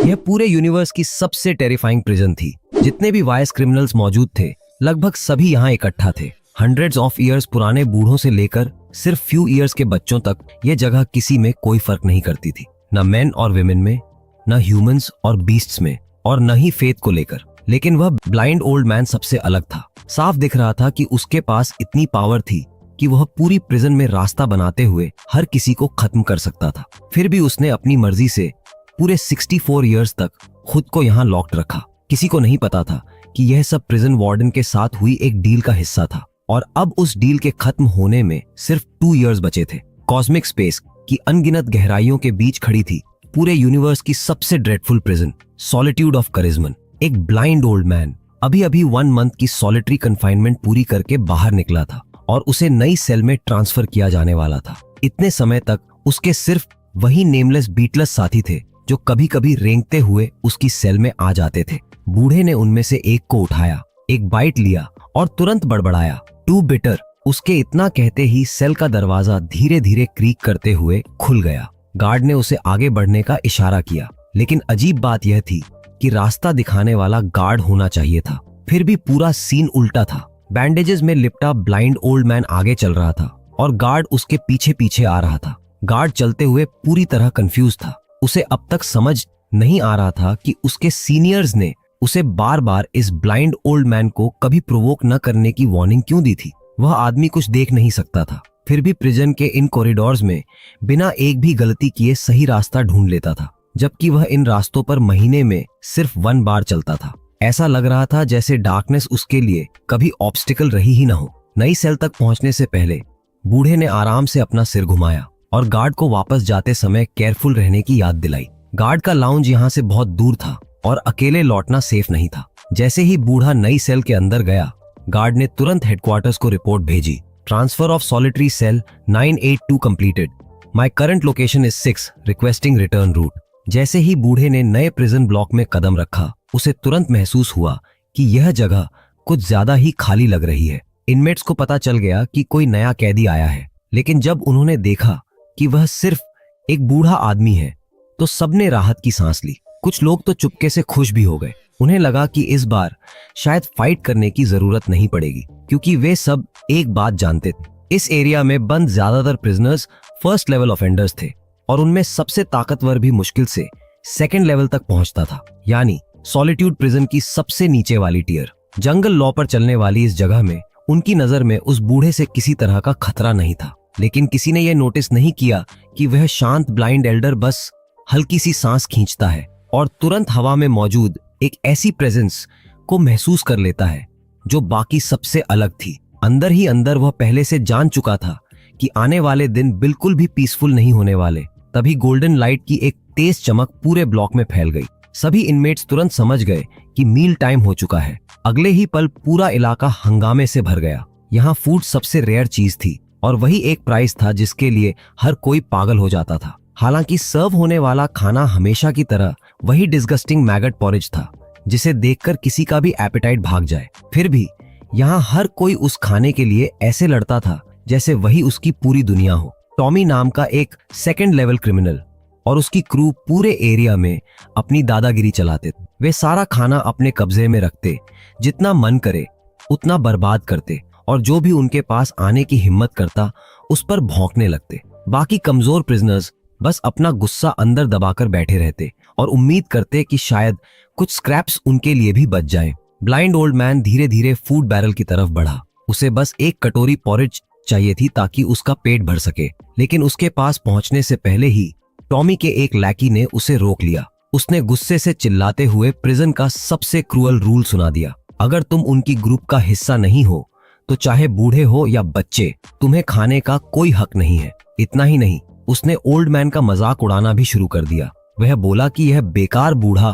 यह पूरे यूनिवर्स की सबसे टेरिफाइंग प्रिजन थी। जितने भी वाइस क्रिमिनल्स मौजूद थे लगभग सभी यहाँ इकट्ठा थे। हंड्रेड्स ऑफ ईयर्स पुराने बूढ़ों से लेकर सिर्फ फ्यू ईयर्स के बच्चों तक यह जगह किसी में कोई फर्क नहीं करती थी, न मेन और विमेन में, न ह्यूमंस और बीस्ट्स में, और न ही फेथ को लेकर। लेकिन वह ब्लाइंड ओल्ड मैन सबसे अलग था। साफ दिख रहा था कि उसके पास इतनी पावर थी कि वह पूरी प्रिजन में रास्ता बनाते हुए हर किसी को खत्म कर सकता था। फिर भी उसने अपनी मर्जी से पूरे 64 ईयर्स तक खुद को यहाँ लॉक्ड रखा। किसी को नहीं पता था कि यह सब प्रिजन वार्डन के साथ हुई एक डील का हिस्सा था, और अब उस डील के खत्म होने में सिर्फ 2 ईयर्स बचे थे। कॉस्मिक स्पेस की अनगिनत गहराइयों के बीच खड़ी थी पूरे यूनिवर्स की सबसे ड्रेडफुल प्रिजन, सॉलिट्यूड ऑफ करिज्मन। एक ब्लाइंड ओल्ड मैन अभी 1 मंथ की सॉलिटरी कन्फाइनमेंट पूरी करके बाहर निकला था और उसे नई सेल में ट्रांसफर किया जाने वाला था। इतने समय तक उसके सिर्फ वही नेमलेस बीटलेस साथी थे जो कभी कभी रेंगते हुए उसकी सेल में आ जाते थे। बूढ़े ने उनमें से एक को उठाया, एक बाइट लिया और तुरंत बड़बड़ाया, टू बिटर। उसके इतना कहते ही सेल का दरवाजा धीरे धीरे क्रीक करते हुए खुल गया। गार्ड ने उसे आगे बढ़ने का इशारा किया, लेकिन अजीब बात यह थी कि रास्ता दिखाने वाला गार्ड होना चाहिए था। फिर भी पूरा सीन उल्टा था। बैंडेजेस में लिपटा ब्लाइंड ओल्ड मैन आगे चल रहा था और गार्ड उसके पीछे पीछे आ रहा था। गार्ड चलते हुए पूरी तरह कंफ्यूज था। उसे अब तक समझ नहीं आ रहा था कि उसके सीनियर्स ने उसे बार बार इस ब्लाइंड ओल्ड मैन को कभी प्रोवोक न करने की वार्निंग क्यों दी थी। वह आदमी कुछ देख नहीं सकता था, फिर भी प्रिजन के इन कॉरिडोर्स में बिना एक भी गलती किए सही रास्ता ढूंढ लेता था, जबकि वह इन रास्तों पर महीने में सिर्फ 1 बार चलता था। ऐसा लग रहा था जैसे डार्कनेस उसके लिए कभी ऑब्स्टिकल रही ही न हो। नई सेल तक पहुंचने से पहले बूढ़े ने आराम से अपना सिर घुमाया और गार्ड को वापस जाते समय केयरफुल रहने की याद दिलाई। गार्ड का लाउंज यहाँ से बहुत दूर था और अकेले लौटना सेफ नहीं था। जैसे ही बूढ़ा नई सेल के अंदर गया, गार्ड ने तुरंत हेडक्वार्टर्स को रिपोर्ट भेजी, transfer of solitary cell 982 completed, my current location is 6, requesting return route. जैसे ही बूढ़े ने नए प्रिजन ब्लॉक में कदम रखा, उसे तुरंत महसूस हुआ कि यह जगह कुछ ज्यादा ही खाली लग रही है। इनमेट्स को पता चल गया कि कोई नया कैदी आया है, लेकिन जब उन्होंने देखा कि वह सिर्फ एक बूढ़ा आदमी है तो सबने राहत की सांस ली। कुछ लोग तो चुपके से खुश भी हो गए। उन्हें लगा कि इस बार शायद फाइट करने की जरूरत नहीं पड़ेगी, क्योंकि वे सब एक बात जानते थे, इस एरिया में बंद ज्यादातर प्रिजनर्स फर्स्ट लेवल ऑफेंडर्स थे और उनमें सबसे ताकतवर भी मुश्किल से 2nd लेवल तक पहुंचता था, यानी सॉलिट्यूड प्रिजन की सबसे नीचे वाली टियर। जंगल लॉ पर चलने वाली इस जगह में उनकी नजर में उस बूढ़े से किसी तरह का खतरा नहीं था, लेकिन किसी ने यह नोटिस नहीं किया कि वह शांत ब्लाइंड एल्डर बस हल्की सी सांस खींचता है और तुरंत हवा में मौजूद एक ऐसी प्रेजेंस को महसूस कर लेता है जो बाकी सबसे अलग थी। अंदर ही अंदर वह पहले से जान चुका था कि आने वाले दिन बिल्कुल भी पीसफुल नहीं होने वाले। तभी गोल्डन लाइट की एक तेज चमक पूरे ब्लॉक में फैल गई। सभी इनमेट्स तुरंत समझ गए कि मील टाइम हो चुका है। अगले ही पल पूरा इलाका हंगामे से भर गया। यहाँ फूड सबसे रेयर चीज थी और वही एक प्राइस था जिसके लिए हर कोई पागल हो जाता था। हालांकि सर्व होने वाला खाना हमेशा की तरह वही डिस्गस्टिंग मैगट पॉरेज था, जिसे देखकर किसी का भी एपेटाइट भाग जाए। फिर भी यहाँ हर कोई उस खाने के लिए ऐसे लड़ता था जैसे वही उसकी पूरी दुनिया हो। टॉमी नाम का एक 2nd लेवल क्रिमिनल और उसकी क्रू पूरे एरिया में अपनी दादागिरी चलाते थे। वे सारा खाना अपने कब्जे में रखते, जितना मन करे उतना बर्बाद करते और जो भी उनके पास आने की हिम्मत करता उस पर भौंकने लगते। बाकी कमजोर प्रिजनर्स बस अपना गुस्सा अंदर दबाकर बैठे रहते और उम्मीद करते कि शायद कुछ स्क्रैप्स उनके लिए भी बच जाएं। ब्लाइंड ओल्ड मैन धीरे धीरे फूड बैरल की तरफ बढ़ा। उसे बस एक कटोरी पॉरेज चाहिए थी ताकि उसका पेट भर सके, लेकिन उसके पास पहुंचने से पहले ही टॉमी के एक लैकी ने उसे रोक लिया। उसने गुस्से से चिल्लाते हुए प्रिजन का सबसे क्रूअल रूल सुना दिया, अगर तुम उनकी ग्रुप का हिस्सा नहीं हो तो चाहे बूढ़े हो या बच्चे, तुम्हें खाने का कोई हक नहीं है। इतना ही नहीं, उसने ओल्ड मैन का मजाक उड़ाना भी शुरू कर दिया। वह बोला कि यह बेकार बूढ़ा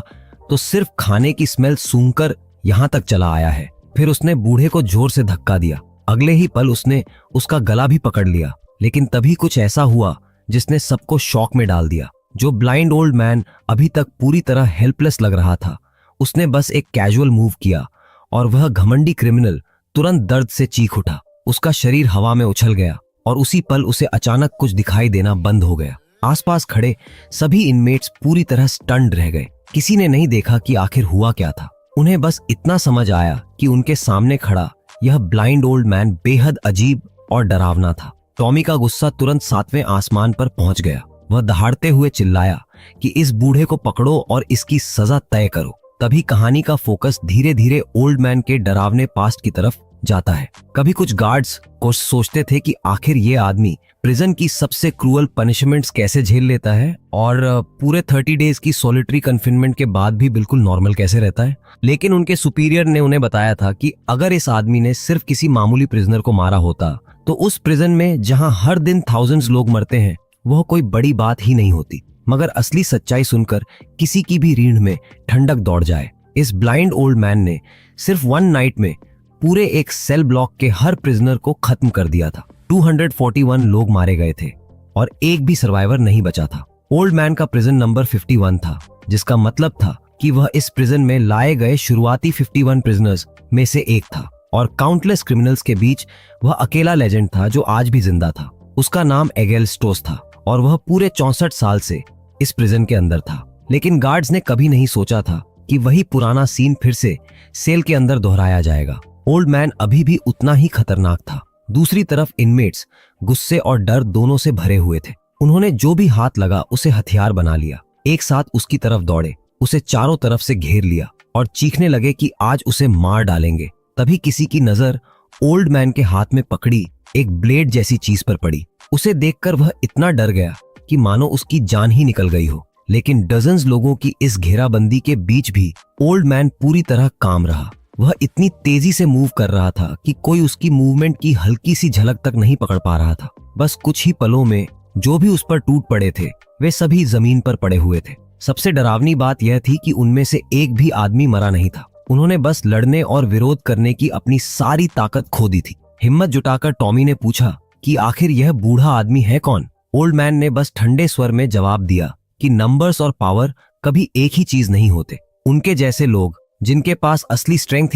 तो सिर्फ खाने की स्मेल सूंघकर यहाँ तक चला आया है। फिर उसने बूढ़े को जोर से धक्का दिया। अगले ही पल उसने उसका गला भी पकड़ लिया, लेकिन तभी कुछ ऐसा हुआ जिसने सबको शॉक में डाल दिया। जो ब्लाइंड ओल्ड मैन अभी तक पूरी तरह हेल्पलेस लग रहा था, उसने बस एक कैजुअल मूव किया और वह घमंडी क्रिमिनल तुरंत दर्द से चीख उठा। उसका शरीर हवा में उछल गया और उसी पल उसे अचानक कुछ दिखाई देना बंद हो गया। आसपास खड़े सभी इनमेट्स पूरी तरह स्टन्ड रह गए। किसी ने नहीं देखा कि आखिर हुआ क्या था। उन्हें बस इतना समझ आया कि उनके सामने खड़ा यह ब्लाइंड ओल्ड मैन बेहद अजीब और डरावना था। टॉमी का गुस्सा तुरंत 7वें आसमान पर पहुंच गया। वह दहाड़ते हुए चिल्लाया कि इस बूढ़े को पकड़ो और इसकी सजा तय करो। तभी कहानी का फोकस धीरे धीरे ओल्ड मैन के डरावने पास्ट की तरफ जाता है। कभी कुछ गार्ड्स को सोचते थे कि आखिर ये आदमी प्रिजन की सबसे क्रूअल पनिशमेंट्स कैसे झेल लेता है और पूरे 30 डेज की सॉलिटरी कन्फिनमेंट के बाद भी बिल्कुल नॉर्मल कैसे रहता है। लेकिन उनके सुपीरियर ने उन्हें बताया था कि अगर इस आदमी ने सिर्फ किसी मामूली प्रिजनर को मारा होता तो उस प्रिजन में जहां हर दिन थाउजेंड्स लोग मरते हैं वह कोई बड़ी बात ही नहीं होती। मगर असली सच्चाई सुनकर किसी की भी रीढ़ में ठंडक दौड़ जाए। इस ब्लाइंड ओल्ड मैन ने सिर्फ 1 नाइट में पूरे एक सेल ब्लॉक के हर प्रिजनर को खत्म कर दिया था। 241 लोग मारे गए थे और एक भी सर्वाइवर नहीं बचा था। ओल्ड मैन का प्रिजन नंबर 51 था, जिसका मतलब था कि वह इस प्रिजन में लाए गए शुरुआती 51 प्रिजनर्स में से एक था और काउंटलेस क्रिमिनल्स के बीच वह अकेला लेजेंड था जो आज भी जिंदा था। उसका नाम एगेल स्टोस था और वह पूरे 64 साल से इस प्रिजन के अंदर था। लेकिन गार्ड्स ने कभी नहीं सोचा था कि वही पुराना सीन फिर से सेल के अंदर दोहराया जाएगा। ओल्ड मैन अभी भी उतना ही खतरनाक था। दूसरी तरफ इनमेट्स गुस्से और डर दोनों से भरे हुए थे। उन्होंने जो भी हाथ लगा उसे हथियार बना लिया। एक साथ उसकी तरफ दौड़े, उसे चारों तरफ से घेर लिया और चीखने लगे कि आज उसे मार डालेंगे। तभी किसी की नजर ओल्ड मैन के हाथ में पकड़ी एक ब्लेड जैसी चीज पर पड़ी। उसे देखकर वह इतना डर गया कि मानो उसकी जान ही निकल गई हो। लेकिन डजन्स लोगों की इस घेराबंदी के बीच भी ओल्ड मैन पूरी तरह काम रहा। वह इतनी तेजी से मूव कर रहा था कि कोई उसकी मूवमेंट की हल्की सी झलक तक नहीं पकड़ पा रहा था। बस कुछ ही पलों में जो भी उस पर टूट पड़े थे वे सभी जमीन पर पड़े हुए थे। सबसे डरावनी बात यह थी कि उनमें से एक भी आदमी मरा नहीं था। उन्होंने बस लड़ने और विरोध करने की अपनी सारी ताकत खो दी थी। हिम्मत जुटाकर टॉमी ने पूछा कि आखिर यह बूढ़ा आदमी है कौन। ओल्ड मैन ने बस ठंडे स्वर में जवाब दिया कि नंबर्स और पावर कभी एक ही चीज नहीं होते। उनके जैसे लोग जिनके पास असली स्ट्रेंथ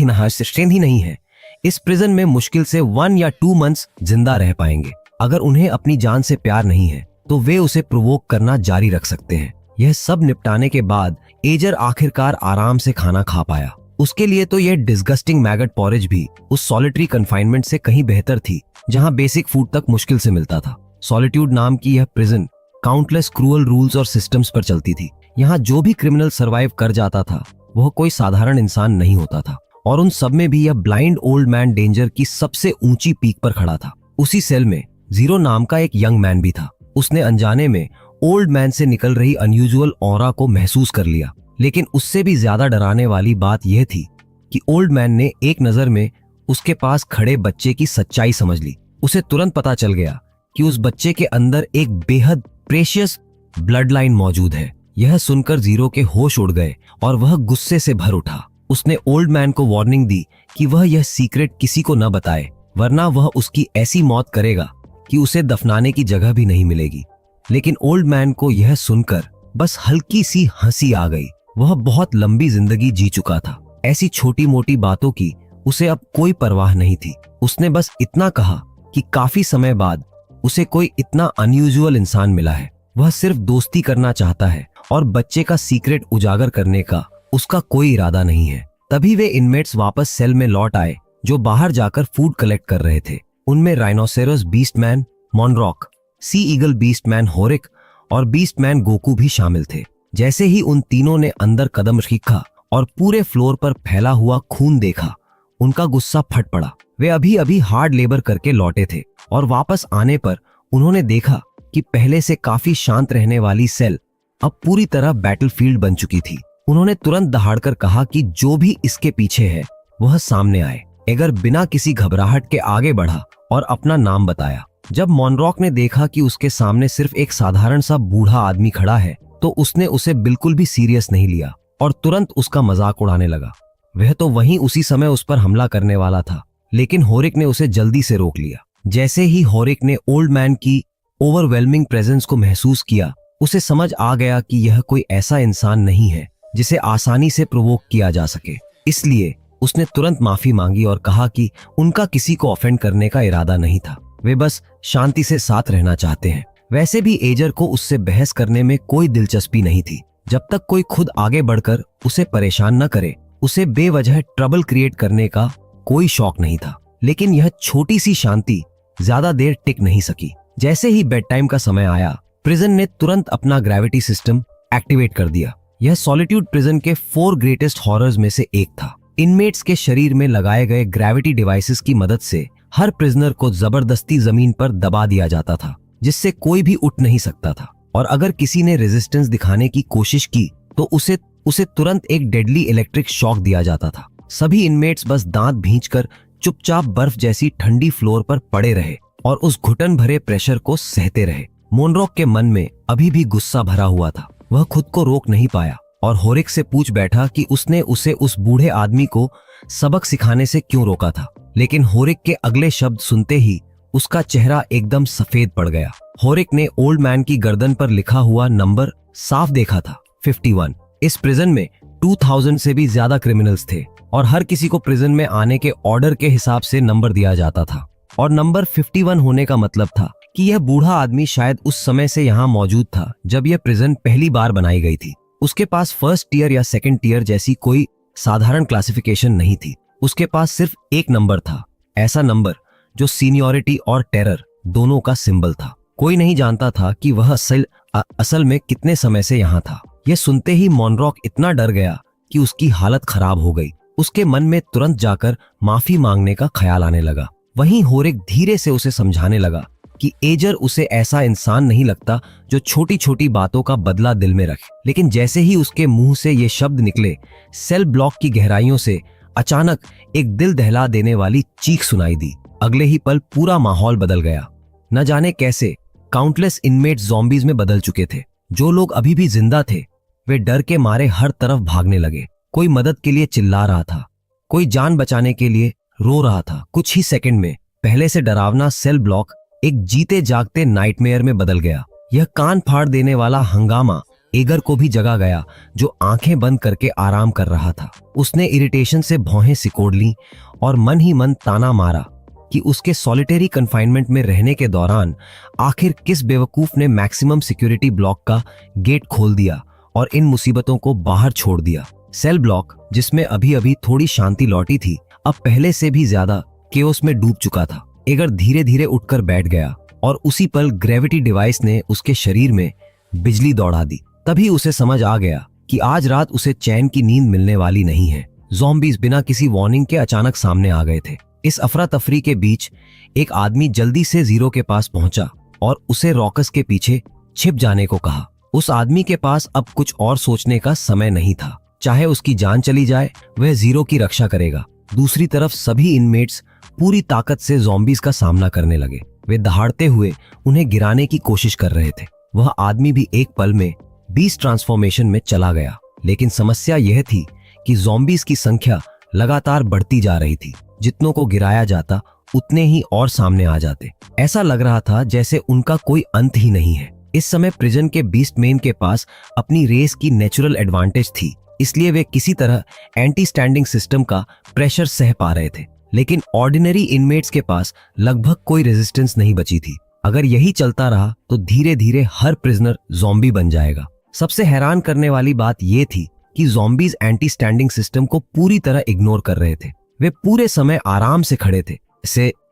ही नहीं है इस प्रिजन में मुश्किल से 1 या 2 मंथ्स जिंदा रह पाएंगे। अगर उन्हें अपनी जान से प्यार नहीं है तो वे उसे प्रोवोक करना जारी रख सकते हैं। यह सब निपटाने के बाद एजर आखिरकार आराम से खाना खा पाया। उसके लिए तो यह डिस्गस्टिंग मैगट पॉरेज भी उस सॉलिटरी कन्फाइनमेंट से कहीं बेहतर थी जहां बेसिक फूड तक मुश्किल से मिलता था। सॉलिट्यूड नाम की यह प्रिजन काउंटलेस क्रूअल रूल्स और सिस्टम्स पर चलती थी। यहाँ जो भी क्रिमिनल सरवाइव कर जाता था वह कोई साधारण इंसान नहीं होता था और उन सब में भी यह ब्लाइंड ओल्ड मैन डेंजर की सबसे ऊंची पीक पर खड़ा था। उसी सेल में जीरो नाम का एक यंग मैन भी था। उसने अनजाने में ओल्ड मैन से निकल रही अनयूजुअल ऑरा को महसूस कर लिया। लेकिन उससे भी ज्यादा डराने वाली बात यह थी कि ओल्ड मैन ने एक नजर में उसके पास खड़े बच्चे की सच्चाई समझ ली। उसे तुरंत पता चल गया कि उस बच्चे के अंदर एक बेहद प्रेशियस ब्लड लाइन मौजूद है। यह सुनकर जीरो के होश उड़ गए और वह गुस्से से भर उठा। उसने ओल्ड मैन को वार्निंग दी कि वह यह सीक्रेट किसी को न बताए, वरना वह उसकी ऐसी मौत करेगा कि उसे दफनाने की जगह भी नहीं मिलेगी। लेकिन ओल्ड मैन को यह सुनकर बस हल्की सी हंसी आ गई। वह बहुत लंबी जिंदगी जी चुका था। ऐसी छोटी मोटी बातों की उसे अब कोई परवाह नहीं थी। उसने बस इतना कहा कि काफी समय बाद उसे कोई इतना अनयूजुअल इंसान मिला है। वह सिर्फ दोस्ती करना चाहता है और बच्चे का सीक्रेट उजागर करने का उसका कोई इरादा नहीं है। तभी वे इनमेट्स वापस सेल में लौट आए जो बाहर जाकर फूड कलेक्ट कर रहे थे। उनमें राइनोसेरस बीस्टमैन मॉनरॉक, सी ईगल बीस्टमैन होरिक और बीस्टमैन गोकू भी शामिल थे। जैसे ही उन तीनों ने अंदर कदम रखा और पूरे फ्लोर पर फैला हुआ खून देखा, उनका गुस्सा फट पड़ा। वे अभी अभी हार्ड लेबर करके लौटे थे और वापस आने पर उन्होंने देखा कि पहले से काफी शांत रहने वाली सेल अब पूरी तरह बैटलफील्ड बन चुकी थी। उन्होंने तुरंत दहाड़कर कहा कि जो भी इसके पीछे है वह सामने आए। एगर बिना किसी घबराहट के आगे बढ़ा और अपना नाम बताया। जब मॉनरॉक ने देखा कि उसके सामने सिर्फ एक साधारण सा बूढ़ा आदमी खड़ा है तो उसने उसे बिल्कुल भी सीरियस नहीं लिया और तुरंत उसका मजाक उड़ाने लगा। वह तो वहीं उसी समय उस पर हमला करने वाला था, लेकिन होरिक ने उसे जल्दी से रोक लिया। जैसे ही होरिक ने ओल्ड मैन की ओवरवेलमिंग प्रेजेंस को महसूस किया, उसे समझ आ गया कि यह कोई ऐसा इंसान नहीं है जिसे आसानी से प्रोवोक किया जा सके। इसलिए उसने तुरंत माफी मांगी और कहा कि उनका किसी को ऑफेंड करने का इरादा नहीं था, वे बस शांति से साथ रहना चाहते हैं। वैसे भी एजर को उससे बहस करने में कोई दिलचस्पी नहीं थी। जब तक कोई खुद आगे बढ़कर उसे परेशान न करे, उसे बेवजह ट्रबल क्रिएट करने का कोई शौक नहीं था। लेकिन यह छोटी सी शांति ज्यादा देर टिक नहीं सकी। जैसे ही बेड टाइम का समय आया, प्रिजन ने तुरंत अपना ग्रेविटी सिस्टम एक्टिवेट कर दिया। यह सॉलिट्यूड प्रिजन के 4 ग्रेटेस्ट हॉरर्स में से एक था। इनमेट्स के शरीर में लगाए गए ग्रेविटी डिवाइसेस की मदद से हर प्रिजनर को जबरदस्ती जमीन पर दबा दिया जाता था, जिससे कोई भी उठ नहीं सकता था। और अगर किसी ने रेजिस्टेंस दिखाने की कोशिश की तो उसे तुरंत एक डेडली इलेक्ट्रिक शॉक दिया जाता था। सभी इनमेट्स बस दांत भींचकर चुपचाप बर्फ जैसी ठंडी फ्लोर पर पड़े रहे और उस घुटन भरे प्रेशर को सहते रहे। मोनरोक के मन में अभी भी गुस्सा भरा हुआ था। वह खुद को रोक नहीं पाया और होरिक से पूछ बैठा कि उसने उसे उस बूढ़े आदमी को सबक सिखाने से क्यों रोका था। लेकिन होरिक के अगले शब्द सुनते ही उसका चेहरा एकदम सफेद पड़ गया। होरिक ने ओल्ड मैन की गर्दन पर लिखा हुआ नंबर साफ देखा था, 51। इस प्रिजन में 2000 से भी ज्यादा क्रिमिनल्स थे और हर किसी को प्रिजन में आने के ऑर्डर के हिसाब से नंबर दिया जाता था। और नंबर 51 होने का मतलब था कि यह बूढ़ा आदमी शायद उस समय से यहाँ मौजूद था जब यह प्रिजन पहली बार बनाई गई थी। उसके पास फर्स्ट टीयर या सेकंड टीयर जैसी कोई साधारण क्लासिफिकेशन नहीं थी। उसके पास सिर्फ एक नंबर था, ऐसा नंबर जो सीनियरिटी और टेरर दोनों का सिंबल था। कोई नहीं जानता था कि वह असल में कितने समय से यहाँ था। यह सुनते ही मोनरोक इतना डर गया कि उसकी हालत खराब हो गई। उसके मन में तुरंत जाकर माफी मांगने का ख्याल आने लगा। वहीं होरिक धीरे से उसे समझाने लगा कि एजर उसे ऐसा इंसान नहीं लगता जो छोटी छोटी बातों का बदला दिल में रखे। लेकिन जैसे ही उसके मुंह से ये शब्द निकले, सेल ब्लॉक की गहराइयों से अचानक एक दिल दहला देने वाली चीख सुनाई दी। अगले ही पल पूरा माहौल बदल गया। न जाने कैसे काउंटलेस इनमेट ज़ॉम्बीज में बदल चुके थे। जो लोग अभी भी जिंदा थे वे डर के मारे हर तरफ भागने लगे। कोई मदद के लिए चिल्ला रहा था, कोई जान बचाने के लिए रो रहा था। कुछ ही सेकंड में पहले से डरावना सेल ब्लॉक एक जीते जागते नाइटमेयर में बदल गया। यह कान फाड़ देने वाला हंगामा एगर को भी जगा गया, जो आंखें बंद करके आराम कर रहा था। उसने इरिटेशन से भौहें सिकोड़ ली और मन ही मन ताना मारा कि उसके सॉलिटरी कन्फाइनमेंट में रहने के दौरान आखिर किस बेवकूफ ने मैक्सिमम सिक्योरिटी ब्लॉक का गेट खोल दिया और इन मुसीबतों को बाहर छोड़ दिया। सेल ब्लॉक, जिसमें अभी अभी थोड़ी शांति लौटी थी, अब पहले से भी ज्यादा केओस में डूब चुका था। एगर धीरे धीरे उठकर बैठ गया और उसी पल ग्रेविटी डिवाइस ने उसके शरीर में बिजली दौड़ा दी। तभी उसे समझ आ गया कि आज रात उसे चैन की नींद मिलने वाली नहीं है। ज़ॉम्बीज बिना किसी वार्निंग के अचानक सामने आ गए थे। इस अफरा तफरी के बीच एक आदमी जल्दी से जीरो के पास पहुंचा और उसे रॉकस के पीछे छिप जाने को कहा। उस आदमी के पास अब कुछ और सोचने का समय नहीं था। चाहे उसकी जान चली जाए, वह जीरो की रक्षा करेगा। दूसरी तरफ सभी इनमेट्स पूरी ताकत से ज़ॉम्बीज का सामना करने लगे। वे दहाड़ते हुए उन्हें गिराने की कोशिश कर रहे थे। वह आदमी भी एक पल में बीस्ट ट्रांसफॉर्मेशन में चला गया। लेकिन समस्या यह थी कि ज़ॉम्बीज की संख्या लगातार बढ़ती जा रही थी। जितनों को गिराया जाता उतने ही और सामने आ जाते। ऐसा लग रहा था जैसे उनका कोई अंत ही नहीं है। इस समय प्रिजन के बीस्ट मेन के पास अपनी रेस की नेचुरल एडवांटेज थी, इसलिए वे किसी तरह एंटी स्टैंडिंग सिस्टम का प्रेशर सह पा रहे थे। लेकिन ऑर्डिनरी इनमेट्स के पास लगभग कोई रेजिस्टेंस नहीं बची थी। अगर यही चलता रहा तो धीरे धीरे हर प्रिजनर ज़ॉम्बी बन जाएगा। सबसे हैरान करने वाली बात यह थी कि ज़ॉम्बीज एंटी स्टैंडिंग सिस्टम को पूरी तरह इग्नोर कर रहे थे। वे पूरे समय आराम से खड़े थे,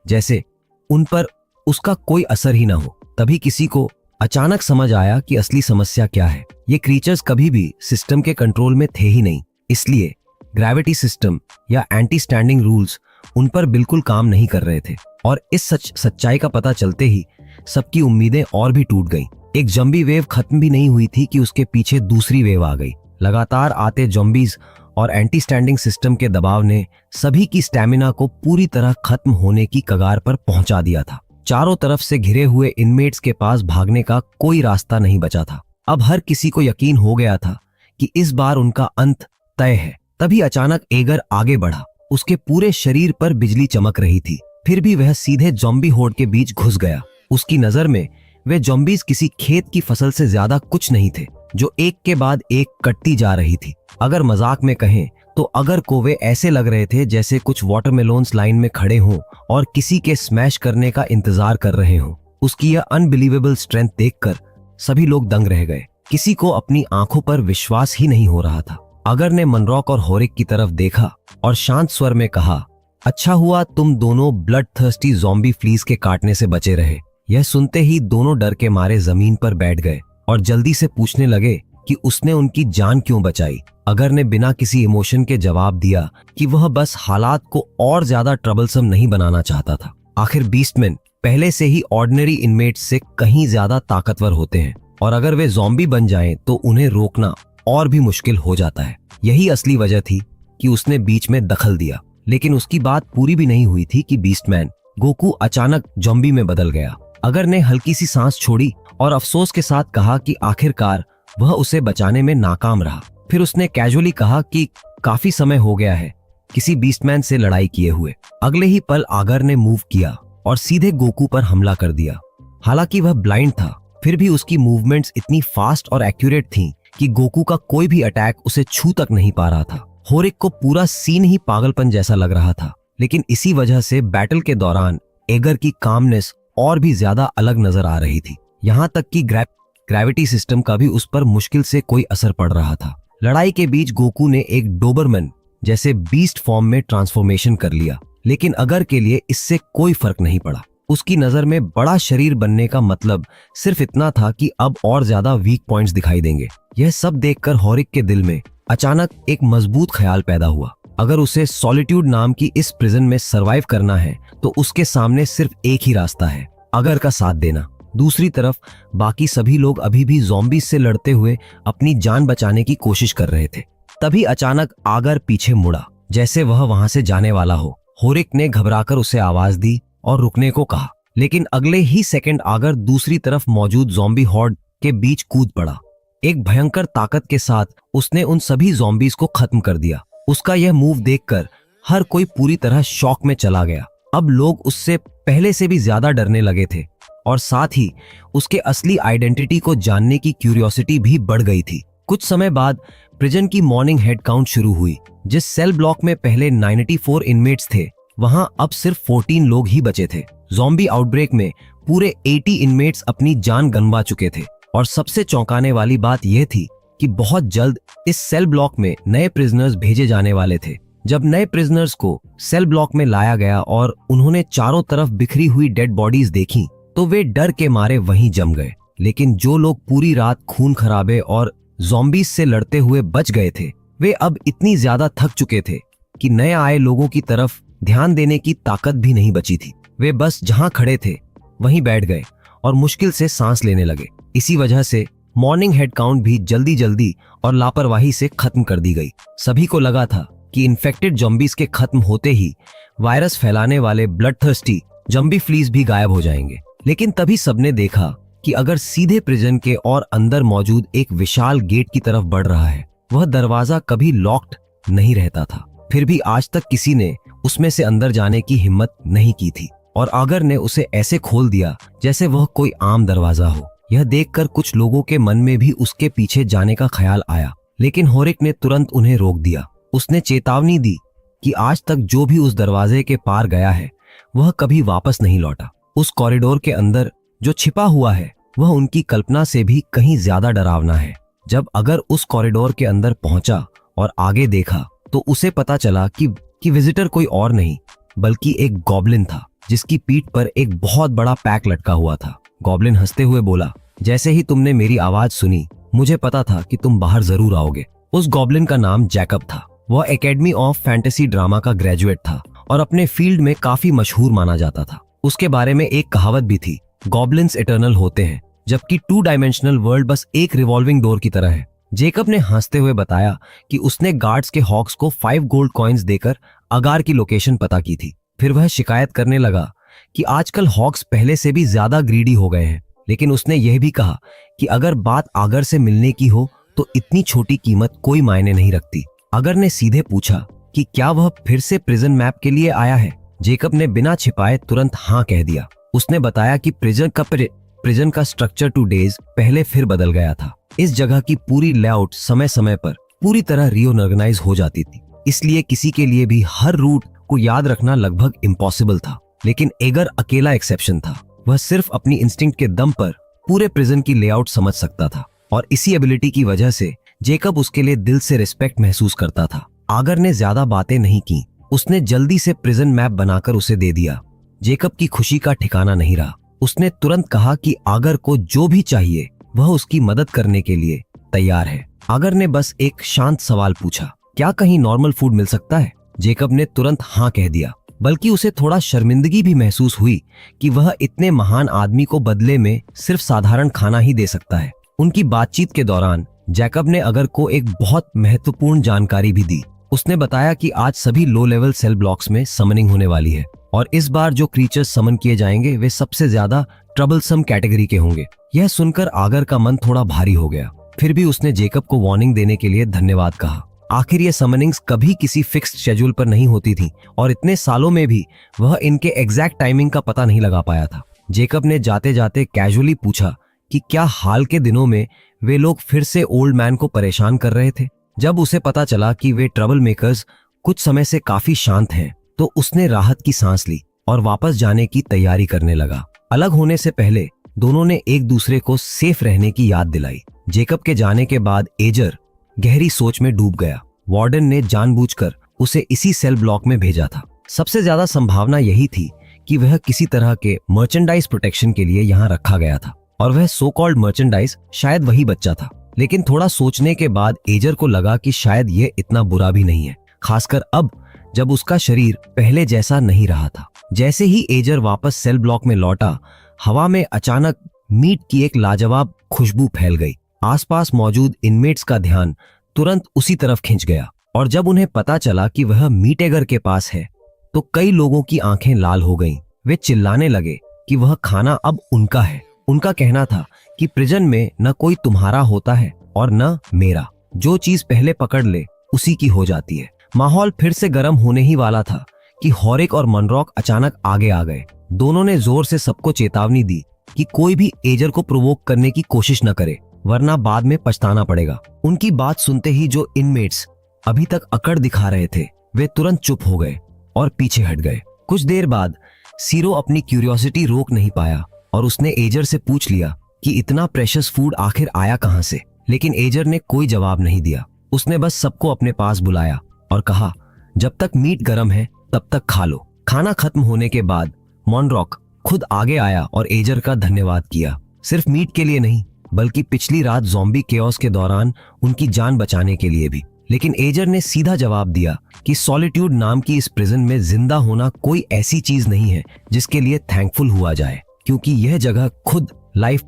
जैसे उन पर उसका कोई असर ही ना हो। तभी किसी को अचानक समझ आया कि असली समस्या क्या है। ये क्रीचर्स कभी भी सिस्टम के कंट्रोल में थे ही नहीं, इसलिए ग्रेविटी सिस्टम या एंटी स्टैंडिंग रूल्स उन पर बिल्कुल काम नहीं कर रहे थे। और इस सच्चाई का पता चलते ही सबकी उम्मीदें और भी टूट गईं। एक जंबी वेव खत्म भी नहीं हुई थी कि उसके पीछे दूसरी वेव आ गई। लगातार आते जॉम्बीज और एंटी स्टैंडिंग सिस्टम के दबाव ने सभी की स्टैमिना को पूरी तरह खत्म होने की कगार पर पहुंचा दिया था। चारों तरफ से घिरे हुए इनमेट्स के पास भागने का कोई रास्ता नहीं बचा था। अब हर किसी को यकीन हो गया था कि इस बार उनका अंत तय है। तभी अचानक एगर आगे बढ़ा। उसके पूरे शरीर पर बिजली चमक रही थी, फिर भी वह सीधे जॉम्बी होड़ के बीच घुस गया। उसकी नजर में वे जॉम्बीज किसी खेत की फसल से ज्यादा कुछ नहीं थे, जो एक के बाद एक कटती जा रही थी। अगर मजाक में कहें तो अगर को वे ऐसे लग रहे थे जैसे कुछ वाटरमेलोन्स लाइन में खड़े हों और किसी के स्मैश करने का इंतजार कर रहे हों। उसकी यह अनबिलीवेबल स्ट्रेंथ देखकर सभी लोग दंग रह गए। किसी को अपनी आंखों पर विश्वास ही नहीं हो रहा था। अगर ने मनरॉक और होरिक की तरफ देखा और शांत स्वर में कहा, अच्छा हुआ तुम दोनों ब्लड थर्स्टी ज़ॉम्बी फ्लीज के काटने से बचे रहे। यह सुनते ही दोनों डर के मारे जमीन पर बैठ गए और जल्दी से पूछने लगे कि उसने उनकी जान क्यों बचाई। अगर ने बिना किसी इमोशन के जवाब दिया कि वह बस हालात को और ज्यादा ट्रबलसम नहीं बनाना चाहता था। आखिर बीस्टमैन पहले से ही ऑर्डिनरी इनमेट्स से कहीं ज्यादा ताकतवर होते हैं और अगर वे ज़ॉम्बी बन जाएं तो उन्हें रोकना और भी मुश्किल हो जाता है। यही असली वजह थी कि उसने बीच में दखल दिया। लेकिन उसकी बात पूरी भी नहीं हुई थी कि बीस्टमैन गोकू अचानक ज़ॉम्बी में बदल गया। अगर ने हल्की सी सांस छोड़ी और अफसोस के साथ कहा कि आखिरकार वह उसे बचाने में नाकाम रहा। फिर उसने कैजुअली कहा कि काफी समय हो गया है किसी बीस्टमैन से लड़ाई किए हुए। अगले ही पल आगर ने मूव किया और सीधे गोकू पर हमला कर दिया। हालांकि वह ब्लाइंड था, फिर भी उसकी मूवमेंट्स इतनी फास्ट और एक्यूरेट थीं कि गोकू का कोई भी अटैक उसे छू तक नहीं पा रहा था। होरिक को पूरा सीन ही पागलपन जैसा लग रहा था, लेकिन इसी वजह से बैटल के दौरान एगर की कामनेस और भी ज्यादा अलग नजर आ रही थी। यहाँ तक कि ग्रेविटी सिस्टम का भी उस पर मुश्किल से कोई असर पड़ रहा था। लड़ाई के बीच गोकू ने एक डोबरमैन जैसे बीस्ट फॉर्म में ट्रांसफॉर्मेशन कर लिया, लेकिन अगर के लिए इससे कोई फर्क नहीं पड़ा। उसकी नजर में बड़ा शरीर बनने का मतलब सिर्फ इतना था कि अब और ज्यादा वीक पॉइंट्स दिखाई देंगे। यह सब देखकर होरिक के दिल में अचानक एक मजबूत ख्याल पैदा हुआ। अगर उसे सॉलिट्यूड नाम की इस प्रिजन में सरवाइव करना है तो उसके सामने सिर्फ एक ही रास्ता है, अगर का साथ देना। दूसरी तरफ बाकी सभी लोग अभी भी ज़ॉम्बीज से लड़ते हुए अपनी जान बचाने की कोशिश कर रहे थे। तभी अचानक आगर पीछे मुड़ा, जैसे वह वहां से जाने वाला हो। होरिक ने घबराकर उसे आवाज दी और रुकने को कहा, लेकिन अगले ही सेकंड आगर दूसरी तरफ मौजूद ज़ॉम्बी हॉर्ड के बीच कूद पड़ा। एक भयंकर ताकत के साथ उसने उन सभी ज़ॉम्बीज को खत्म कर दिया। उसका यह मूव देखकर हर कोई पूरी तरह शॉक में चला गया। अब लोग उससे पहले से भी ज्यादा डरने लगे थे और साथ ही उसके असली आइडेंटिटी को जानने की क्यूरियोसिटी भी बढ़ गई थी। कुछ समय बाद प्रिजन की मॉर्निंग हेड काउंट शुरू हुई। जिस सेल ब्लॉक में पहले 94 इनमेट्स थे, वहां अब सिर्फ 14 लोग ही बचे थे। ज़ॉम्बी आउटब्रेक में पूरे 80 इनमेट्स अपनी जान गंवा चुके थे और सबसे चौंकाने वाली बात यह थी कि बहुत जल्द इस सेल ब्लॉक में नए प्रिजनर्स भेजे जाने वाले थे। जब नए प्रिजनर्स को सेल ब्लॉक में लाया गया और उन्होंने चारों तरफ बिखरी हुई डेड बॉडीज देखी तो वे डर के मारे वहीं जम गए। लेकिन जो लोग पूरी रात खून खराबे और ज़ॉम्बीज से लड़ते हुए बच गए थे, वे अब इतनी ज्यादा थक चुके थे कि नए आए लोगों की तरफ ध्यान देने की ताकत भी नहीं बची थी। वे बस जहां खड़े थे वहीं बैठ गए और मुश्किल से सांस लेने लगे। इसी वजह से मॉर्निंग हेड काउंट भी जल्दी जल्दी और लापरवाही से खत्म कर दी गई। सभी को लगा था कि इन्फेक्टेड ज़ॉम्बीज के खत्म होते ही वायरस फैलाने वाले ब्लडथर्स्टी ज़ॉम्बी फ्लीज भी गायब हो जाएंगे। लेकिन तभी सबने देखा कि अगर सीधे प्रिजन के और अंदर मौजूद एक विशाल गेट की तरफ बढ़ रहा है। वह दरवाजा कभी लॉक्ड नहीं रहता था, फिर भी आज तक किसी ने उसमें से अंदर जाने की हिम्मत नहीं की थी और आगर ने उसे ऐसे खोल दिया जैसे वह कोई आम दरवाजा हो। यह देखकर कुछ लोगों के मन में भी उसके पीछे जाने का ख्याल आया, लेकिन होरिक ने तुरंत उन्हें रोक दिया। उसने चेतावनी दी कि आज तक जो भी उस दरवाजे के पार गया है वह कभी वापस नहीं लौटा। उस कॉरिडोर के अंदर जो छिपा हुआ है वह उनकी कल्पना से भी कहीं ज्यादा डरावना है। जब अगर उस कॉरिडोर के अंदर पहुंचा और आगे देखा तो उसे पता चला कि विजिटर कोई और नहीं बल्कि एक गॉब्लिन था, जिसकी पीठ पर एक बहुत बड़ा पैक लटका हुआ था। गॉब्लिन हंसते हुए बोला, जैसे ही तुमने मेरी आवाज सुनी मुझे पता था कि तुम बाहर जरूर आओगे। उस गॉब्लिन का नाम जैकब था। वह एकेडमी ऑफ फैंटेसी ड्रामा का ग्रेजुएट था और अपने फील्ड में काफी मशहूर माना जाता था। उसके बारे में एक कहावत भी थी, गॉब्लिन्स इटर्नल होते हैं, जबकि 2 डायमेंशनल वर्ल्ड बस एक रिवॉल्विंग डोर की तरह है। जेकब ने हंसते हुए बताया कि उसने गार्ड्स के हॉक्स को 5 गोल्ड कॉइन्स देकर अगार की लोकेशन पता की थी। फिर वह शिकायत करने लगा कि आजकल हॉक्स पहले से भी ज्यादा ग्रीडी हो गए हैं, लेकिन उसने यह भी कहा कि अगर बात आगर से मिलने की हो तो इतनी छोटी कीमत कोई मायने नहीं रखती। अगर ने सीधे पूछा कि क्या वह फिर से प्रिजन मैप के लिए आया है। जेकब ने बिना छिपाए तुरंत हाँ कह दिया। उसने बताया कि प्रिजन का स्ट्रक्चर 2 डेज पहले फिर बदल गया था। इस जगह की पूरी लेआउट समय समय पर पूरी तरह रीऑर्गेनाइज हो जाती थी, इसलिए किसी के लिए भी हर रूट को याद रखना लगभग इम्पॉसिबल था। लेकिन एगर अकेला एक्सेप्शन था। वह सिर्फ अपनी इंस्टिंक्ट के दम पर पूरे प्रिजन की लेआउट समझ सकता था। और इसी एबिलिटी की वजह से जेकब उसके लिए दिल से रिस्पेक्ट महसूस करता था। आगर ने ज्यादा बातें नहीं की, उसने जल्दी से प्रिजन मैप बनाकर उसे दे दिया। जेकब की खुशी का ठिकाना नहीं रहा। उसने तुरंत कहा कि आगर को जो भी चाहिए वह उसकी मदद करने के लिए तैयार है। आगर ने बस एक शांत सवाल पूछा, क्या कहीं नॉर्मल फूड मिल सकता है? जेकब ने तुरंत हाँ कह दिया, बल्कि उसे थोड़ा शर्मिंदगी भी महसूस हुई कि वह इतने महान आदमी को बदले में सिर्फ साधारण खाना ही दे सकता है। उनकी बातचीत के दौरान जैकब ने अगर को एक बहुत महत्वपूर्ण जानकारी भी दी। उसने बताया कि आज सभी लो लेवल सेल ब्लॉक्स में समनिंग होने वाली है और इस बार जो क्रीचर्स समन किए जाएंगे वे सबसे ज्यादा ट्रबलसम कैटेगरी के होंगे। यह सुनकर आगर का मन थोड़ा भारी हो गया। फिर भी उसने जेकब को वार्निंग देने के लिए धन्यवाद कहा। आखिर ये समनिंग्स कभी किसी फिक्स्ड शेड्यूल पर नहीं होती थी और इतने सालों में भी वह इनके एग्जैक्ट टाइमिंग का पता नहीं लगा पाया था। जेकब ने जाते जाते कैजुअली पूछा कि क्या हाल के दिनों में वे लोग फिर से ओल्ड मैन को परेशान कर रहे थे। जब उसे पता चला कि वे ट्रबल मेकर्स कुछ समय से काफी शांत हैं, तो उसने राहत की सांस ली और वापस जाने की तैयारी करने लगा। अलग होने से पहले दोनों ने एक दूसरे को सेफ रहने की याद दिलाई। जेकब के जाने के बाद एजर गहरी सोच में डूब गया। वार्डन ने जानबूझकर उसे इसी सेल ब्लॉक में भेजा था। सबसे ज्यादा संभावना यही थी कि वह किसी तरह के मर्चेंडाइज प्रोटेक्शन के लिए यहाँ रखा गया था और वह सो कॉल्ड मर्चेंडाइज शायद वही बच्चा था। लेकिन थोड़ा सोचने के बाद एजर को लगा कि शायद ये इतना बुरा भी नहीं है, खासकर अब जब उसका शरीर पहले जैसा नहीं रहा था। जैसे ही एजर वापस सेल ब्लॉक में लौटा, हवा में अचानक मीट की एक लाजवाब खुशबू फैल गई। आसपास मौजूद इनमेट्स का ध्यान तुरंत उसी तरफ खिंच गया और जब उन्हें पता चला कि वह मीट एगर के पास है, तो कई लोगों की आंखें लाल हो गईं। वे चिल्लाने लगे कि वह खाना अब उनका है। उनका कहना था कि प्रिजन में न कोई तुम्हारा होता है और न मेरा। जो चीज पहले पकड़ ले उसी की हो जाती है। माहौल फिर से गर्म होने ही वाला था कि हॉरिक और मनरॉक अचानक आगे आ गए। दोनों ने जोर से सबको चेतावनी दी कि कोई भी एजर को प्रोवोक करने की कोशिश न करे, वरना बाद में पछताना पड़ेगा। उनकी बात सुनते ही जो इनमेट्स अभी तक अकड़ दिखा रहे थे, वे तुरंत चुप हो गए और पीछे हट गए। कुछ देर बाद सीरो अपनी क्यूरियोसिटी रोक नहीं पाया और उसने एजर से पूछ लिया कि इतना प्रेशियस फूड आखिर आया कहां से। लेकिन एजर ने कोई जवाब नहीं दिया। उसने बस सबको अपने पास बुलाया और कहा, जब तक मीट गर्म है तब तक खा लो। खाना खत्म होने के बाद मॉनरॉक खुद आगे आया और एजर का धन्यवाद किया, सिर्फ मीट के लिए नहीं बल्कि पिछली रात ज़ॉम्बी केओस के दौरान उनकी जान बचाने के लिए भी। लेकिन एजर ने सीधा जवाब दिया कि सॉलिट्यूड नाम की इस प्रिजन में जिंदा होना कोई ऐसी चीज नहीं है जिसके लिए थैंकफुल हुआ जाए, क्योंकि यह जगह खुद लाइफ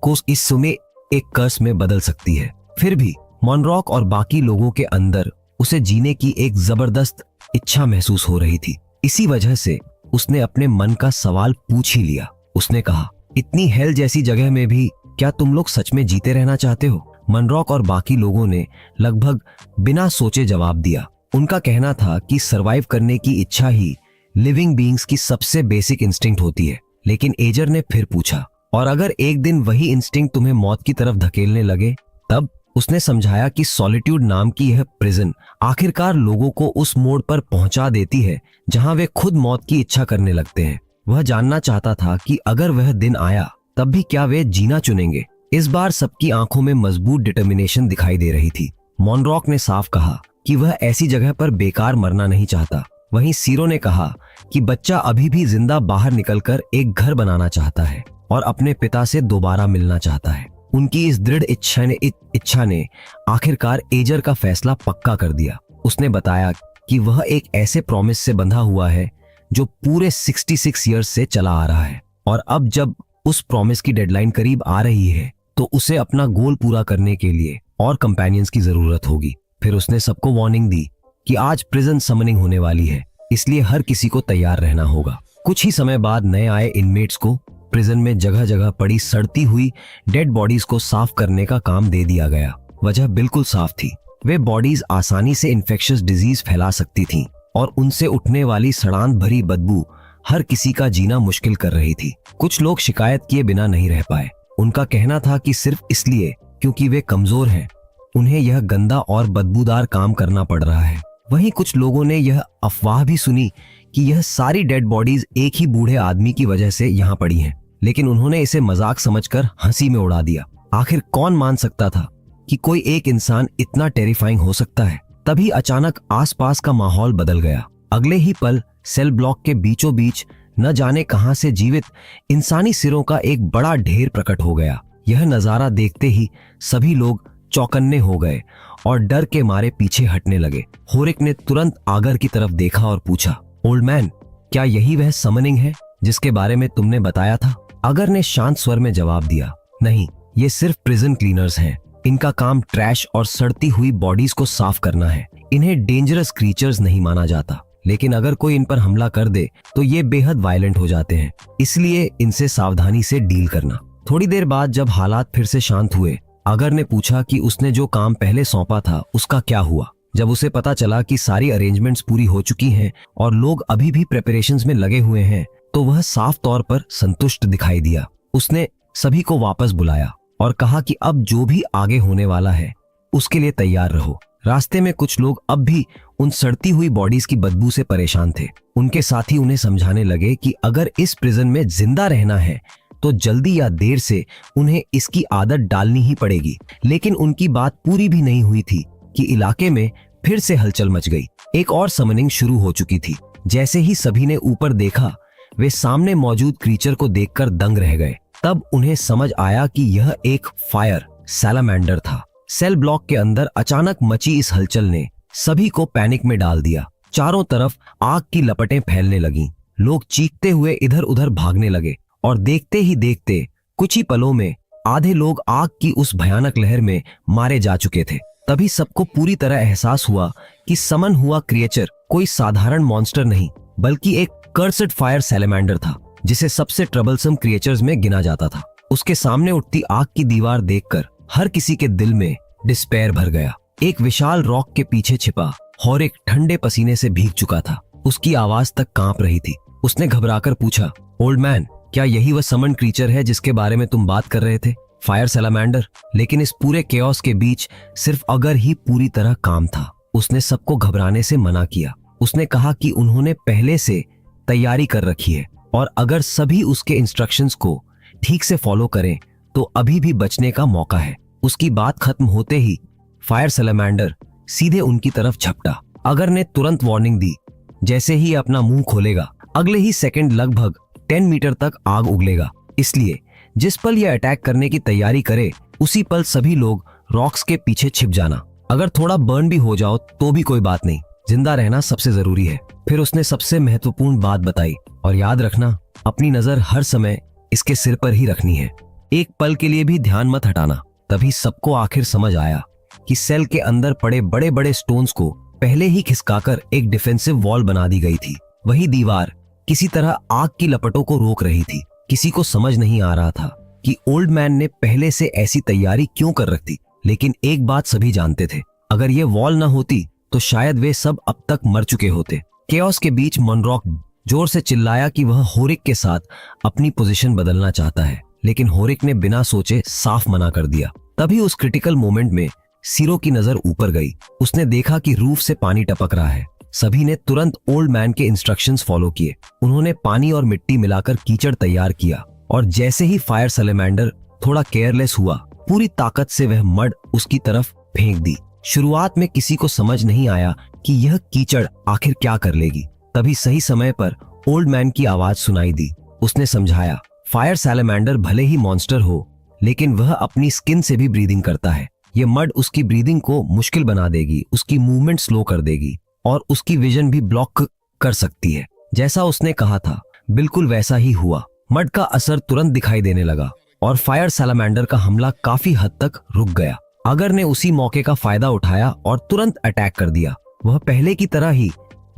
को इस समय एक कर्स में बदल सकती है। फिर भी मॉनरॉक और बाकी लोगों के अंदर उसे जीने की एक जबरदस्त इच्छा महसूस हो रही थी। इसी वजह से उसने अपने मन का सवाल पूछ ही लिया। उसने कहा, इतनी हेल जैसी जगह में भी क्या तुम लोग सच में जीते रहना चाहते हो? मनरॉक और बाकी लोगों ने लगभग बिना सोचे जवाब दिया। उनका कहना था कि सरवाइव करने की इच्छा ही लिविंग बीइंग्स की सबसे बेसिक इंस्टिंक्ट होती है। लेकिन एजर ने फिर पूछा, और अगर एक दिन वही इंस्टिंक्ट तुम्हें मौत की तरफ धकेलने लगे तब? उसने समझाया कि सॉलिट्यूड नाम की यह प्रिजन आखिरकार लोगों को उस मोड़ पर पहुंचा देती है जहां वे खुद मौत की इच्छा करने लगते हैं। वह जानना चाहता था कि अगर वह दिन आया तब भी क्या वे जीना चुनेंगे। इस बार सबकी आंखों में मजबूत डिटर्मिनेशन दिखाई दे रही थी। मॉनरॉक ने साफ कहा कि वह ऐसी जगह पर बेकार मरना नहीं चाहता। वहीं सीरो ने कहा कि बच्चा अभी भी जिंदा बाहर निकलकर एक घर बनाना चाहता है और अपने पिता से दोबारा मिलना चाहता है। उनकी इस दृढ़ इच्छा ने आखिरकार एजर का फैसला पक्का कर दिया। उसने बताया कि वह एक ऐसे प्रॉमिस से बंधा हुआ है जो पूरे 66 ईयर्स से चला आ रहा है, और अब जब उस प्रॉमिस की डेडलाइन करीब आ रही है तो उसे अपना गोल पूरा करने के लिए और कंपेनियंस की जरूरत होगी। फिर उसने सबको वार्निंग दी कि आज प्रिजन समनिंग होने वाली है, इसलिए हर किसी को तैयार रहना होगा। कुछ ही समय बाद नए आए इनमेट्स को प्रिजन में जगह जगह पड़ी सड़ती हुई डेड बॉडीज को साफ करने का काम दे दिया गया। वजह बिल्कुल साफ थी, वे बॉडीज आसानी से इन्फेक्शियस डिजीज फैला सकती थीं और उनसे उठने वाली सड़ांत भरी बदबू हर किसी का जीना मुश्किल कर रही थी। कुछ लोग शिकायत किए बिना नहीं रह पाए। उनका कहना था कि सिर्फ इसलिए क्योंकि वे कमजोर हैं, उन्हें यह गंदा और बदबूदार काम करना पड़ रहा है। वहीं कुछ लोगों ने यह अफवाह भी सुनी कि यह सारी डेड बॉडीज एक ही बूढ़े आदमी की वजह से यहाँ पड़ी हैं, लेकिन उन्होंने इसे मजाक समझकर हंसी में उड़ा दिया। आखिर कौन मान सकता था कि कोई एक इंसान इतना टेरिफाइंग हो सकता है। तभी अचानक आसपास का माहौल बदल गया। अगले ही पल सेल ब्लॉक के बीचों बीच न जाने कहां से जीवित इंसानी सिरों का एक बड़ा ढेर प्रकट हो गया। यह नजारा देखते ही सभी लोग चौकन्ने हो गए और डर के मारे पीछे हटने लगे। होरिक ने तुरंत आगर की तरफ देखा और पूछा, ओल्ड मैन, क्या यही वह समनिंग है जिसके बारे में तुमने बताया था? आगर ने शांत स्वर में जवाब दिया, नहीं, ये सिर्फ प्रिजन क्लीनर्स हैं। इनका काम ट्रैश और सड़ती हुई बॉडीज को साफ करना है। इन्हें डेंजरस क्रीचर्स नहीं माना जाता, लेकिन अगर कोई इन पर हमला कर दे तो ये बेहद वायलेंट हो जाते हैं, इसलिए इनसे सावधानी से डील करना। थोड़ी देर बाद जब हालात फिर से शांत हुए, अगर ने पूछा कि उसने जो काम पहले सौंपा था उसका क्या हुआ। जब उसे पता चला कि सारी अरेंजमेंट्स पूरी हो चुकी हैं और लोग अभी भी प्रिपरेशंस में लगे हुए हैं, तो वह साफ तौर पर संतुष्ट दिखाई दिया। उसने सभी को वापस बुलाया और कहा कि अब जो भी आगे होने वाला है उसके लिए तैयार रहो। रास्ते में कुछ लोग अब भी उन सड़ती हुई बॉडीज की बदबू से परेशान थे। उनके साथी उन्हें समझाने लगे कि अगर इस प्रिजन में जिंदा रहना है तो जल्दी या देर से उन्हें इसकी आदत डालनी ही पड़ेगी। लेकिन उनकी बात पूरी भी नहीं हुई थी कि इलाके में फिर से हलचल मच गई। एक और समनिंग शुरू हो चुकी थी। जैसे ही सभी ने ऊपर देखा, वे सामने मौजूद क्रीचर को देखकर दंग रह गए। तब उन्हें समझ आया कि यह एक फायर सैलामेंडर था। सेल ब्लॉक के अंदर अचानक मची इस हलचल ने सभी को पैनिक में डाल दिया। चारों तरफ आग की लपटें फैलने लगीं। लोग चीखते हुए इधर उधर भागने लगे और देखते ही देखते कुछ ही पलों में आधे लोग आग की उस भयानक लहर में मारे जा चुके थे। तभी सबको पूरी तरह एहसास हुआ कि समन हुआ क्रिएचर कोई साधारण मॉन्स्टर नहीं, बल्कि एक कर्स्ड फायर सैलामेंडर था, जिसे सबसे ट्रबलसम क्रिएचर्स में गिना जाता था। उसके सामने उठती आग की दीवार देखकर हर किसी के दिल में डिस्पेयर भर गया। एक विशाल रॉक के पीछे छिपा होरिक ठंडे पसीने से भीग चुका था। उसकी आवाज तक कांप रही थी। उसने घबराकर पूछा, ओल्ड मैन, क्या यही वह समन क्रीचर है जिसके बारे में तुम बात कर रहे थे? Fire salamander. लेकिन इस पूरे केओस के बीच सिर्फ अगर ही पूरी तरह काम था। उसने सबको घबराने से मना किया। उसने कहा कि उन्होंने पहले से तैयारी कर रखी है और अगर सभी उसके इंस्ट्रक्शंस को ठीक से फॉलो करें तो अभी भी बचने का मौका है। उसकी बात खत्म होते ही फायर सैलामेंडर सीधे उनकी तरफ झपटा। अगर ने तुरंत वार्निंग दी, जैसे ही अपना मुंह खोलेगा अगले ही सेकंड लगभग 10 मीटर तक आग उगलेगा। इसलिए जिस पल यह अटैक करने की तैयारी करे उसी पल सभी लोग रॉक्स के पीछे छिप जाना। अगर थोड़ा बर्न भी हो जाओ तो भी कोई बात नहीं, जिंदा रहना सबसे जरूरी है। फिर उसने सबसे महत्वपूर्ण बात बताई, और याद रखना, अपनी नजर हर समय इसके सिर पर ही रखनी है। एक पल के लिए भी ध्यान मत हटाना। तभी सबको आखिर समझ आया कि सेल के अंदर पड़े बड़े बड़े स्टोन्स को पहले ही खिसकाकर एक डिफेंसिव वॉल बना दी गई थी। वही दीवार किसी तरह आग की लपटों को रोक रही थी। किसी को समझ नहीं आ रहा था कि ओल्ड मैन ने पहले से ऐसी तैयारी क्यों कर रखी, लेकिन एक बात सभी जानते थे, अगर ये वॉल न होती तो शायद वे सब अब तक मर चुके होते। केओस के बीच मोनरॉक जोर से चिल्लाया कि वह होरिक के साथ अपनी पोजीशन बदलना चाहता है, लेकिन होरिक ने बिना सोचे साफ मना कर दिया। तभी उस क्रिटिकल मोमेंट में सीरो की नजर ऊपर गई। उसने देखा कि रूफ से पानी टपक रहा है। सभी ने तुरंत ओल्ड मैन के इंस्ट्रक्शंस फॉलो किए। उन्होंने पानी और मिट्टी मिलाकर कीचड़ तैयार किया और जैसे ही फायर सैलामेंडर थोड़ा केयरलेस हुआ, पूरी ताकत से वह मड उसकी तरफ फेंक दी। शुरुआत में किसी को समझ नहीं आया कि यह कीचड़ आखिर क्या कर लेगी। तभी सही समय पर ओल्ड मैन की आवाज सुनाई दी। उसने समझाया, फायर सैलामेंडर भले ही मॉन्स्टर हो, लेकिन वह अपनी स्किन से भी ब्रीदिंग करता है। ये मड उसकी ब्रीदिंग को मुश्किल बना देगी, उसकी मूवमेंट स्लो कर देगी और उसकी विजन भी ब्लॉक कर सकती है। जैसा उसने कहा था बिल्कुल वैसा ही हुआ। मड का असर तुरंत दिखाई देने लगा और फायर सैलामेंडर का हमला काफी हद तक रुक गया। अगर ने उसी मौके का फायदा उठाया और तुरंत अटैक कर दिया। वह पहले की तरह ही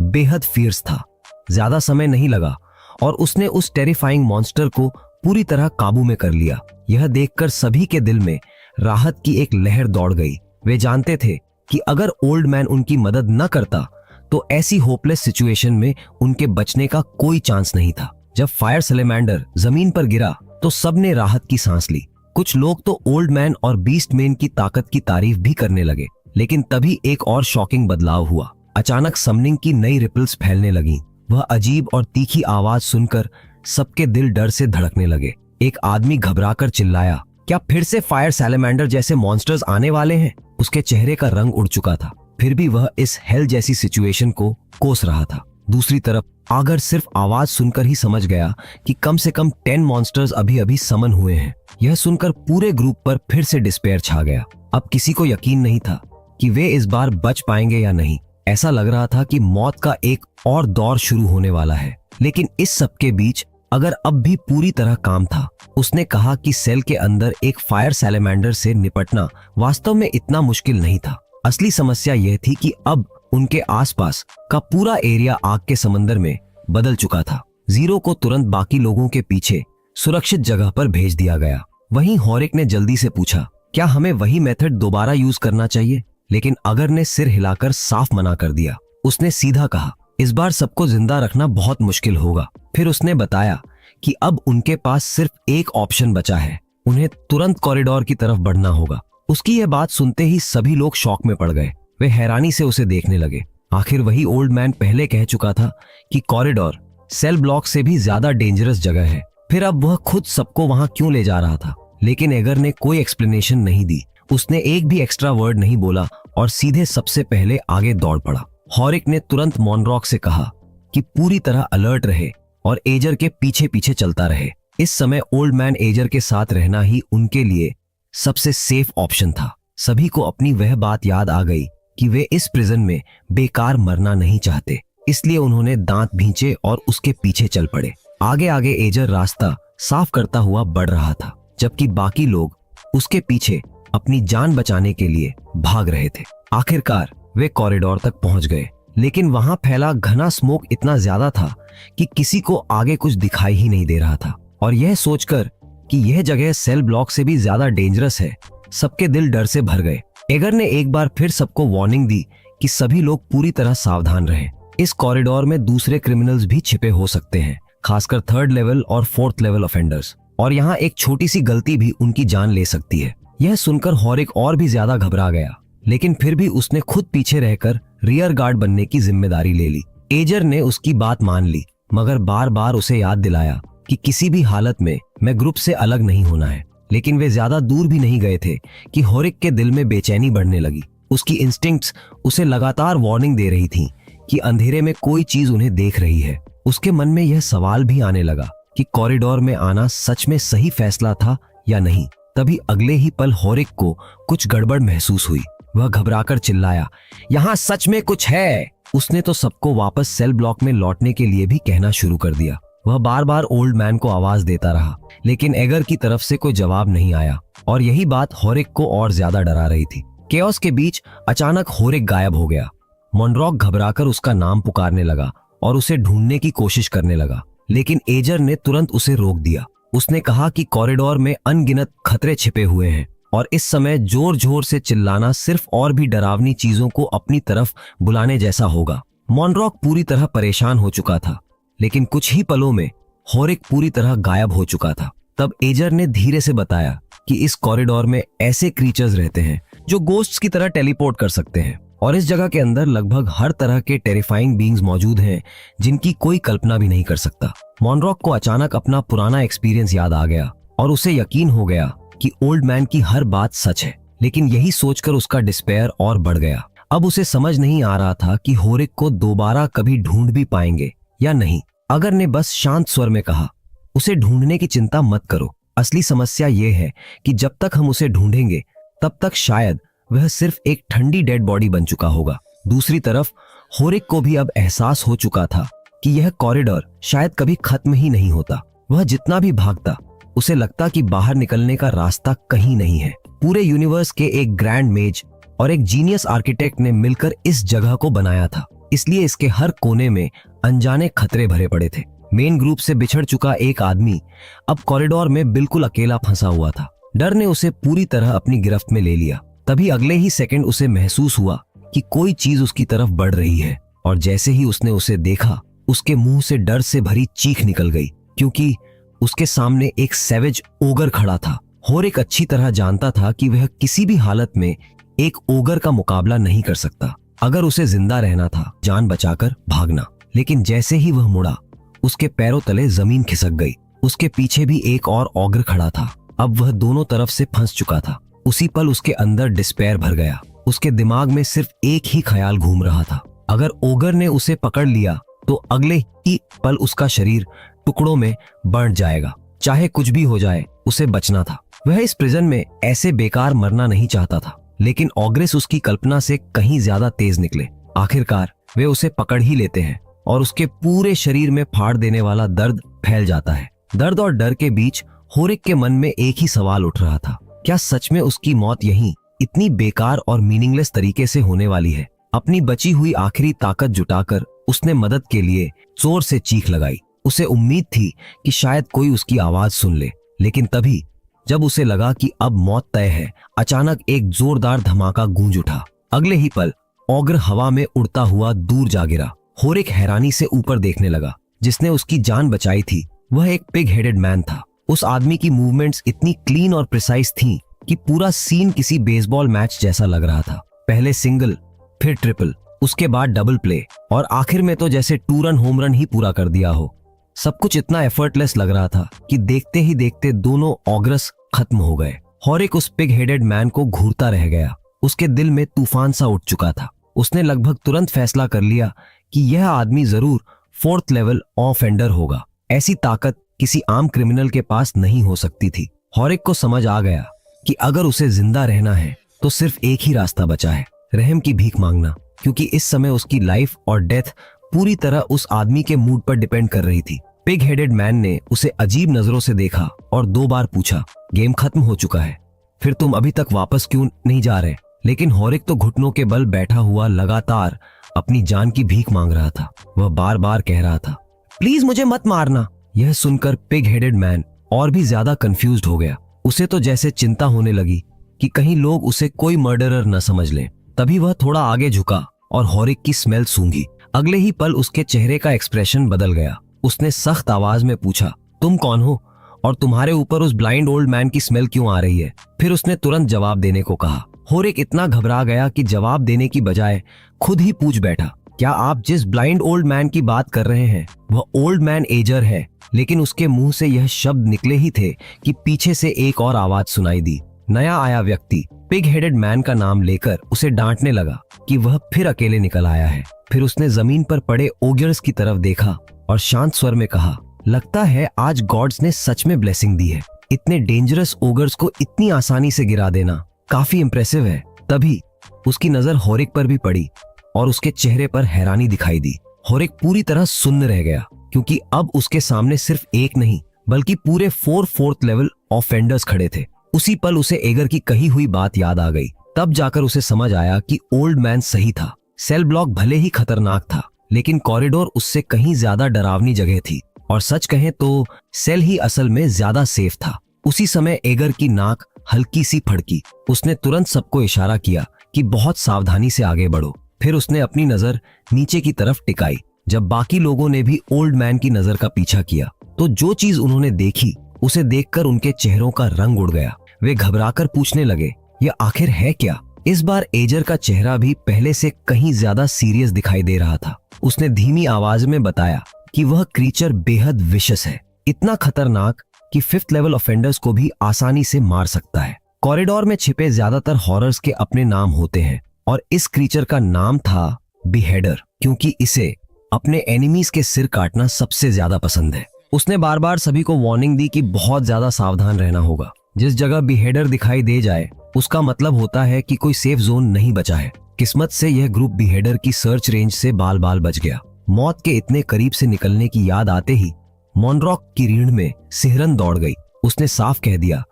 बेहद फियर्स था। ज्यादा समय नहीं लगा और उसने उस टेरिफाइंग मॉन्स्टर को पूरी तरह काबू में कर लिया। यह देखकर सभी के दिल में राहत की एक लहर दौड़ गई। वे जानते थे कि अगर ओल्ड मैन उनकी मदद न करता तो ऐसी होपलेस सिचुएशन में उनके बचने का कोई चांस नहीं था। जब फायर सैलामेंडर जमीन पर गिरा तो सबने राहत की सांस ली। कुछ लोग तो ओल्ड मैन और बीस्ट मैन की ताकत की तारीफ भी करने लगे। लेकिन तभी एक और शॉकिंग बदलाव हुआ। अचानक समनिंग की नई रिपल्स फैलने लगी। वह अजीब और तीखी आवाज सुनकर सबके दिल डर से धड़कने लगे। एक आदमी घबराकर चिल्लाया, क्या फिर से फायर सैलेमेंडर जैसे मॉन्स्टर्स आने वाले हैं? उसके चेहरे का रंग उड़ चुका था, फिर भी वह इस हेल जैसी सिचुएशन को कोस रहा था। दूसरी तरफ आगर सिर्फ आवाज सुनकर ही समझ गया कि कम से कम 10 मॉन्स्टर्स अभी अभी समन हुए हैं। यह सुनकर पूरे ग्रुप पर फिर से डिस्पेयर छा गया। अब किसी को यकीन नहीं था कि वे इस बार बच पाएंगे या नहीं। ऐसा लग रहा था कि मौत का एक और दौर शुरू होने वाला है। लेकिन इस सब के बीच अगर अब भी पूरी तरह काम था। उसने कहा कि सेल के अंदर एक फायर सैलेमेंडर से निपटना वास्तव में इतना मुश्किल नहीं था। असली समस्या यह थी कि अब उनके आसपास का पूरा एरिया आग के समंदर में बदल चुका था। जीरो को तुरंत बाकी लोगों के पीछे सुरक्षित जगह पर भेज दिया गया। वहीं हॉरिक ने जल्दी से पूछा, क्या हमें वही मेथड दोबारा यूज करना चाहिए? लेकिन अगर ने सिर हिलाकर साफ मना कर दिया। उसने सीधा कहा, इस बार सबको जिंदा रखना बहुत मुश्किल होगा। फिर उसने बताया कि अब उनके पास सिर्फ एक ऑप्शन बचा है, उन्हें तुरंत कॉरिडोर की तरफ बढ़ना होगा। उसकी यह बात सुनते ही सभी लोग शॉक में पड़ गए। वे हैरानी से उसे देखने लगे। आखिर वही ओल्ड मैन पहले कह चुका था कि कॉरिडोर सेल ब्लॉक से भी ज्यादा डेंजरस जगह है। फिर अब वह खुद सबको वहां क्यों ले जा रहा था? लेकिन एगर ने कोई एक्सप्लेनेशन नहीं दी। उसने एक भी एक्स्ट्रा वर्ड नहीं बोला और सीधे सबसे पहले आगे दौड़ पड़ा। हॉरिक ने तुरंत मॉनरॉक से कहा कि पूरी तरह अलर्ट रहे और एजर के पीछे पीछे चलता रहे। इस समय ओल्ड मैन एजर के साथ रहना ही उनके लिए सबसे सेफ ऑप्शन था। सभी को अपनी वह बात याद आ गई कि वे इस प्रिजन में बेकार मरना नहीं चाहते। इसलिए उन्होंने दांत भींचे और उसके पीछे चल पड़े। आगे आगे एजर रास्ता साफ करता हुआ बढ़ रहा था, जबकि बाकी लोग उसके पीछे अपनी जान बचाने के लिए भाग रहे थे। आखिरकार वे कॉरिडोर तक पहुंच गए, लेकिन वहां फैला घना स्मोक इतना ज्यादा था कि किसी को आगे कुछ दिखाई ही नहीं दे रहा था। और यह सोचकर कि यह जगह सेल ब्लॉक से भी ज्यादा डेंजरस है, सबके दिल डर से भर गए। एगर ने एक बार फिर सबको वार्निंग दी कि सभी लोग पूरी तरह सावधान रहें। इस कॉरिडोर में दूसरे क्रिमिनल्स भी छिपे हो सकते हैं, खासकर 3rd लेवल और 4th लेवल ऑफेंडर्स, और यहाँ एक छोटी सी गलती भी उनकी जान ले सकती है। यह सुनकर हॉरिक और भी ज्यादा घबरा गया, लेकिन फिर भी उसने खुद पीछे रहकर रियर गार्ड बनने की जिम्मेदारी ले ली। एजर ने उसकी बात मान ली, मगर बार बार उसे याद दिलाया कि किसी भी हालत में मैं ग्रुप से अलग नहीं होना है। लेकिन वे ज्यादा दूर भी नहीं गए थे कि हॉरिक के दिल में बेचैनी बढ़ने लगी। उसकी इंस्टिंक्ट्स उसे लगातार वार्निंग दे रही थीं कि अंधेरे में कोई चीज उन्हें देख रही है। उसके मन में यह सवाल भी आने लगा कि कॉरिडोर में आना सच में सही फैसला था या नहीं। तभी अगले ही पल हॉरिक को कुछ गड़बड़ महसूस हुई। वह घबराकर चिल्लाया, यहाँ सच में कुछ है। उसने तो सबको वापस सेल ब्लॉक में लौटने के लिए भी कहना शुरू कर दिया। वह बार बार ओल्ड मैन को आवाज देता रहा, लेकिन एगर की तरफ से कोई जवाब नहीं आया, और यही बात हॉरिक को और ज्यादा डरा रही थी। केओस के बीच अचानक हॉरिक गायब हो गया। मॉनरॉक घबराकर उसका नाम पुकारने लगा और उसे ढूंढने की कोशिश करने लगा, लेकिन एजर ने तुरंत उसे रोक दिया। उसने कहा कि कॉरिडोर में अनगिनत खतरे छिपे हुए हैं और इस समय जोर जोर से चिल्लाना सिर्फ और भी डरावनी चीजों को अपनी तरफ बुलाने जैसा होगा। मॉनरॉक पूरी तरह परेशान हो चुका था, लेकिन कुछ ही पलों में हॉरिक पूरी तरह गायब हो चुका था। तब एजर ने धीरे से बताया कि इस कॉरिडोर में ऐसे क्रीचर्स रहते हैं जो गोस्ट्स की तरह टेलीपोर्ट कर सकते हैं, और इस जगह के अंदर लगभग हर तरह के टेरिफाइंग बीइंग्स मौजूद हैं जिनकी कोई कल्पना भी नहीं कर सकता। मॉनरॉक को अचानक अपना पुराना एक्सपीरियंस याद आ गया और उसे यकीन हो गया कि ओल्ड मैन की हर बात सच है। लेकिन यही सोचकर उसका डिस्पेयर और बढ़ गया। अब उसे समझ नहीं आ रहा था कि हॉरिक को दोबारा कभी ढूंढ भी पाएंगे या नहीं। अगर ने बस शांत स्वर में कहा, उसे ढूंढने की चिंता मत करो। असली समस्या यह है कि जब तक हम उसे ढूंढेंगे तब तक शायद वह सिर्फ एक ठंडी डेड बॉडी बन चुका होगा। दूसरी तरफ हॉरिक को भी अब एहसास हो चुका था कि यह कॉरिडोर शायद कभी खत्म ही नहीं होता। वह जितना भी भागता, उसे लगता कि बाहर निकलने का रास्ता कहीं नहीं है। पूरे यूनिवर्स के एक ग्रैंड मेज और एक जीनियस आर्किटेक्ट ने मिलकर इस जगह को बनाया था, इसलिए इसके हर कोने में अनजाने खतरे भरे पड़े थे। मेन ग्रुप से बिछड़ चुका एक आदमी अब कॉरिडोर में बिल्कुल अकेला फंसा हुआ था। डर ने उसे पूरी तरह अपनी गिरफ्त में ले लिया। तभी अगले ही सेकंड उसे महसूस हुआ कि कोई चीज उसकी तरफ बढ़ रही है, और जैसे ही उसने उसे देखा, उसके मुंह से डर से भरी चीख निकल गई, क्योंकि उसके सामने एक सैवेज ओगर खड़ा था। हॉरिक अच्छी तरह जानता था कि वह किसी भी हालत में एक ओगर का मुकाबला नहीं कर सकता। अगर उसे जिंदा रहना था, जान बचाकर भागना। लेकिन जैसे ही वह मुड़ा, उसके पैरों तले जमीन खिसक गई। उसके पीछे भी एक और ओगर खड़ा था। अब वह दोनों तरफ से फंस चुका था। उसी पल उसके अंदर डिस्पेयर भर गया। उसके दिमाग में सिर्फ एक ही ख्याल घूम रहा था, अगर ओगर ने उसे पकड़ लिया तो अगले ही पल उसका शरीर टुकड़ों में बंट जाएगा। चाहे कुछ भी हो जाए, उसे बचना था। वह इस प्रिजन में ऐसे बेकार मरना नहीं चाहता था, लेकिन ऑग्रेस उसकी कल्पना से कहीं ज्यादा तेज निकले। आखिरकार वे उसे पकड़ ही लेते हैं और उसके पूरे शरीर में फाड़ देने वाला दर्द फैल जाता है। दर्द और डर के बीच होरिक के मन में एक ही सवाल उठ रहा था, क्या सच में उसकी मौत यहीं इतनी बेकार और मीनिंगलेस तरीके से होने वाली है? अपनी बची हुई आखिरी ताकत जुटाकर उसने मदद के लिए जोर से चीख लगाई। उसे उम्मीद थी कि शायद कोई उसकी आवाज सुन ले, लेकिन तभी जब उसे लगा कि अब मौत तय है, अचानक एक जोरदार धमाका गूंज उठा। अगले ही पल ऑगर हवा में उड़ता हुआ दूर जा गिरा। होरिक हैरानी से ऊपर देखने लगा। जिसने उसकी जान बचाई थी वह एक पिग हेडेड मैन था। उस आदमी की मूवमेंट्स इतनी क्लीन और प्रिसाइज थीं कि पूरा सीन किसी बेसबॉल मैच जैसा लग रहा था। पहले सिंगल, फिर ट्रिपल, उसके बाद डबल प्ले और आखिर में तो जैसे 2 रन होम रन ही पूरा कर दिया हो। सब कुछ इतना एफर्टलेस लग रहा था कि देखते ही देखते दोनों ऑगरस खत्म हो गए। होरिक उस पिग हेडेड मैन को घूरता रह गया। उसके दिल में तूफान सा उठ चुका था। उसने लगभग तुरंत फैसला कर लिया कि यह आदमी जरूर 4th लेवल ऑफेंडर होगा। ऐसी ताकत किसी आम क्रिमिनल के पास नहीं हो सकती थी। होरिक को समझ आ गया कि अगर उसे जिंदा रहना है तो सिर्फ एक ही रास्ता बचा है, रहम की भीख मांगना, क्योंकि इस समय उसकी लाइफ और डेथ पूरी तरह उस आदमी के मूड पर डिपेंड कर रही थी। पिग हेडेड मैन ने उसे अजीब नजरों से देखा और 2 बार पूछा, गेम खत्म हो चुका है, फिर तुम अभी तक वापस क्यों नहीं जा रहे? लेकिन होरिक तो घुटनों के बल बैठा हुआ लगातार अपनी जान की भीख मांग रहा था। वह बार बार कह रहा था, प्लीज मुझे मत मारना। यह सुनकर पिग हेडेड मैन और भी ज्यादा कंफ्यूज्ड हो गया। उसे तो जैसे चिंता होने लगी कि कहीं लोग उसे कोई मर्डरर न समझ लें। तभी वह थोड़ा आगे झुका और होरिक की स्मेल सूंघी। अगले ही पल उसके चेहरे का एक्सप्रेशन बदल गया। उसने सख्त आवाज में पूछा, तुम कौन हो और तुम्हारे ऊपर उस ब्लाइंड ओल्ड मैन की स्मेल क्यों आ रही है? फिर उसने तुरंत जवाब देने को कहा। होरिक इतना घबरा गया कि जवाब देने की बजाय खुद ही पूछ बैठा, क्या आप जिस ब्लाइंड ओल्ड मैन की बात कर रहे हैं वह ओल्ड मैन एजर है? लेकिन उसके मुंह से यह शब्द निकले ही थे कि पीछे से एक और आवाज सुनाई दी। नया आया व्यक्ति पिग हेडेड मैन का नाम लेकर उसे डांटने लगा कि वह फिर अकेले निकल आया है। फिर उसने जमीन पर पड़े ओगर्स की तरफ देखा और शांत स्वर में कहा, लगता है आज गॉड्स ने सच में ब्लेसिंग दी है। इतने डेंजरस ओगर्स को इतनी आसानी से गिरा देना काफी इंप्रेसिव है। तभी उसकी नजर होरिक पर भी पड़ी और उसके चेहरे पर हैरानी दिखाई दी। होरिक पूरी तरह सुन्न रह गया, क्योंकि अब उसके सामने सिर्फ एक नहीं बल्कि पूरे 4th लेवल ऑफेंडर्स खड़े थे। उसी पल उसे एगर की कही हुई बात याद आ गई। तब जाकर उसे समझ आया कि ओल्ड मैन सही था। सेल ब्लॉक भले ही खतरनाक था, लेकिन कॉरिडोर उससे कहीं ज्यादा डरावनी जगह थी, और सच कहें तो सेल ही असल में ज्यादा सेफ था। उसी समय एगर की नाक हल्की सी फड़की। उसने तुरंत सबको इशारा किया कि बहुत सावधानी से आगे बढ़ो। फिर उसने अपनी नजर नीचे की तरफ टिकाई। जब बाकी लोगों ने भी ओल्ड मैन की नजर का पीछा किया तो जो चीज उन्होंने देखी उसे देखकर उनके चेहरों का रंग उड़ गया। वे घबराकर पूछने लगे, यह आखिर है क्या? इस बार एजर का चेहरा भी पहले से कहीं ज्यादा सीरियस दिखाई दे रहा था। उसने धीमी आवाज में बताया कि वह क्रीचर बेहद विशस है, इतना खतरनाक कि 5th लेवल ऑफेंडर्स को भी आसानी से मार सकता है। कॉरिडोर में छिपे ज्यादातर हॉरर्स के अपने नाम होते हैं और इस क्रीचर का नाम था बिहेडर, क्योंकि इसे अपने एनिमीज के सिर काटना सबसे ज्यादा पसंद है। उसने बार बार सभी को वार्निंग दी कि बहुत ज्यादा सावधान रहना होगा। जिस जगह बिहेडर दिखाई दे जाए उसका मतलब होता है कि कोई सेफ जोन नहीं बचा है। किस्मत से यह ग्रुप बिहेडर की सर्च रेंज से बाल बाल बच गया। मौत के इतने करीब से निकलने की याद आते ही मॉनरॉक की रीढ़ में सिहरन दौड़ गई। उसने साफ कह दिया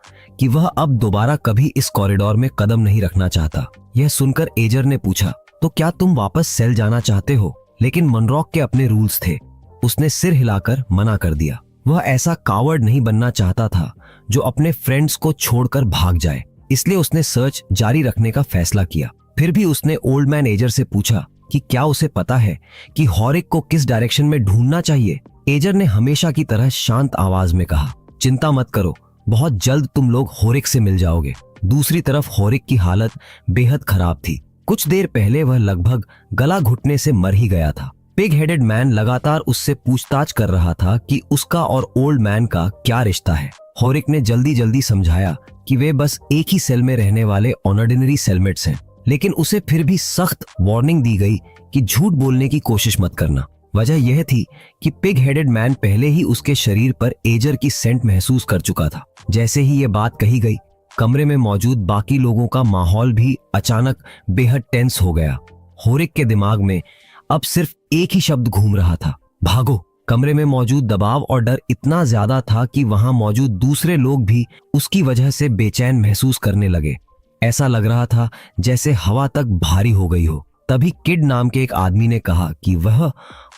कि वह अब दोबारा कभी इस कॉरिडोर में कदम नहीं रखना चाहता। यह सुनकर एजर ने पूछा, तो क्या तुम वापस सेल जाना चाहते हो? लेकिन मॉनरॉक के अपने रूल्स थे। उसने सिर हिलाकर मना कर दिया। वह ऐसा कावर्ड नहीं बनना चाहता था जो अपने फ्रेंड्स को छोड़कर भाग जाए, इसलिए उसने सर्च जारी रखने का फैसला किया। फिर भी उसने ओल्ड मैन एजर से पूछा कि क्या उसे पता है कि होरिक को किस डायरेक्शन में ढूंढना चाहिए। एजर ने हमेशा की तरह शांत आवाज में कहा, चिंता मत करो, बहुत जल्द तुम लोग होरिक से मिल जाओगे। दूसरी तरफ होरिक की हालत बेहद खराब थी। कुछ देर पहले वह लगभग गला घुटने से मर ही गया था। पिग हेडेड मैन लगातार उससे पूछताछ कर रहा था कि उसका और ओल्ड मैन का क्या रिश्ता है। होरिक ने जल्दी जल्दी समझाया कि वे बस एक ही सेल में रहने वाले ऑर्डिनरी सेलमेट्स हैं, लेकिन उसे फिर भी सख्त वार्निंग दी गई कि झूठ बोलने की कोशिश मत करना। वजह यह थी कि पिग हेडेड मैन पहले ही उसके शरीर पर एजर की सेंट महसूस कर चुका था। जैसे ही ये बात कही गई, कमरे में मौजूद बाकी लोगों का माहौल भी अचानक बेहद टेंस हो गया। होरिक के दिमाग में अब सिर्फ एक ही शब्द घूम रहा था, भागो। कमरे में मौजूद दबाव और डर इतना ज्यादा था कि वहां मौजूद दूसरे लोग भी उसकी वजह से बेचैन महसूस करने लगे। ऐसा लग रहा था जैसे हवा तक भारी हो गई हो। तभी किड नाम के एक आदमी ने कहा कि वह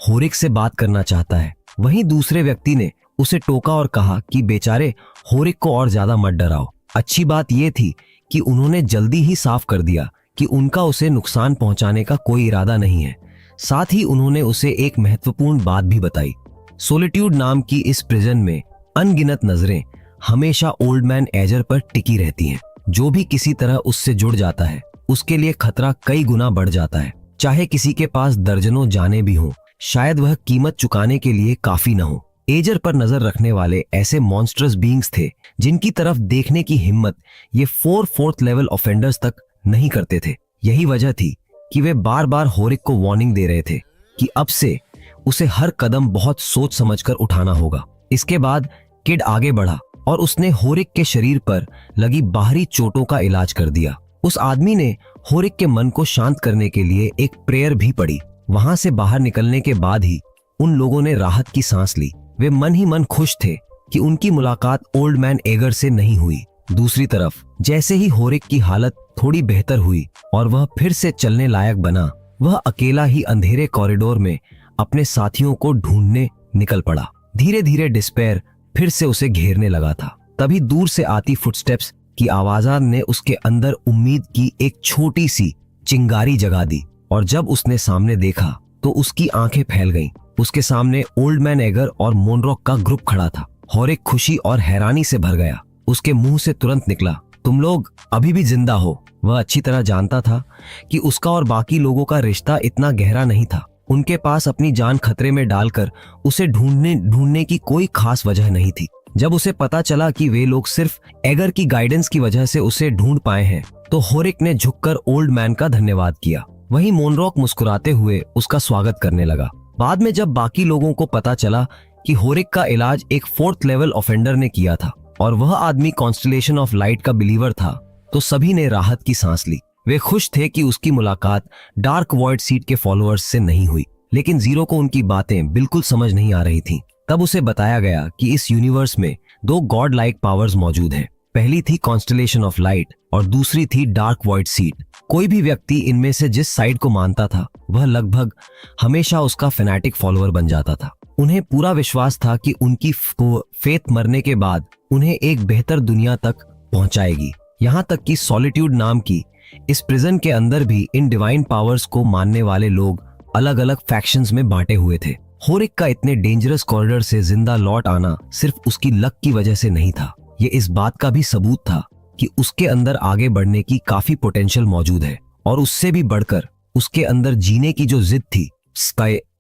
होरिक से बात करना चाहता है। वहीं दूसरे व्यक्ति ने उसे टोका और कहा कि बेचारे होरिक को और ज्यादा मत डराओ। अच्छी बात यह थी कि उन्होंने जल्दी ही साफ कर दिया कि उनका उसे नुकसान पहुंचाने का कोई इरादा नहीं है। साथ ही उन्होंने उसे एक महत्वपूर्ण बात भी बताई। सोलिट्यूड नाम की इस प्रिजन में अनगिनत नजरें हमेशा ओल्ड मैन एजर पर टिकी रहती हैं। जो भी किसी तरह उससे जुड़ जाता है, उसके लिए खतरा कई गुना बढ़ जाता है। चाहे किसी के पास दर्जनों जाने भी हों, शायद वह कीमत चुकाने के लिए काफी न हो। एजर पर नजर रखने वाले ऐसे मॉन्स्टरस बीइंग्स थे जिनकी तरफ देखने की हिम्मत ये 4th लेवल ऑफेंडर्स तक नहीं करते थे। यही वजह थी कि वे बार बार होरिक को वार्निंग दे रहे थे कि अब से उसे हर कदम बहुत सोच समझकर उठाना होगा। इसके बाद किड आगे बढ़ा और उसने होरिक के शरीर पर लगी बाहरी चोटों का इलाज कर दिया। उस आदमी ने होरिक के मन को शांत करने के लिए एक प्रेयर भी पढ़ी। वहां से बाहर निकलने के बाद ही उन लोगों ने राहत की सांस ली। वे मन ही मन खुश थे कि उनकी मुलाकात ओल्ड मैन एगर से नहीं हुई। दूसरी तरफ जैसे ही होरिक की हालत थोड़ी बेहतर हुई और वह फिर से चलने लायक बना, वह अकेला ही अंधेरे कॉरिडोर में अपने साथियों को ढूंढने निकल पड़ा। धीरे धीरे डिस्पेयर फिर से उसे घेरने लगा था। तभी दूर से आती फुटस्टेप्स की आवाज़ ने उसके अंदर उम्मीद की एक छोटी सी चिंगारी जगा दी और जब उसने सामने देखा तो उसकी आंखें फैल गईं। उसके सामने ओल्ड मैन एगर और मोनरॉक का ग्रुप खड़ा था। होरिक खुशी और हैरानी से भर गया। उसके मुंह से तुरंत निकला, तुम लोग अभी भी जिंदा हो। वह अच्छी तरह जानता था कि उसका और बाकी लोगों का रिश्ता इतना गहरा नहीं था। उनके पास अपनी जान खतरे में डालकर उसे ढूंढने की कोई खास वजह नहीं थी। जब उसे पता चला कि वे लोग सिर्फ एगर की गाइडेंस की वजह से उसे ढूंढ पाए हैं, तो होरिक ने झुककर ओल्ड मैन का धन्यवाद किया। वहीं मोनरॉक मुस्कुराते हुए उसका स्वागत करने लगा। बाद में जब बाकी लोगों को पता चला कि होरिक का इलाज एक 4th लेवल ऑफेंडर ने किया था और वह आदमी कॉन्स्टलेशन ऑफ लाइट का बिलीवर था, तो सभी ने राहत की सांस ली। वे खुश थे कि उसकी मुलाकात डार्क वॉइड सीट के फॉलोअर्स से नहीं हुई, लेकिन जीरो को उनकी बातें बिल्कुल समझ नहीं आ रही थीं। तब उसे बताया गया कि इस यूनिवर्स में 2 गॉड लाइक पावर्स मौजूद हैं। पहली थी कॉन्स्टलेशन ऑफ लाइट और दूसरी थी डार्क वॉइड सीट। कोई भी व्यक्ति इनमें से जिस साइड को मानता था, वह लगभग हमेशा उसका फैनेटिक फॉलोअर बन जाता था। उन्हें पूरा विश्वास था कि उनकी फेथ मरने के बाद उन्हें एक बेहतर दुनिया तक पहुंचाएगी। यहाँ तक कि सॉलिट्यूड नाम की इस प्रिजन के अंदर भी इन डिवाइन पावर्स को मानने वाले लोग अलग अलग फैक्शंस में बांटे हुए थे। होरिक का इतने डेंजरस कॉरिडोर से जिंदा लौट आना सिर्फ उसकी लक की वजह से नहीं था, ये इस बात का भी सबूत था कि उसके अंदर आगे बढ़ने की काफी पोटेंशियल मौजूद है। और उससे भी बढ़कर उसके अंदर जीने की जो जिद थी,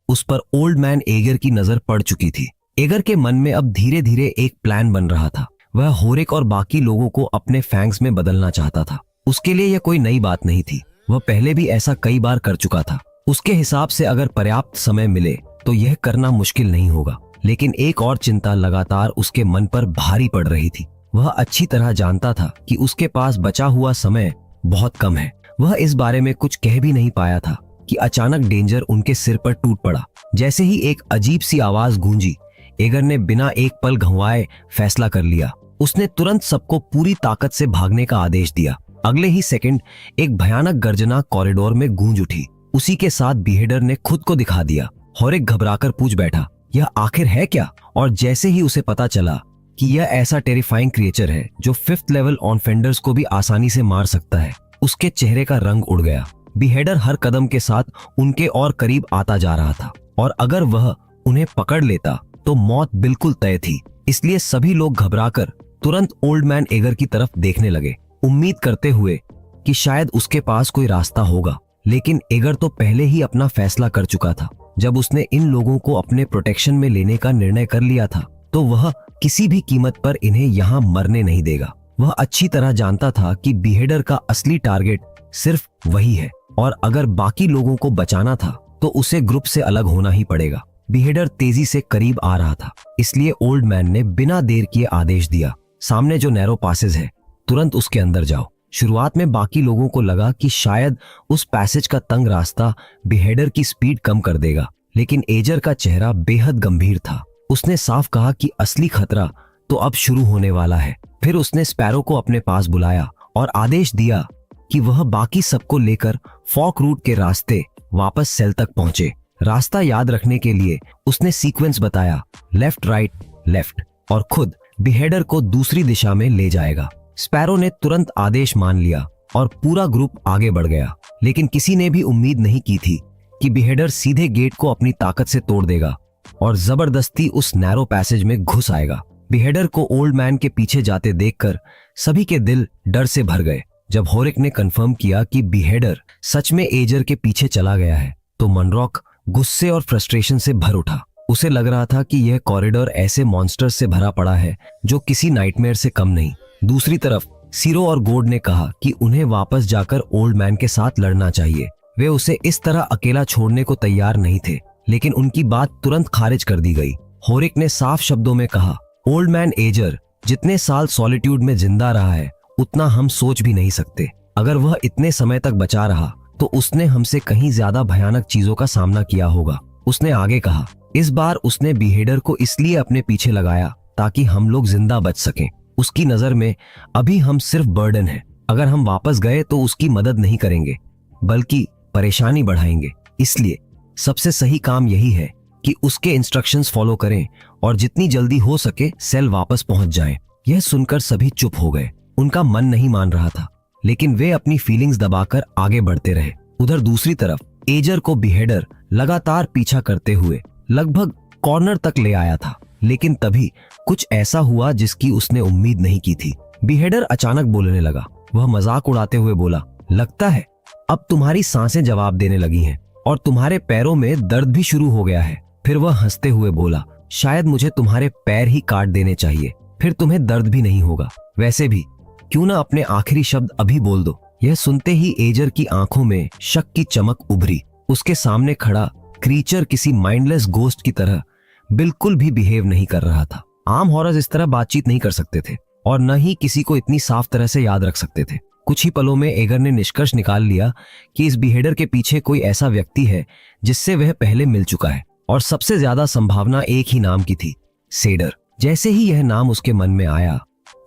उस पर ओल्ड मैन एगर की नजर पड़ चुकी थी। एगर के मन में अब धीरे धीरे एक प्लान बन रहा था। वह होरिक और बाकी लोगों को अपने फैंग्स में बदलना चाहता था। उसके लिए यह कोई नई बात नहीं थी, वह पहले भी ऐसा कई बार कर चुका था। उसके हिसाब से अगर पर्याप्त समय मिले तो यह करना मुश्किल नहीं होगा। लेकिन एक और चिंता लगातार उसके मन पर भारी पड़ रही थी। वह अच्छी तरह जानता था कि उसके पास बचा हुआ समय बहुत कम है। वह इस बारे में कुछ कह भी नहीं पाया था कि अचानक डेंजर उनके सिर पर टूट पड़ा। जैसे ही एक अजीब सी आवाज गूंजी, एगर ने बिना एक पल घुमाए फैसला कर लिया। उसने तुरंत सबको पूरी ताकत से भागने का आदेश दिया। अगले ही सेकंड एक भयानक गर्जना कॉरिडोर में गूंज उठी। उसी के साथ बिहेडर ने खुद को दिखा दिया। होरिक घबराकर पूछ बैठा, यह आखिर है क्या? और जैसे ही उसे पता चला कि यह ऐसा टेरिफाइंग क्रिएचर है जो 5th लेवल ऑनफेंडर्स को भी आसानी से मार सकता है, उसके चेहरे का रंग उड़ गया। बिहेडर हर कदम के साथ उनके और करीब आता जा रहा था और अगर वह उन्हें पकड़ लेता तो मौत बिल्कुल तय थी। इसलिए सभी लोग घबराकर तुरंत ओल्ड मैन एगर की तरफ देखने लगे, उम्मीद करते हुए कि शायद उसके पास कोई रास्ता होगा। लेकिन एगर तो पहले ही अपना फैसला कर चुका था। जब उसने इन लोगों को अपने प्रोटेक्शन में लेने का निर्णय कर लिया था तो वह किसी भी कीमत पर इन्हें यहाँ मरने नहीं देगा। वह अच्छी तरह जानता था कि बिहेडर का असली टारगेट सिर्फ वही है और अगर बाकी लोगों को बचाना था तो उसे ग्रुप से अलग होना ही पड़ेगा। बिहेडर तेजी से करीब आ रहा था, इसलिए ओल्ड मैन ने बिना देर किए आदेश दिया, सामने जो नैरो पासेज है तुरंत उसके अंदर जाओ। शुरुआत में बाकी लोगों को लगा कि शायद उस पैसेज का तंग रास्ता बिहेडर की स्पीड कम कर देगा, लेकिन एजर का चेहरा बेहद गंभीर था। उसने साफ कहा कि असली खतरा तो अब शुरू होने वाला है। फिर उसने स्पैरो को अपने पास बुलाया और आदेश दिया कि वह बाकी सबको लेकर फॉक रूट के रास्ते वापस सेल तक पहुंचे। रास्ता याद रखने के लिए उसने सीक्वेंस बताया, लेफ्ट राइट लेफ्ट, और खुद बिहेडर को दूसरी दिशा में ले जाएगा। स्पैरो ने तुरंत आदेश मान लिया और पूरा ग्रुप आगे बढ़ गया, लेकिन किसी ने भी उम्मीद नहीं की थी कि बिहेडर सीधे गेट को अपनी ताकत से तोड़ देगा और जबरदस्ती उस नैरो पैसेज में घुस आएगा। बिहेडर को ओल्ड मैन के पीछे जाते देखकर सभी के दिल डर से भर गए। जब होरिक ने कंफर्म किया कि बिहेडर सच में एजर के पीछे चला गया है तो मनरॉक गुस्से और फ्रस्ट्रेशन से भर उठा। उसे लग रहा था कि यह कॉरिडोर ऐसे मॉन्स्टर्स से भरा पड़ा है जो किसी नाइटमेयर से कम नहीं। दूसरी तरफ सीरो और गोड ने कहा कि उन्हें वापस जाकर ओल्ड मैन के साथ लड़ना चाहिए। वे उसे इस तरह अकेला छोड़ने को तैयार नहीं थे, लेकिन उनकी बात तुरंत खारिज कर दी गई। होरिक ने साफ शब्दों में कहा, ओल्ड मैन एजर जितने साल सॉलिट्यूड में जिंदा रहा है उतना हम सोच भी नहीं सकते। अगर वह इतने समय तक बचा रहा तो उसने हमसे कहीं ज्यादा भयानक चीजों का सामना किया होगा। उसने आगे कहा, इस बार उसने बिहेडर को इसलिए अपने पीछे लगाया ताकि हम लोग जिंदा बच सकें। उसकी नजर में अभी हम सिर्फ बर्डन हैं। अगर हम वापस गए तो उसकी मदद नहीं करेंगे बल्कि परेशानी बढ़ाएंगे। इसलिए सबसे सही काम यही है कि उसके इंस्ट्रक्शंस फॉलो करें और जितनी जल्दी हो सके सेल वापस पहुंच जाएं। यह सुनकर सभी चुप हो गए। उनका मन नहीं मान रहा था, लेकिन वे अपनी फीलिंग्स दबाकर आगे बढ़ते रहे। उधर दूसरी तरफ एजर को बिहेडर लगातार पीछा करते हुए लगभग कॉर्नर तक ले आया था, लेकिन तभी कुछ ऐसा हुआ जिसकी उसने उम्मीद नहीं की थी। बिहेडर अचानक बोलने लगा। वह मजाक उड़ाते हुए बोला, लगता है अब तुम्हारी सांसें जवाब देने लगी हैं और तुम्हारे पैरों में दर्द भी शुरू हो गया है। फिर वह हंसते हुए बोला, शायद मुझे तुम्हारे पैर ही काट देने चाहिए, फिर तुम्हें दर्द भी नहीं होगा। वैसे भी क्यों ना अपने आखिरी शब्द अभी बोल दो। यह सुनते ही एजर की आंखों में शक की चमक उभरी। उसके सामने खड़ा क्रीचर किसी माइंडलेस गोस्ट की तरह बिल्कुल भी बिहेव नहीं कर रहा था। आम हॉरर्स इस तरह बातचीत नहीं कर सकते थे और न ही किसी को इतनी साफ तरह से याद रख सकते थे। कुछ ही पलों में एगर ने निष्कर्ष निकाल लिया कि इस बिहेडर के पीछे कोई ऐसा व्यक्ति है जिससे वह पहले मिल चुका है, और सबसे ज्यादा संभावना एक ही नाम की थी, सेडर। जैसे ही यह नाम उसके मन में आया,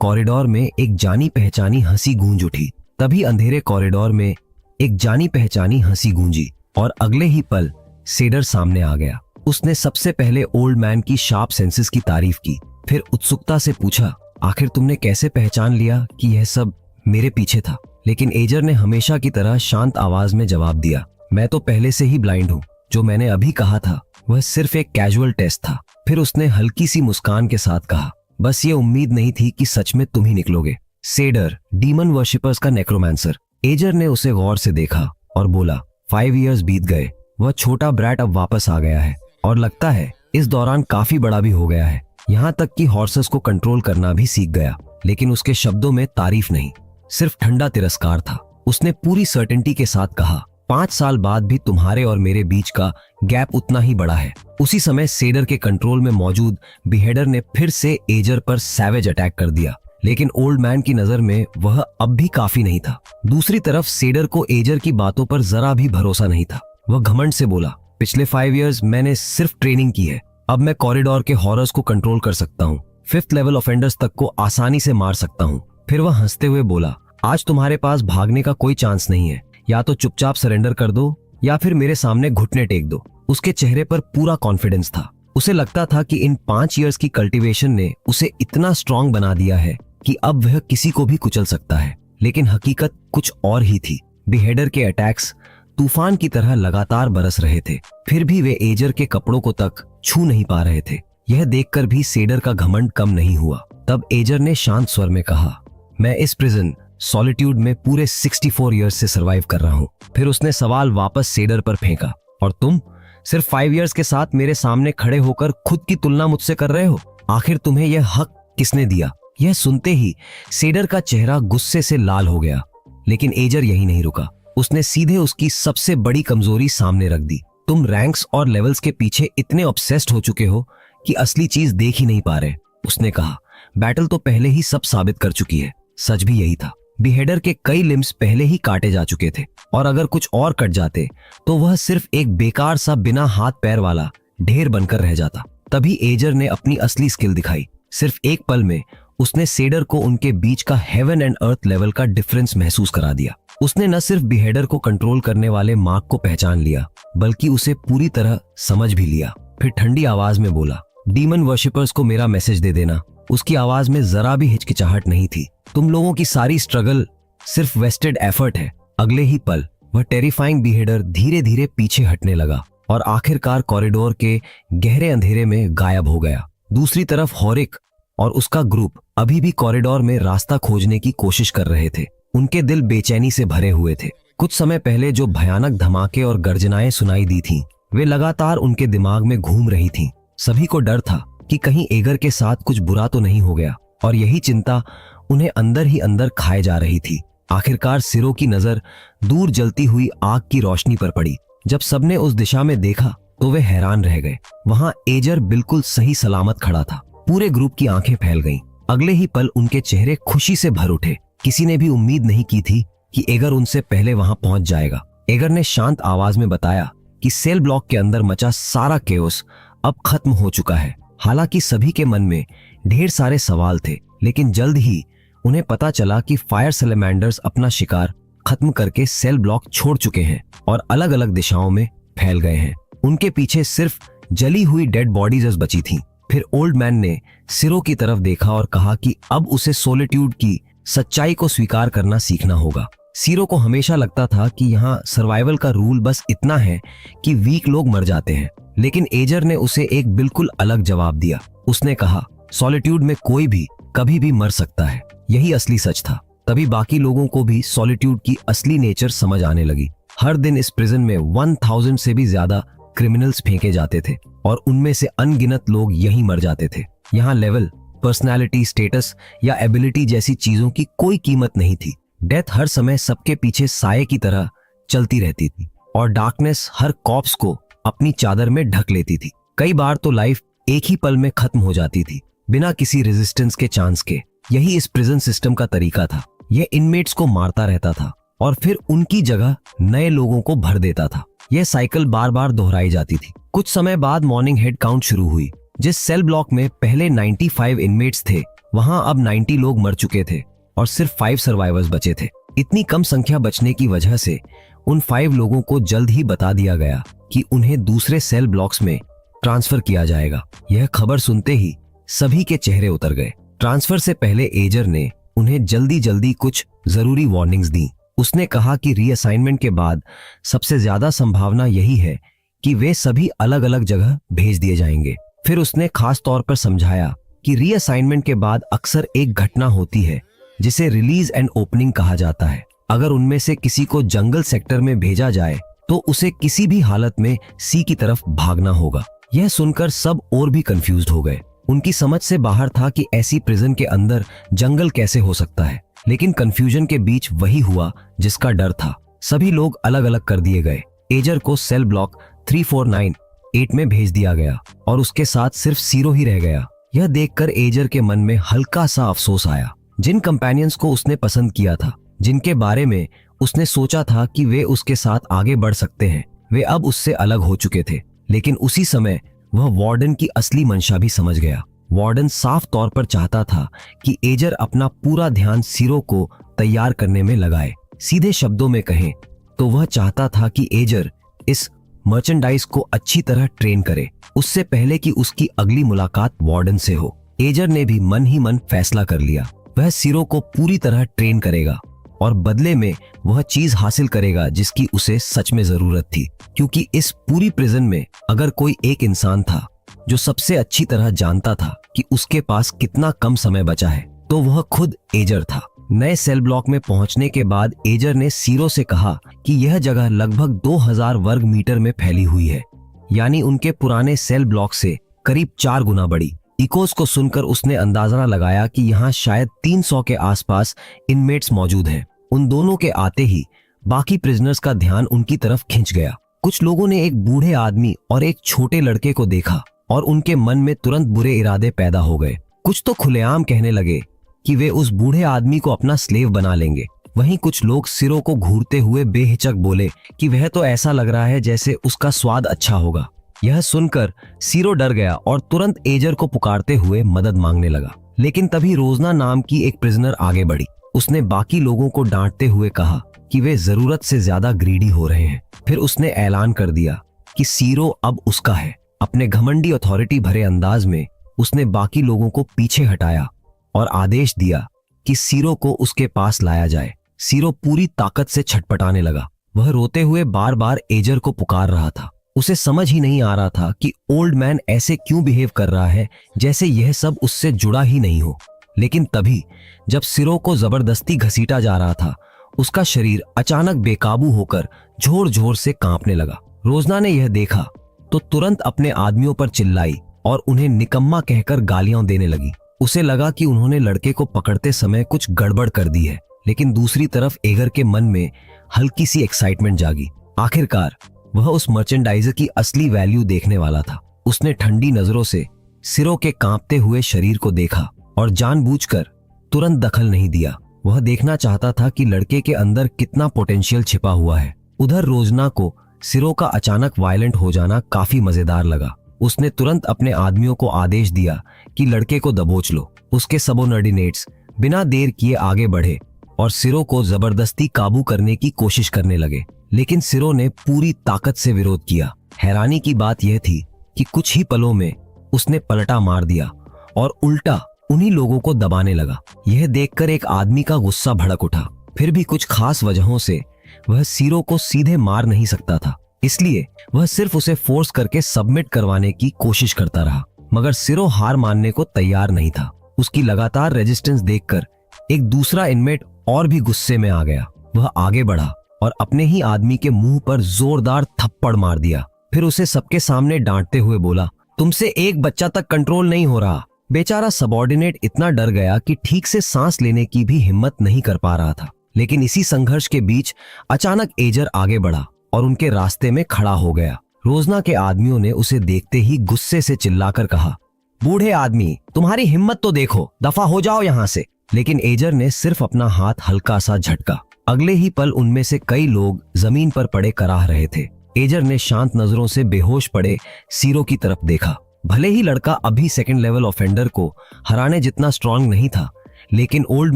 कॉरिडोर में एक जानी पहचानी हंसी गूंज उठी। तभी अंधेरे कॉरिडोर में एक जानी पहचानी हंसी गूंजी और अगले ही पल सेडर सामने आ गया। उसने सबसे पहले ओल्ड मैन की शार्प सेंसेस की तारीफ की, फिर उत्सुकता से पूछा, आखिर तुमने कैसे पहचान लिया कि यह सब मेरे पीछे था? लेकिन एजर ने हमेशा की तरह शांत आवाज में जवाब दिया, मैं तो पहले से ही ब्लाइंड हूँ। जो मैंने अभी कहा था वह सिर्फ एक कैजुअल टेस्ट था। फिर उसने हल्की सी मुस्कान के साथ कहा, बस ये उम्मीद नहीं थी कि सच में तुम ही निकलोगे। सेडर, डीमन वर्शिपर्स का नेक्रोमांसर। एजर ने उसे गौर से देखा और बोला, 5 इयर्स बीत गए। वह छोटा ब्रैट अब वापस आ गया है और लगता है इस दौरान काफी बड़ा भी हो गया है, यहाँ तक कि हॉर्सेस को कंट्रोल करना भी सीख गया। लेकिन उसके शब्दों में तारीफ नहीं, सिर्फ ठंडा तिरस्कार था। उसने पूरी सर्टेनिटी के साथ कहा, 5 साल बाद भी तुम्हारे और मेरे बीच का गैप उतना ही बड़ा है। उसी समय सेडर के कंट्रोल में मौजूद बिहेडर ने फिर से एजर पर सैवेज अटैक कर दिया, लेकिन ओल्ड मैन की नजर में वह अब भी काफी नहीं था। दूसरी तरफ सेडर को एजर की बातों पर जरा भी भरोसा नहीं था। वह घमंड से बोला, पिछले 5 इयर्स मैंने सिर्फ ट्रेनिंग की है, अब मैं कॉरिडोर के हॉरर्स को कंट्रोल कर सकता हूँ, 5th लेवल ऑफेंडर्स तक को आसानी से मार सकता हूँ। फिर वह हंसते हुए बोला, आज तुम्हारे पास भागने का कोई चांस नहीं है, या तो चुपचाप सरेंडर कर दो या फिर मेरे सामने घुटने टेक दो। उसके चेहरे पर पूरा कॉन्फिडेंस था। उसे लगता था कि इन 5 इयर्स की कल्टीवेशन ने उसे इतना स्ट्रांग बना दिया है कि अब वह किसी को भी कुचल सकता है। लेकिन हकीकत कुछ और ही थी। बिहेडर के अटैक्स तूफान की तरह लगातार बरस रहे थे, फिर भी वे एजर के कपड़ों को तक छू नहीं पा रहे थे। यह देखकर भी सेडर का घमंड कम नहीं हुआ। तब एजर ने शांत स्वर में कहा, मैं इस प्रिजन सॉलिट्यूड में पूरे 64 इयर्स से सरवाइव कर रहा हूँ। फिर उसने सवाल वापस सेडर पर फेंका, और तुम सिर्फ 5 इयर्स के साथ मेरे सामने खड़े होकर खुद की तुलना मुझसे कर रहे हो? आखिर तुम्हें यह हक किसने दिया? यह सुनते ही सेडर का चेहरा गुस्से से लाल हो गया, लेकिन एजर यही नहीं रुका। उसने सीधे उसकी सबसे बड़ी कमजोरी सामने रख दी। तुम रैंक्स और लेवल्स के पीछे इतने ऑब्सेस्ड हो चुके हो कि असली चीज देख ही नहीं पा रहे, उसने कहा। बैटल तो पहले ही सब साबित कर चुकी है। सच भी यही था। बिहेडर के कई लिम्स पहले ही काटे जा चुके थे, और अगर कुछ और कट जाते तो वह सिर्फ एक बेकार सा बिना हाथ पैर वाला ढेर बनकर रह जाता। तभी एजर ने अपनी असली स्किल दिखाई। सिर्फ एक पल में उसने सेडर को उनके बीच का हेवन एंड अर्थ लेवल का डिफरेंस महसूस करा दिया। उसने न सिर्फ बिहेडर को कंट्रोल करने वाले मार्क को पहचान लिया, बल्कि उसे पूरी तरह समझ भी लिया। फिर ठंडी आवाज में बोला, डीमन वर्शिपर्स को मेरा मैसेज दे देना। उसकी आवाज में जरा भी हिचकिचाहट नहीं थी। तुम लोगों की सारी स्ट्रगल सिर्फ वेस्टेड एफर्ट है। अगले ही पल वह टेरिफाइंग बिहेडर धीरे धीरे पीछे हटने लगा और आखिरकार कॉरिडोर के गहरे अंधेरे में गायब हो गया। दूसरी तरफ हॉरिक और उसका ग्रुप अभी भी कॉरिडोर में रास्ता खोजने की कोशिश कर रहे थे। उनके दिल बेचैनी से भरे हुए थे। कुछ समय पहले जो भयानक धमाके और गर्जनाएं सुनाई दी थीं, वे लगातार उनके दिमाग में घूम रही थीं। सभी को डर था कि कहीं एगर के साथ कुछ बुरा तो नहीं हो गया, और यही चिंता उन्हें अंदर ही अंदर खाए जा रही थी। आखिरकार सिरो की नजर दूर जलती हुई आग की रोशनी पर पड़ी। जब सबने उस दिशा में देखा तो वे हैरान रह गए। वहां एजर बिल्कुल सही सलामत खड़ा था। पूरे ग्रुप की आंखें फैल गईं। अगले ही पल उनके चेहरे खुशी से भर उठे। किसी ने भी उम्मीद नहीं की थी कि एगर उनसे पहले वहां पहुंच जाएगा। एगर ने शांत आवाज में बताया कि सेल ब्लॉक के अंदर मचा सारा केओस अब खत्म हो चुका है। हालांकि सभी के मन में ढेर सारे सवाल थे, लेकिन जल्द ही उन्हें पता चला कि फायर सैलेमेंडर्स अपना शिकार खत्म करके सेल ब्लॉक छोड़ चुके हैं और अलग अलग दिशाओं में फैल गए हैं। उनके पीछे सिर्फ जली हुई डेड बॉडीज बची थीं। फिर ओल्ड मैन ने सिरो की तरफ देखा और कहा कि अब उसे सोलिट्यूड की सच्चाई को स्वीकार करना सीखना होगा। सिरो को हमेशा लगता था कि यहाँ सर्वाइवल का रूल बस इतना है कि वीक लोग मर जाते हैं, लेकिन एजर ने उसे एक बिल्कुल अलग जवाब दिया। उसने कहा, सॉलिट्यूड में कोई भी कभी भी मर सकता है। यही असली सच था। तभी बाकी लोगों को भी सॉलिट्यूड की असली नेचर समझ आने लगी। हर दिन इस प्रिजन में 1000 से भी ज्यादा क्रिमिनल्स फेंके जाते थे, और उनमें से अनगिनत लोग यहीं मर जाते थे। यहाँ लेवल, पर्सनालिटी, स्टेटस या एबिलिटी जैसी चीजों की कोई कीमत नहीं थी। डेथ हर समय सबके पीछे साये की तरह चलती रहती थी, और डार्कनेस हर कॉप्स को अपनी चादर में ढक लेती थी। कई बार तो लाइफ एक ही पल में खत्म हो जाती थी, बिना किसी रेजिस्टेंस के चांस के। यही इस प्रिजन सिस्टम का तरीका था। यह इनमेट्स को मारता रहता था और फिर उनकी जगह नए लोगों को भर देता था। यह साइकिल बार बार दोहराई जाती थी। कुछ समय बाद मॉर्निंग हेड काउंट शुरू हुई। जिस सेल ब्लॉक में पहले 95 इनमेट्स थे, वहां अब 90 लोग मर चुके थे और सिर्फ 5 सर्वाइवर्स बचे थे। इतनी कम संख्या बचने की वजह से उन 5 लोगों को जल्द ही बता दिया गया कि उन्हें दूसरे सेल ब्लॉक्स में ट्रांसफर किया जाएगा। यह खबर सुनते ही सभी के चेहरे उतर गए। ट्रांसफर से पहले एजर ने उन्हें जल्दी जल्दी कुछ जरूरी वार्निंग्स दी। उसने कहा कि रीअसाइनमेंट के बाद सबसे ज्यादा संभावना यही है कि वे सभी अलग अलग जगह भेज दिए जाएंगे। फिर उसने खास तौर पर समझाया कि रीअसाइनमेंट के बाद अक्सर एक घटना होती है जिसे रिलीज एंड ओपनिंग कहा जाता है। अगर उनमें से किसी को जंगल सेक्टर में भेजा जाए तो उसे किसी भी हालत में सी की तरफ भागना होगा। यह सुनकर सब और भी कंफ्यूज्ड हो गए। उनकी समझ से बाहर था कि ऐसी प्रिजन के अंदर जंगल कैसे हो सकता है, लेकिन कंफ्यूजन के बीच वही हुआ जिसका डर था। सभी लोग अलग अलग कर दिए गए। एजर को सेल ब्लॉक 3498 में भेज दिया गया और उसके साथ सिर्फ सीरो ही रह गया। यह देखकर एजर के मन में हल्का सा अफसोस आया। जिन कंपेनियंस को उसने पसंद किया था, जिनके बारे में उसने सोचा था कि वे उसके साथ आगे बढ़ सकते हैं, वे अब उससे अलग हो चुके थे। लेकिन उसी समय वह वार्डन की असली मंशा भी समझ गया। वार्डन साफ तौर पर चाहता था कि एजर अपना पूरा ध्यान सीरो को तैयार करने में लगाए। सीधे शब्दों में कहें तो वह चाहता था कि एजर इस मर्चेंडाइज को अच्छी तरह ट्रेन करे, उससे पहले कि उसकी अगली मुलाकात वार्डन से हो। एजर ने भी मन ही मन फैसला कर लिया। वह सीरो को पूरी तरह ट्रेन करेगा और बदले में वह चीज हासिल करेगा जिसकी उसे सच में जरूरत थी। क्योंकि इस पूरी प्रिजन में अगर कोई एक इंसान था जो सबसे अच्छी तरह जानता था कि उसके पास कितना कम समय बचा है, तो वह खुद एजर था। नए सेल ब्लॉक में पहुंचने के बाद एजर ने सीरो से कहा कि यह जगह लगभग 2000 वर्ग मीटर में फैली हुई है। यानी उनके पुराने सेल ब्लॉक से करीब 4 गुना बड़ी। इकोस को सुनकर उसने अंदाजा लगाया कि यहाँ शायद 300 के आसपास इनमेट्स मौजूद हैं। उन दोनों के आते ही बाकी प्रिजनर्स का ध्यान उनकी तरफ खिंच गया। कुछ लोगों ने एक बूढ़े आदमी और एक छोटे लड़के को देखा और उनके मन में तुरंत बुरे इरादे पैदा हो गए। कुछ तो खुलेआम कहने लगे कि वे उस बूढ़े आदमी को अपना स्लेव बना लेंगे। वहीं कुछ लोग सिरो को घूरते हुए बेहिचक बोले कि वह तो ऐसा लग रहा है जैसे उसका स्वाद अच्छा होगा। यह सुनकर सिरो डर गया और तुरंत एजर को पुकारते हुए मदद मांगने लगा। लेकिन तभी रोजना नाम की एक प्रिजनर आगे बढ़ी। उसने बाकी लोगों को डांटते हुए कहा कि वे जरूरत से ज्यादा ग्रीडी हो रहे हैं। फिर उसने ऐलान कर दिया कि सिरो अब उसका है। अपने घमंडी अथॉरिटी भरे अंदाज में उसने बाकी लोगों को पीछे हटाया और आदेश दिया कि सिरो को उसके पास लाया जाए। सिरो पूरी ताकत से छटपटाने लगा। वह रोते हुए बार बार एजर को पुकार रहा था। उसे समझ ही नहीं आ रहा था कि ओल्ड मैन ऐसे क्यों बिहेव कर रहा है, जैसे यह सब उससे जुड़ा ही नहीं हो। लेकिन तभी जब सिरो को जबरदस्ती घसीटा जा रहा था, उसका शरीर अचानक बेकाबू होकर जोर जोर से कांपने लगा। रोजना ने यह देखा तो तुरंत अपने आदमियों पर चिल्लाई और उन्हें निकम्मा कहकर गालियां देने लगी। उसे लगा कि उन्होंने लड़के को पकड़ते समय कुछ गड़बड़ कर दी है। लेकिन दूसरी तरफ एगर के मन में हल्की सी एक्साइटमेंट जागी। आखिरकार वह उस मर्चेंडाइजर की असली वैल्यू देखने वाला था। उसने ठंडी नजरों से सिरो के कांपते हुए शरीर को देखा और जानबूझकर तुरंत दखल नहीं दिया। वह देखना चाहता था कि लड़के के अंदर कितना पोटेंशियल छिपा हुआ है। उधर रोजना को सिरो का अचानक वायलेंट हो जाना काफी मजेदार लगा। उसने तुरंत अपने आदमियों को आदेश दिया कि लड़के को दबोच लो। उसके सबोर्डिनेट्स बिना देर किए आगे बढ़े और सिरो को जबरदस्ती काबू करने की कोशिश करने लगे। लेकिन सिरो ने पूरी ताकत से विरोध किया। हैरानी की बात यह थी कि कुछ ही पलों में उसने पलटा मार दिया और उल्टा उन्हीं लोगों को दबाने लगा। यह देखकर एक आदमी का गुस्सा भड़क उठा। फिर भी कुछ खास वजहों से वह सिरो को सीधे मार नहीं सकता था, इसलिए वह सिर्फ उसे फोर्स करके सबमिट करवाने की कोशिश करता रहा। मगर सिरो हार मानने को तैयार नहीं था। उसकी लगातार रेजिस्टेंस देखकर एक दूसरा इनमेट और भी गुस्से में आ गया। वह आगे बढ़ा और अपने ही आदमी के मुंह पर जोरदार थप्पड़ मार दिया। फिर उसे सबके सामने डांटते हुए बोला, तुमसे एक बच्चा तक कंट्रोल नहीं हो रहा। बेचारा सबॉर्डिनेट इतना डर गया कि ठीक से सांस लेने की भी हिम्मत नहीं कर पा रहा था। लेकिन इसी संघर्ष के बीच अचानक एजर आगे बढ़ा और उनके रास्ते में खड़ा हो गया। रोजना के आदमियों ने उसे देखते ही गुस्से से चिल्लाकर कहा, बूढ़े आदमी, तुम्हारी हिम्मत तो देखो, दफा हो जाओ यहाँ से। लेकिन एजर ने सिर्फ अपना हाथ हल्का सा झटका। अगले ही पल उनमें से कई लोग जमीन पर पड़े कराह रहे थे। एजर ने शांत नजरों से बेहोश पड़े सिरो की तरफ देखा। भले ही लड़का अभी सेकंड लेवल ऑफेंडर को हराने जितना स्ट्रांग नहीं था, लेकिन ओल्ड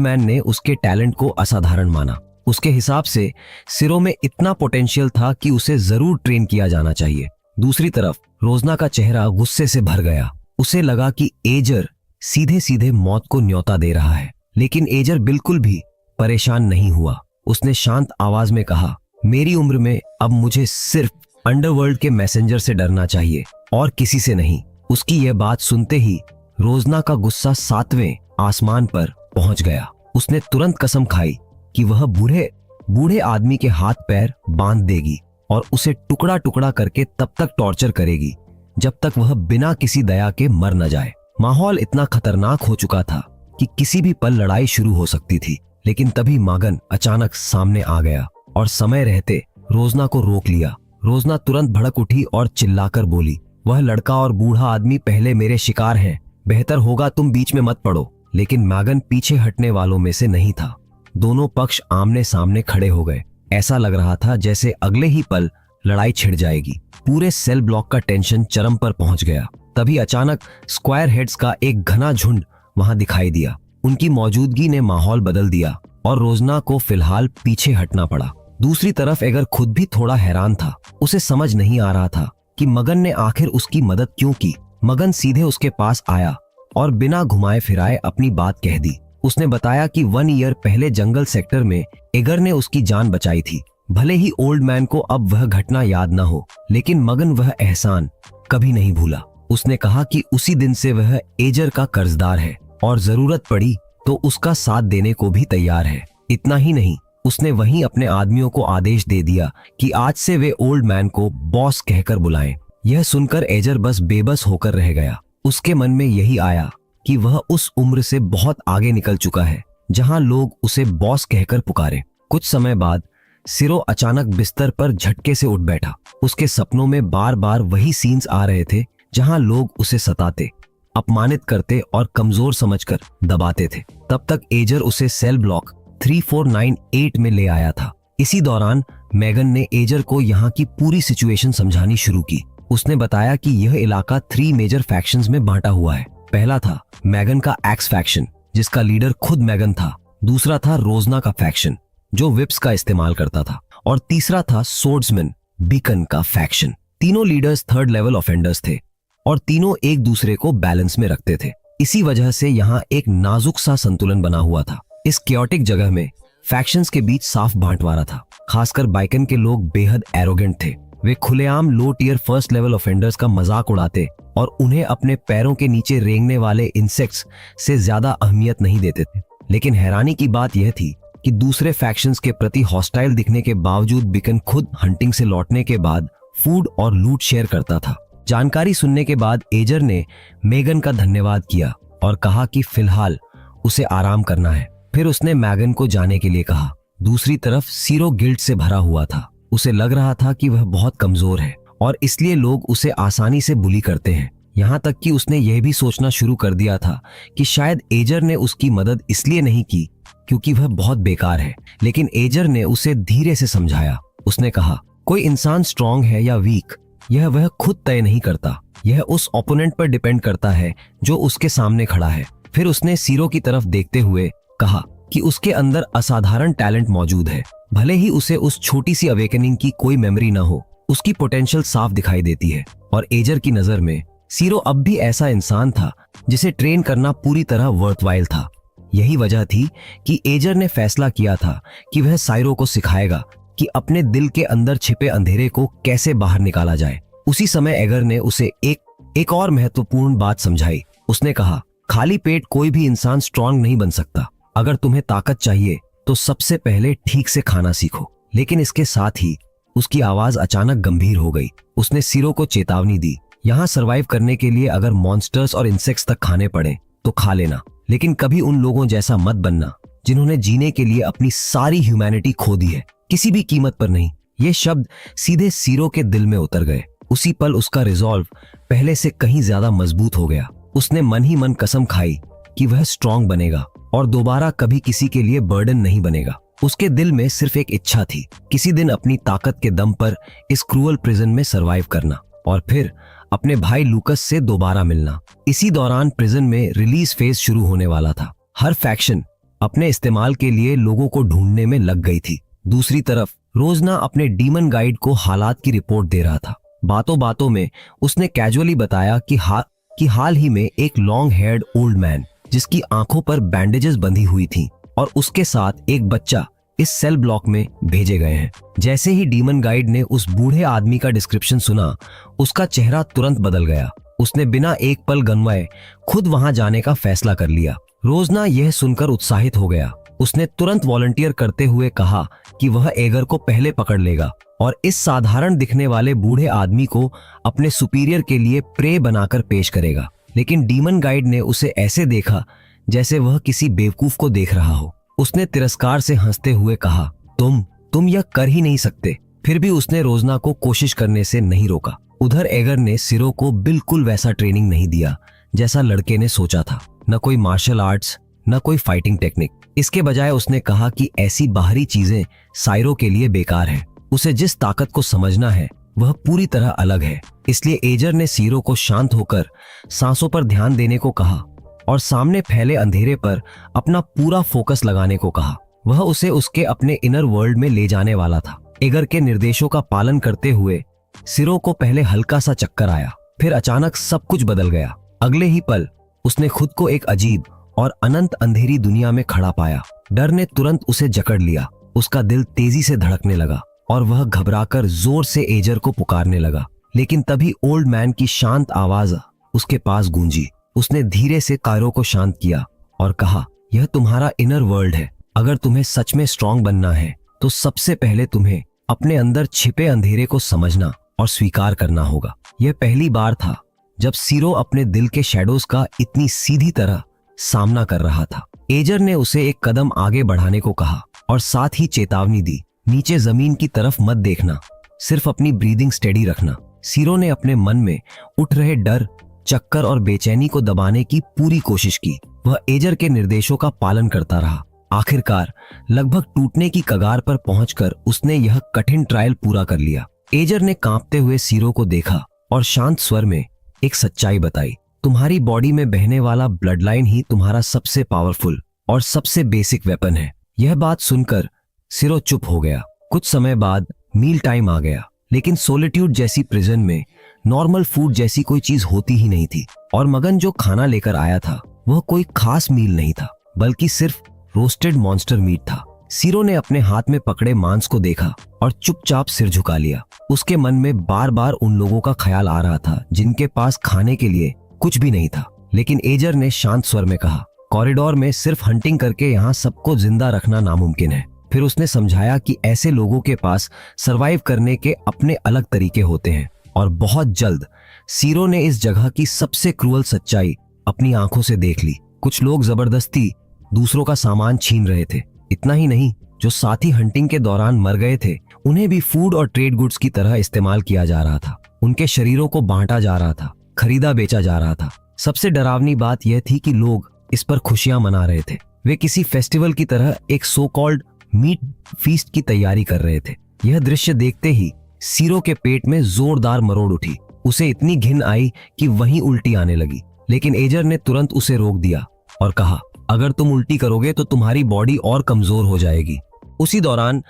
मैन ने उसके टैलेंट को असाधारण माना। उसके हिसाब से सिरो में इतना पोटेंशियल था कि उसे जरूर ट्रेन किया जाना चाहिए। दूसरी तरफ रोजना का चेहरा गुस्से से भर गया। उसे लगा कि एजर सीधे सीधे मौत को न्योता दे रहा है। लेकिन एजर बिल्कुल भी परेशान नहीं हुआ। उसने शांत आवाज में कहा, मेरी उम्र में अब मुझे सिर्फ अंडरवर्ल्ड के मैसेंजर से डरना चाहिए और किसी से नहीं। उसकी यह बात सुनते ही रोजना का गुस्सा 7वें आसमान पर पहुंच गया। उसने तुरंत कसम खाई कि वह बूढ़े आदमी के हाथ पैर बांध देगी और उसे टुकड़ा टुकड़ा करके तब तक टॉर्चर करेगी जब तक वह बिना किसी दया के मर न जाए। माहौल इतना खतरनाक हो चुका था कि किसी भी पल लड़ाई शुरू हो सकती थी। लेकिन तभी मागन अचानक सामने आ गया और समय रहते रोजना को रोक लिया। रोजना तुरंत भड़क उठी और चिल्लाकर बोली, वह लड़का और बूढ़ा आदमी पहले मेरे शिकार हैं, बेहतर होगा तुम बीच में मत पड़ो। लेकिन मैगन पीछे हटने वालों में से नहीं था। दोनों पक्ष आमने सामने खड़े हो गए। ऐसा लग रहा था जैसे अगले ही पल लड़ाई छिड़ जाएगी। पूरे सेल ब्लॉक का टेंशन चरम पर पहुंच गया। तभी अचानक स्क्वायर हेड्स का एक घना झुंड वहां दिखाई दिया। उनकी मौजूदगी ने माहौल बदल दिया और रोजना को फिलहाल पीछे हटना पड़ा। दूसरी तरफ एगर खुद भी थोड़ा हैरान था। उसे समझ नहीं आ रहा था कि मगन ने आखिर उसकी मदद क्यों की। मगन सीधे उसके पास आया और बिना घुमाए फिराए अपनी बात कह दी। उसने बताया कि 1 ईयर पहले जंगल सेक्टर में एगर ने उसकी जान बचाई थी। भले ही ओल्ड मैन को अब वह घटना याद न हो, लेकिन मगन वह एहसान कभी नहीं भूला। उसने कहा कि उसी दिन से वह एजर का कर्जदार है और जरूरत पड़ी तो उसका साथ देने को भी तैयार है। इतना ही नहीं, उसने वहीं अपने आदमियों को आदेश दे दिया कि आज से वे ओल्ड मैन को बॉस कहकर बुलाएं। यह सुनकर एजर बस बेबस होकर रह गया। उसके मन में यही आया कि वह उस उम्र से बहुत आगे निकल चुका है जहां लोग उसे बॉस कहकर पुकारे। कुछ समय बाद सिरो अचानक बिस्तर पर झटके से उठ बैठा। उसके सपनों में बार बार वही सीन्स आ रहे थे जहां लोग उसे सताते, अपमानित करते और कमजोर समझकर दबाते थे। तब तक एजर उसे सेल ब्लॉक 3498 में ले आया था। इसी दौरान मेगन ने एजर को यहाँ की पूरी सिचुएशन समझानी शुरू की। उसने बताया कि यह इलाका 3 मेजर फैक्शंस में बांटा हुआ है। पहला था मेगन का एक्स फैक्शन, जिसका लीडर खुद मेगन था। दूसरा था रोजना का फैक्शन, जो विप्स का इस्तेमाल करता था। और तीसरा था सोर्ड्समैन बीकन का फैक्शन। तीनों लीडर्स 3rd लेवल ऑफेंडर्स थे और तीनों एक दूसरे को बैलेंस में रखते थे। इसी वजह से यहाँ एक नाजुक सा संतुलन बना हुआ था। इस क्योटिक जगह में फैक्शंस के बीच साफ बांटवारा था। खासकर बाइकन के लोग बेहद एरोगेंट थे। वे खुलेआम लो टियर 1st लेवल ऑफेंडर्स का मजाक उड़ाते और उन्हें अपने पैरों के नीचे रेंगने वाले इंसेक्ट्स से ज्यादा अहमियत नहीं देते थे। लेकिन हैरानी की बात यह थी कि दूसरे फैक्शंस के प्रति हॉस्टाइल दिखने के बावजूद बीकन खुद हंटिंग से लौटने के बाद फूड और लूट शेयर करता था। जानकारी सुनने के बाद एजर ने मेगन का धन्यवाद किया और कहा कि फिलहाल उसे आराम करना है। फिर उसने मेगन को जाने के लिए कहा। दूसरी तरफ सिरो गिल्ट से भरा हुआ था। उसे लग रहा था कि वह बहुत कमजोर है और इसलिए लोग उसे आसानी से बुली करते हैं। यहाँ तक कि उसने यह भी सोचना शुरू कर दिया था कि शायद एजर ने उसकी मदद इसलिए नहीं की क्योंकि वह बहुत बेकार है। लेकिन एजर ने उसे धीरे से समझाया। उसने कहा, कोई इंसान स्ट्रांग है या वीक यह वह खुद तय नहीं करता, यह उस ओपोनेंट पर डिपेंड करता है जो उसके सामने खड़ा है। फिर उसने सिरो की तरफ देखते हुए कहा कि उसके अंदर असाधारण टैलेंट मौजूद है। भले ही उसे उस छोटी सी अवेकनिंग की कोई मेमोरी न हो, उसकी पोटेंशियल साफ दिखाई देती है। और एजर की नजर में सिरो अब भी ऐसा इंसान था जिसे ट्रेन करना पूरी तरह वर्थवाइल था। यही वजह थी कि एजर ने फैसला किया था कि वह साइरो को सिखाएगा कि अपने दिल के अंदर छिपे अंधेरे को कैसे बाहर निकाला जाए। उसी समय एगर ने उसे एक और महत्वपूर्ण बात समझाई। उसने कहा, खाली पेट कोई भी इंसान स्ट्रांग नहीं बन सकता। अगर तुम्हें ताकत चाहिए तो सबसे पहले ठीक से खाना सीखो। लेकिन इसके साथ ही उसकी आवाज अचानक गंभीर हो गई। उसने सिरो को चेतावनी दी, यहाँ सरवाइव करने के लिए अगर मॉन्स्टर्स और इंसेक्ट्स तक खाने पड़े तो खा लेना, लेकिन कभी उन लोगों जैसा मत बनना जिन्होंने जीने के लिए अपनी सारी ह्यूमैनिटी खो दी है, किसी भी कीमत पर नहीं। ये शब्द सीधे सिरो के दिल में उतर गए। उसी पल उसका रिजॉल्व पहले से कहीं ज्यादा मजबूत हो गया। उसने मन ही मन कसम खाई कि वह स्ट्रांग बनेगा और दोबारा कभी किसी के लिए बर्डन नहीं बनेगा। उसके दिल में सिर्फ एक इच्छा थी, किसी दिन अपनी ताकत के दम पर इस क्रूअल प्रिजन में सरवाइव करना और फिर अपने भाई लूकस से दोबारा मिलना। इसी दौरान प्रिजन में रिलीज फेज शुरू होने वाला था। हर फैक्शन अपने इस्तेमाल के लिए लोगों को ढूंढने में लग गई थी। दूसरी तरफ रोजना अपने डीमन गाइड को हालात की रिपोर्ट दे रहा था। बातों बातों में उसने कैजुअली बताया कि हाल ही में एक लॉन्ग हेयर्ड ओल्ड मैन जिसकी आंखों पर बैंडेजेस बंधी हुई थी और उसके साथ एक बच्चा इस सेल ब्लॉक में भेजे गए हैं। जैसे ही डीमन गाइड ने उस बूढ़े आदमी का डिस्क्रिप्शन सुना, उसका चेहरा तुरंत बदल गया। उसने बिना एक पल गंवाए खुद वहां जाने का फैसला कर लिया। रोजना यह सुनकर उत्साहित हो गया। उसने तुरंत वॉलंटियर करते हुए कहा कि वह एगर को पहले पकड़ लेगा और इस साधारण दिखने वाले बूढ़े आदमी को अपने सुपीरियर के लिए प्रे बनाकर पेश करेगा। लेकिन डीमन गाइड ने उसे ऐसे देखा जैसे वह किसी बेवकूफ को देख रहा हो। उसने तिरस्कार से हंसते हुए कहा, तुम यह कर ही नहीं सकते। फिर भी उसने रोजना को कोशिश करने से नहीं रोका। उधर एगर ने सिरो को बिल्कुल वैसा ट्रेनिंग नहीं दिया जैसा लड़के ने सोचा था। न कोई मार्शल आर्ट्स, न कोई फाइटिंग टेक्निक। इसके बजाय उसने कहा कि ऐसी बाहरी चीजें साइरो के लिए बेकार है। उसे जिस ताकत को समझना है वह पूरी तरह अलग है। इसलिए एजर ने सिरो को शांत होकर सांसों पर ध्यान देने को कहा और सामने फैले अंधेरे पर अपना पूरा फोकस लगाने को कहा। वह उसे उसके अपने इनर वर्ल्ड में ले जाने वाला था। एगर के निर्देशों का पालन करते हुए सिरो को पहले हल्का सा चक्कर आया, फिर अचानक सब कुछ बदल गया। अगले ही पल उसने खुद को एक अजीब और अनंत अंधेरी दुनिया में खड़ा पाया। डर ने तुरंत उसे जकड़ लिया। उसका दिल तेजी से धड़कने लगा और वह घबराकर जोर से एजर को पुकारने लगा। लेकिन तभी ओल्ड मैन की शांत आवाज उसके पास गूंजी। उसने धीरे से कायरो को शांत किया और कहा, यह तुम्हारा इनर वर्ल्ड है। अगर तुम्हें सच में स्ट्रांग बनना है तो सबसे पहले तुम्हें अपने अंदर छिपे अंधेरे को समझना और स्वीकार करना होगा। यह पहली बार था जब सीरो अपने दिल के शैडोज का इतनी सीधी तरह सामना कर रहा था। एजर ने उसे एक कदम आगे बढ़ाने को कहा और साथ ही चेतावनी दी, नीचे जमीन की तरफ मत देखना, सिर्फ अपनी ब्रीदिंग स्टेडी रखना। सीरो ने अपने मन में उठ रहे डर, चक्कर और बेचैनी को दबाने की पूरी कोशिश की। वह एजर के निर्देशों का पालन करता रहा। आखिरकार लगभग टूटने की कगार पर पहुंचकर उसने यह कठिन ट्रायल पूरा कर लिया। एजर ने कांपते हुए सीरो को देखा और शांत स्वर में एक सच्चाई बताई, तुम्हारी बॉडी में बहने वाला ब्लड लाइन ही तुम्हारा सबसे पावरफुल और सबसे बेसिक वेपन है। यह बात सुनकर सीरो चुप हो गया। कुछ समय बाद मील टाइम आ गया, लेकिन सोलिट्यूड जैसी प्रिजन में नॉर्मल फूड जैसी कोई चीज होती ही नहीं थी। और मगन जो खाना लेकर आया था वह कोई खास मील नहीं था, बल्कि सिर्फ रोस्टेड मॉन्स्टर मीट था। सीरो ने अपने हाथ में पकड़े मांस को देखा और चुपचाप सिर झुका लिया। उसके मन में बार बार उन लोगों का ख्याल आ रहा था जिनके पास खाने के लिए कुछ भी नहीं था। लेकिन एजर ने शांत स्वर में कहा, कॉरिडोर में सिर्फ हंटिंग करके यहाँ सबको जिंदा रखना नामुमकिन है। फिर उसने समझाया कि ऐसे लोगों के पास सरवाइव करने के अपने अलग तरीके होते हैं। और बहुत जल्द सीरो ने इस जगह की सबसे क्रूअल सच्चाई अपनी आंखों से देख ली। कुछ लोग जबरदस्ती दूसरों का सामान छीन रहे थे। इतना ही नहीं, जो साथी हंटिंग के दौरान मर गए थे उन्हें भी फूड और ट्रेड गुड्स की तरह इस्तेमाल किया जा रहा था। उनके शरीरों को बांटा जा रहा था, खरीदा बेचा जा रहा था। सबसे डरावनी बात यह थी कि लोग इस पर खुशियां मना रहे थे। वे किसी फेस्टिवल की तरह एक सो कॉल्ड मीट फीस्ट की तैयारी कर रहे थे। यह दृश्य देखते ही सीरो के पेट में जोरदार मरोड़ उठी। उसे इतनी घिन आई कि वहीं उल्टी आने लगी। लेकिन एजर ने तुरंत उसे रोक दिया और कहा, अगर तुम उल्टी करोगे तो तुम्हारी बॉडी और कमजोर हो जाएगी। उसी दौरान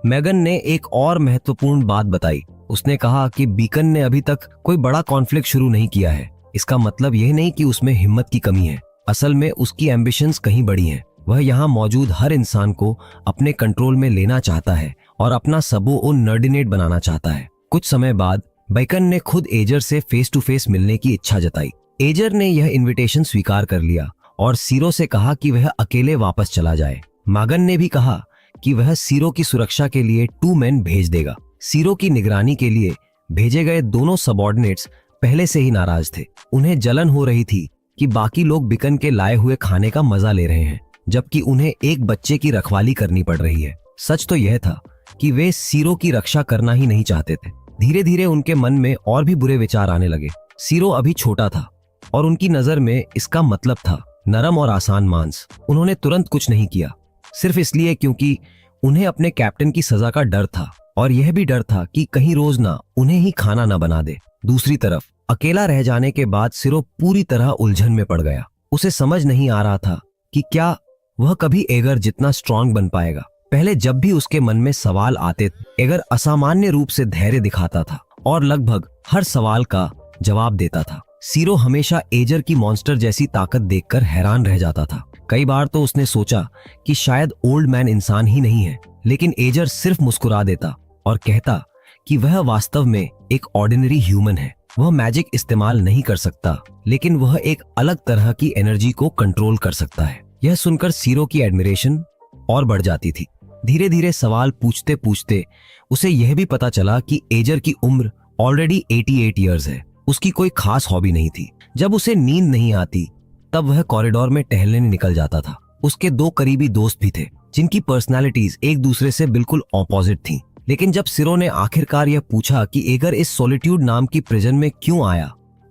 मेगन ने एक और महत्वपूर्ण बात बताई। उसने कहा कि बीकन ने अभी तक कोई बड़ा कॉन्फ्लिक्ट शुरू नहीं किया है। इसका मतलब यह नहीं कि उसमें हिम्मत की कमी है। असल में उसकी एम्बिशंस कहीं बड़ी हैं। वह यहाँ मौजूद हर इंसान को अपने कंट्रोल में लेना चाहता है और अपना सबो नर्डिनेट बनाना चाहता है। कुछ समय बाद बीकन ने खुद एजर से फेस टू फेस मिलने की इच्छा जताई। एजर ने यह इनविटेशन स्वीकार कर लिया और सीरो से कहा कि वह अकेले वापस चला जाए। मागन ने भी कहा कि वह सीरो की सुरक्षा के लिए 2 मैन भेज देगा। सीरो की निगरानी के लिए भेजे गए दोनों सबऑर्डिनेट्स पहले से ही नाराज थे। उन्हें जलन हो रही थी कि बाकी लोग बिकन के लाए हुए खाने का मजा ले रहे हैं, जबकि उन्हें एक बच्चे की रखवाली करनी पड़ रही है। सच तो यह था कि वे सीरो की रक्षा करना ही नहीं चाहते थे। धीरे धीरे उनके मन में और भी बुरे विचार आने लगे। सीरो अभी छोटा था और उनकी नजर में इसका मतलब था नरम और आसान मांस। उन्होंने तुरंत कुछ नहीं किया, सिर्फ इसलिए क्योंकि उन्हें अपने कैप्टन की सजा का डर था और यह भी डर था कि कहीं रोज ना उन्हें ही खाना न बना दे। दूसरी तरफ अकेला रह जाने के बाद सीरो पूरी तरह उलझन में पड़ गया। उसे समझ नहीं आ रहा था कि क्या वह कभी एगर जितना स्ट्रांग बन पाएगा। पहले जब भी उसके मन में सवाल आते, एगर असामान्य रूप से धैर्य दिखाता था और लगभग हर सवाल का जवाब देता था। सीरो हमेशा एजर की मॉन्स्टर जैसी ताकत देखकर हैरान रह जाता था। कई बार तो उसने सोचा कि शायद ओल्ड मैन इंसान ही नहीं है, लेकिन एजर सिर्फ मुस्कुरा देता और कहता कि वह वास्तव में एक ऑर्डिनरी ह्यूमन है। वह मैजिक इस्तेमाल नहीं कर सकता, लेकिन वह एक अलग तरह की एनर्जी को कंट्रोल कर सकता है। यह सुनकर सीरो की एडमिरेशन और बढ़ जाती थी। धीरे धीरे सवाल पूछते पूछते उसे यह भी पता चला कि एजर की उम्र ऑलरेडी 88 इयर्स है। उसकी कोई खास हॉबी नहीं थी। जब उसे नींद नहीं आती तब वह कॉरिडोर में टहलने निकल जाता था। उसके 2 करीबी दोस्त भी थे जिनकी पर्सनालिटीज एक दूसरे से बिल्कुल ऑपोजिट थी। लेकिन जब सीरो ने आखिरकार यह पूछा कि एगर इस सॉलिट्यूड नाम की प्रिजन में क्यों आया,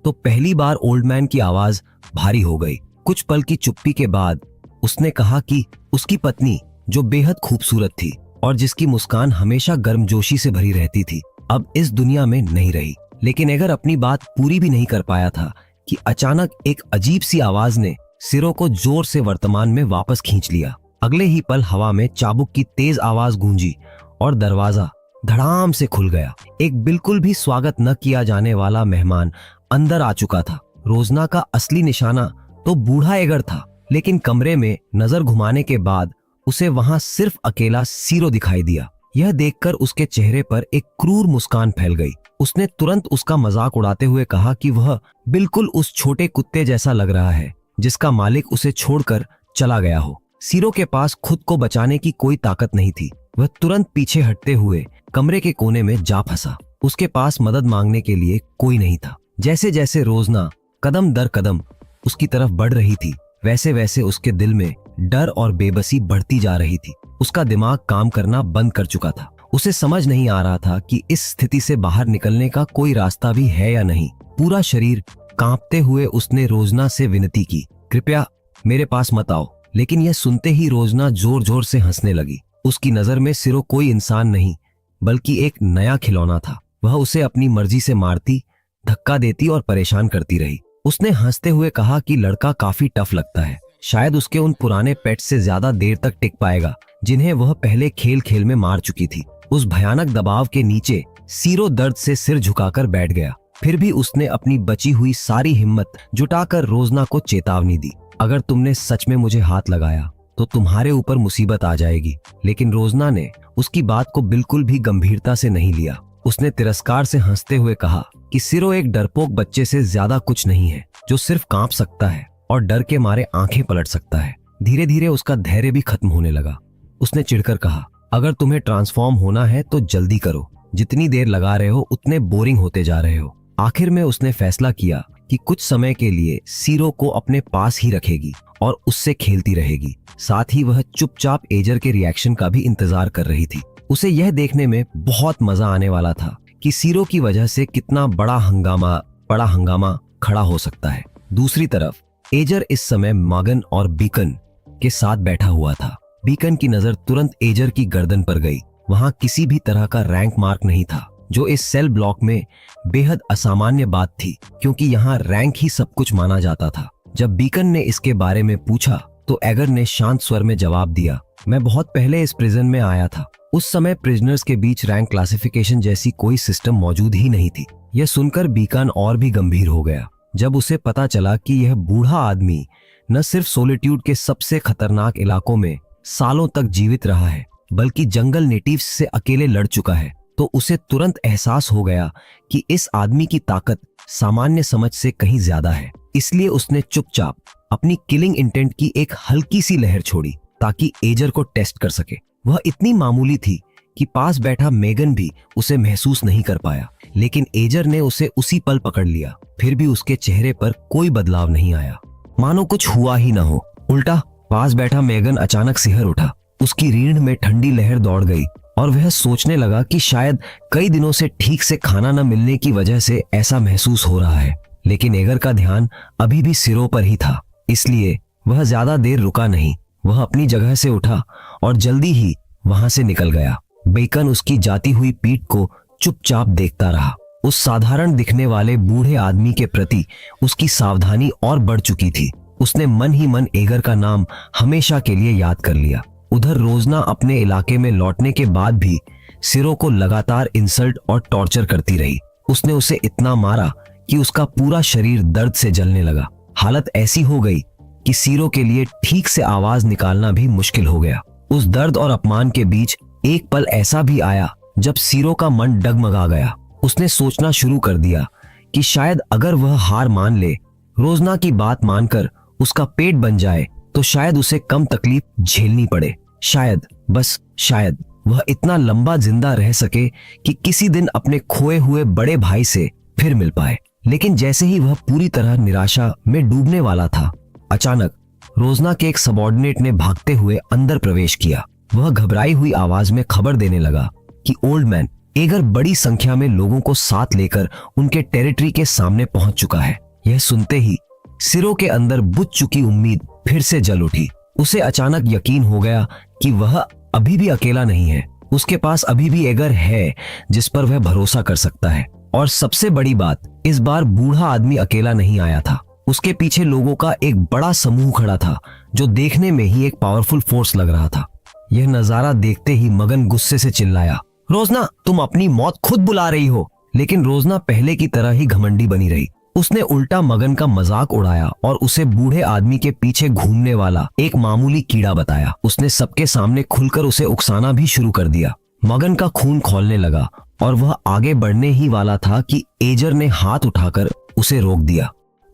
तो पहली बार ओल्ड मैन की आवाज भारी हो गई। कुछ पल की चुप्पी के बाद उसने कहा कि उसकी पत्नी, जो बेहद खूबसूरत थी और जिसकी मुस्कान हमेशा गर्मजोशी से भरी रहती थी, अब इस दुनिया में नहीं रही। लेकिन एगर अपनी बात पूरी भी नहीं कर पाया था कि अचानक एक अजीब सी आवाज ने सीरो को जोर से वर्तमान में वापस खींच लिया। अगले ही पल हवा में चाबुक की तेज आवाज गूंजी और दरवाजा धड़ाम से खुल गया। एक बिल्कुल भी स्वागत न किया जाने वाला मेहमान अंदर आ चुका था। रोजना का असली निशाना तो बूढ़ा एगर था, लेकिन कमरे में नजर घुमाने के बाद उसे वहां सिर्फ अकेला सीरो दिखाई दिया। यह देखकर उसके चेहरे पर एक क्रूर मुस्कान फैल गई। उसने तुरंत उसका मजाक उड़ाते हुए कहा कि वह बिल्कुल उस छोटे कुत्ते जैसा लग रहा है जिसका मालिक उसे छोड़कर चला गया हो। सीरो के पास खुद को बचाने की कोई ताकत नहीं थी। वह तुरंत पीछे हटते हुए कमरे के कोने में जा फंसा। उसके पास मदद मांगने के लिए कोई नहीं था। जैसे जैसे रोजना कदम दर कदम उसकी तरफ बढ़ रही थी, वैसे वैसे उसके दिल में डर और बेबसी बढ़ती जा रही थी। उसका दिमाग काम करना बंद कर चुका था। उसे समझ नहीं आ रहा था कि इस स्थिति से बाहर निकलने का कोई रास्ता भी है या नहीं। पूरा शरीर कांपते हुए उसने रोजना से विनती की, कृपया मेरे पास मत आओ। लेकिन यह सुनते ही रोजना जोर जोर से हंसने लगी। उसकी नजर में सिरो कोई इंसान नहीं बल्कि एक नया खिलौना था। वह उसे अपनी मर्जी से मारती, धक्का देती और परेशान करती रही। उसने हंसते हुए कहा कि लड़का काफी टफ लगता है, शायद उसके उन पुराने पेट से ज्यादा देर तक टिक पाएगा जिन्हें वह पहले खेल खेल में मार चुकी थी। उस भयानक दबाव के नीचे सीरो दर्द से सिर झुकाकर बैठ गया। फिर भी उसने अपनी बची हुई सारी हिम्मत जुटाकर रोजना को चेतावनी दी, अगर तुमने सच में मुझे हाथ लगाया तो तुम्हारे ऊपर मुसीबत आ जाएगी। लेकिन रोजना ने उसकी बात को बिल्कुल भी गंभीरता से नहीं लिया। उसने तिरस्कार से हंसते हुए कहा कि सिरो एक डरपोक बच्चे से ज्यादा कुछ नहीं है, जो सिर्फ कांप सकता है और डर के मारे आंखें पलट सकता है। धीरे धीरे उसका धैर्य भी खत्म होने लगा। उसने चिढ़कर कहा, अगर तुम्हें ट्रांसफॉर्म होना है तो जल्दी करो, जितनी देर लगा रहे हो उतने बोरिंग होते जा रहे हो। आखिर में उसने फैसला किया कि कुछ समय के लिए सीरो को अपने पास ही रखेगी और उससे खेलती रहेगी। साथ ही वह चुपचाप एजर के रिएक्शन का भी इंतजार कर रही थी। उसे यह देखने में बहुत मजा आने वाला था कि सीरो की वजह से कितना बड़ा हंगामा खड़ा हो सकता है। दूसरी तरफ एजर इस समय मगन और बीकन के साथ बैठा हुआ था। बीकन की नजर तुरंत एजर की गर्दन पर गई। वहां किसी भी तरह का रैंक मार्क नहीं था, जो इस सेल ब्लॉक में बेहद असामान्य बात थी, क्योंकि यहाँ रैंक ही सब कुछ माना जाता था। जब बीकन ने इसके बारे में पूछा तो एगर ने शांत स्वर में जवाब दिया, मैं बहुत पहले इस प्रिजन में आया था। उस समय प्रिजनर्स के बीच रैंक क्लासिफिकेशन जैसी कोई सिस्टम मौजूद ही नहीं थी। यह सुनकर बीकन और भी गंभीर हो गया जब उसे पता चला कि यह बूढ़ा आदमी न सिर्फ सोलिट्यूड के सबसे खतरनाक इलाकों में सालों तक जीवित रहा है, बल्कि जंगल नेटिव्स से अकेले लड़ चुका है। तो उसे तुरंत एहसास हो गया कि इस आदमी की ताकत सामान्य समझ से कहीं ज्यादा है। इसलिए उसने चुपचाप अपनी किलिंग इंटेंट की एक हल्की सी लहर छोड़ी ताकि एजर को टेस्ट कर सके। वह इतनी मामूली थी कि पास बैठा मेगन भी उसे महसूस नहीं कर पाया, लेकिन एजर ने उसे उसी पल पकड़ लिया। फिर भी उसके चेहरे पर कोई बदलाव नहीं आया, मानो कुछ हुआ ही ना हो। उल्टा पास बैठा मेगन अचानक सिहर उठा। उसकी रीढ़ में ठंडी लहर दौड़ गई और वह सोचने लगा कि शायद कई दिनों से ठीक से खाना न मिलने की वजह से ऐसा महसूस हो रहा है। लेकिन एगर का ध्यान अभी भी सिरों पर ही था, इसलिए वह ज्यादा देर रुका नहीं। वह अपनी जगह से उठा और जल्दी ही वहां से निकल गया। बेकन उसकी जाती हुई पीठ को चुपचाप देखता रहा। उस साधारण दिखने वाले बूढ़े आदमी के प्रति उसकी सावधानी और बढ़ चुकी थी। उसने मन ही मन एगर का नाम हमेशा के लिए याद कर लिया। उधर रोजना अपने इलाके में लौटने के बाद भी सिरो को लगातार इंसल्ट और टॉर्चर करती रही। उसने उसे इतना मारा कि उसका पूरा शरीर दर्द से जलने लगा। हालत ऐसी हो गई कि सिरो के लिए ठीक से आवाज निकालना भी मुश्किल हो गया। उस दर्द और अपमान के बीच एक पल ऐसा भी आया जब सिरो का मन डगमगा गया। उसने सोचना शुरू कर दिया कि शायद अगर वह हार मान ले, रोजना की बात मानकर उसका पेट बन जाए, तो शायद उसे कम तकलीफ झेलनी पड़े। शायद, बस शायद वह इतना लंबा जिंदा रह सके कि किसी दिन अपने खोए हुए बड़े भाई से फिर मिल पाए। लेकिन जैसे ही वह पूरी तरह निराशा में डूबने वाला था, अचानक रोजना के एक सबऑर्डिनेट ने भागते हुए अंदर प्रवेश किया। वह घबराई हुई आवाज में खबर देने लगा कि ओल्ड मैन एगर बड़ी संख्या में लोगों को साथ लेकर उनके टेरिटरी के सामने पहुंच चुका है। यह सुनते ही सिरो के अंदर बुझ चुकी उम्मीद फिर से जल उठी। उसे अचानक यकीन हो गया कि वह अभी भी अकेला नहीं है। उसके पास अभी भी एगर है जिस पर वह भरोसा कर सकता है। और सबसे बड़ी बात, इस बार बूढ़ा आदमी अकेला नहीं आया था। उसके पीछे लोगों का एक बड़ा समूह खड़ा था, जो देखने में ही एक पावरफुल फोर्स लग रहा था। यह नजारा देखते ही मगन गुस्से से चिल्लाया, रोजना, तुम अपनी मौत खुद बुला रही हो। लेकिन रोजना पहले की तरह ही घमंडी बनी रही। उसने उल्टा मगन का मजाक उड़ाया और उसे बूढ़े आदमी के पीछे घूमने वाला एक मामूली कीड़ा बताया। उसने सबके सामने खुलकर उसे उकसाना भी शुरू कर दिया। मगन का खून खौलने लगा और वह आगे बढ़ने ही वाला था कि एजर ने हाथ उठाकर उसे रोक दिया।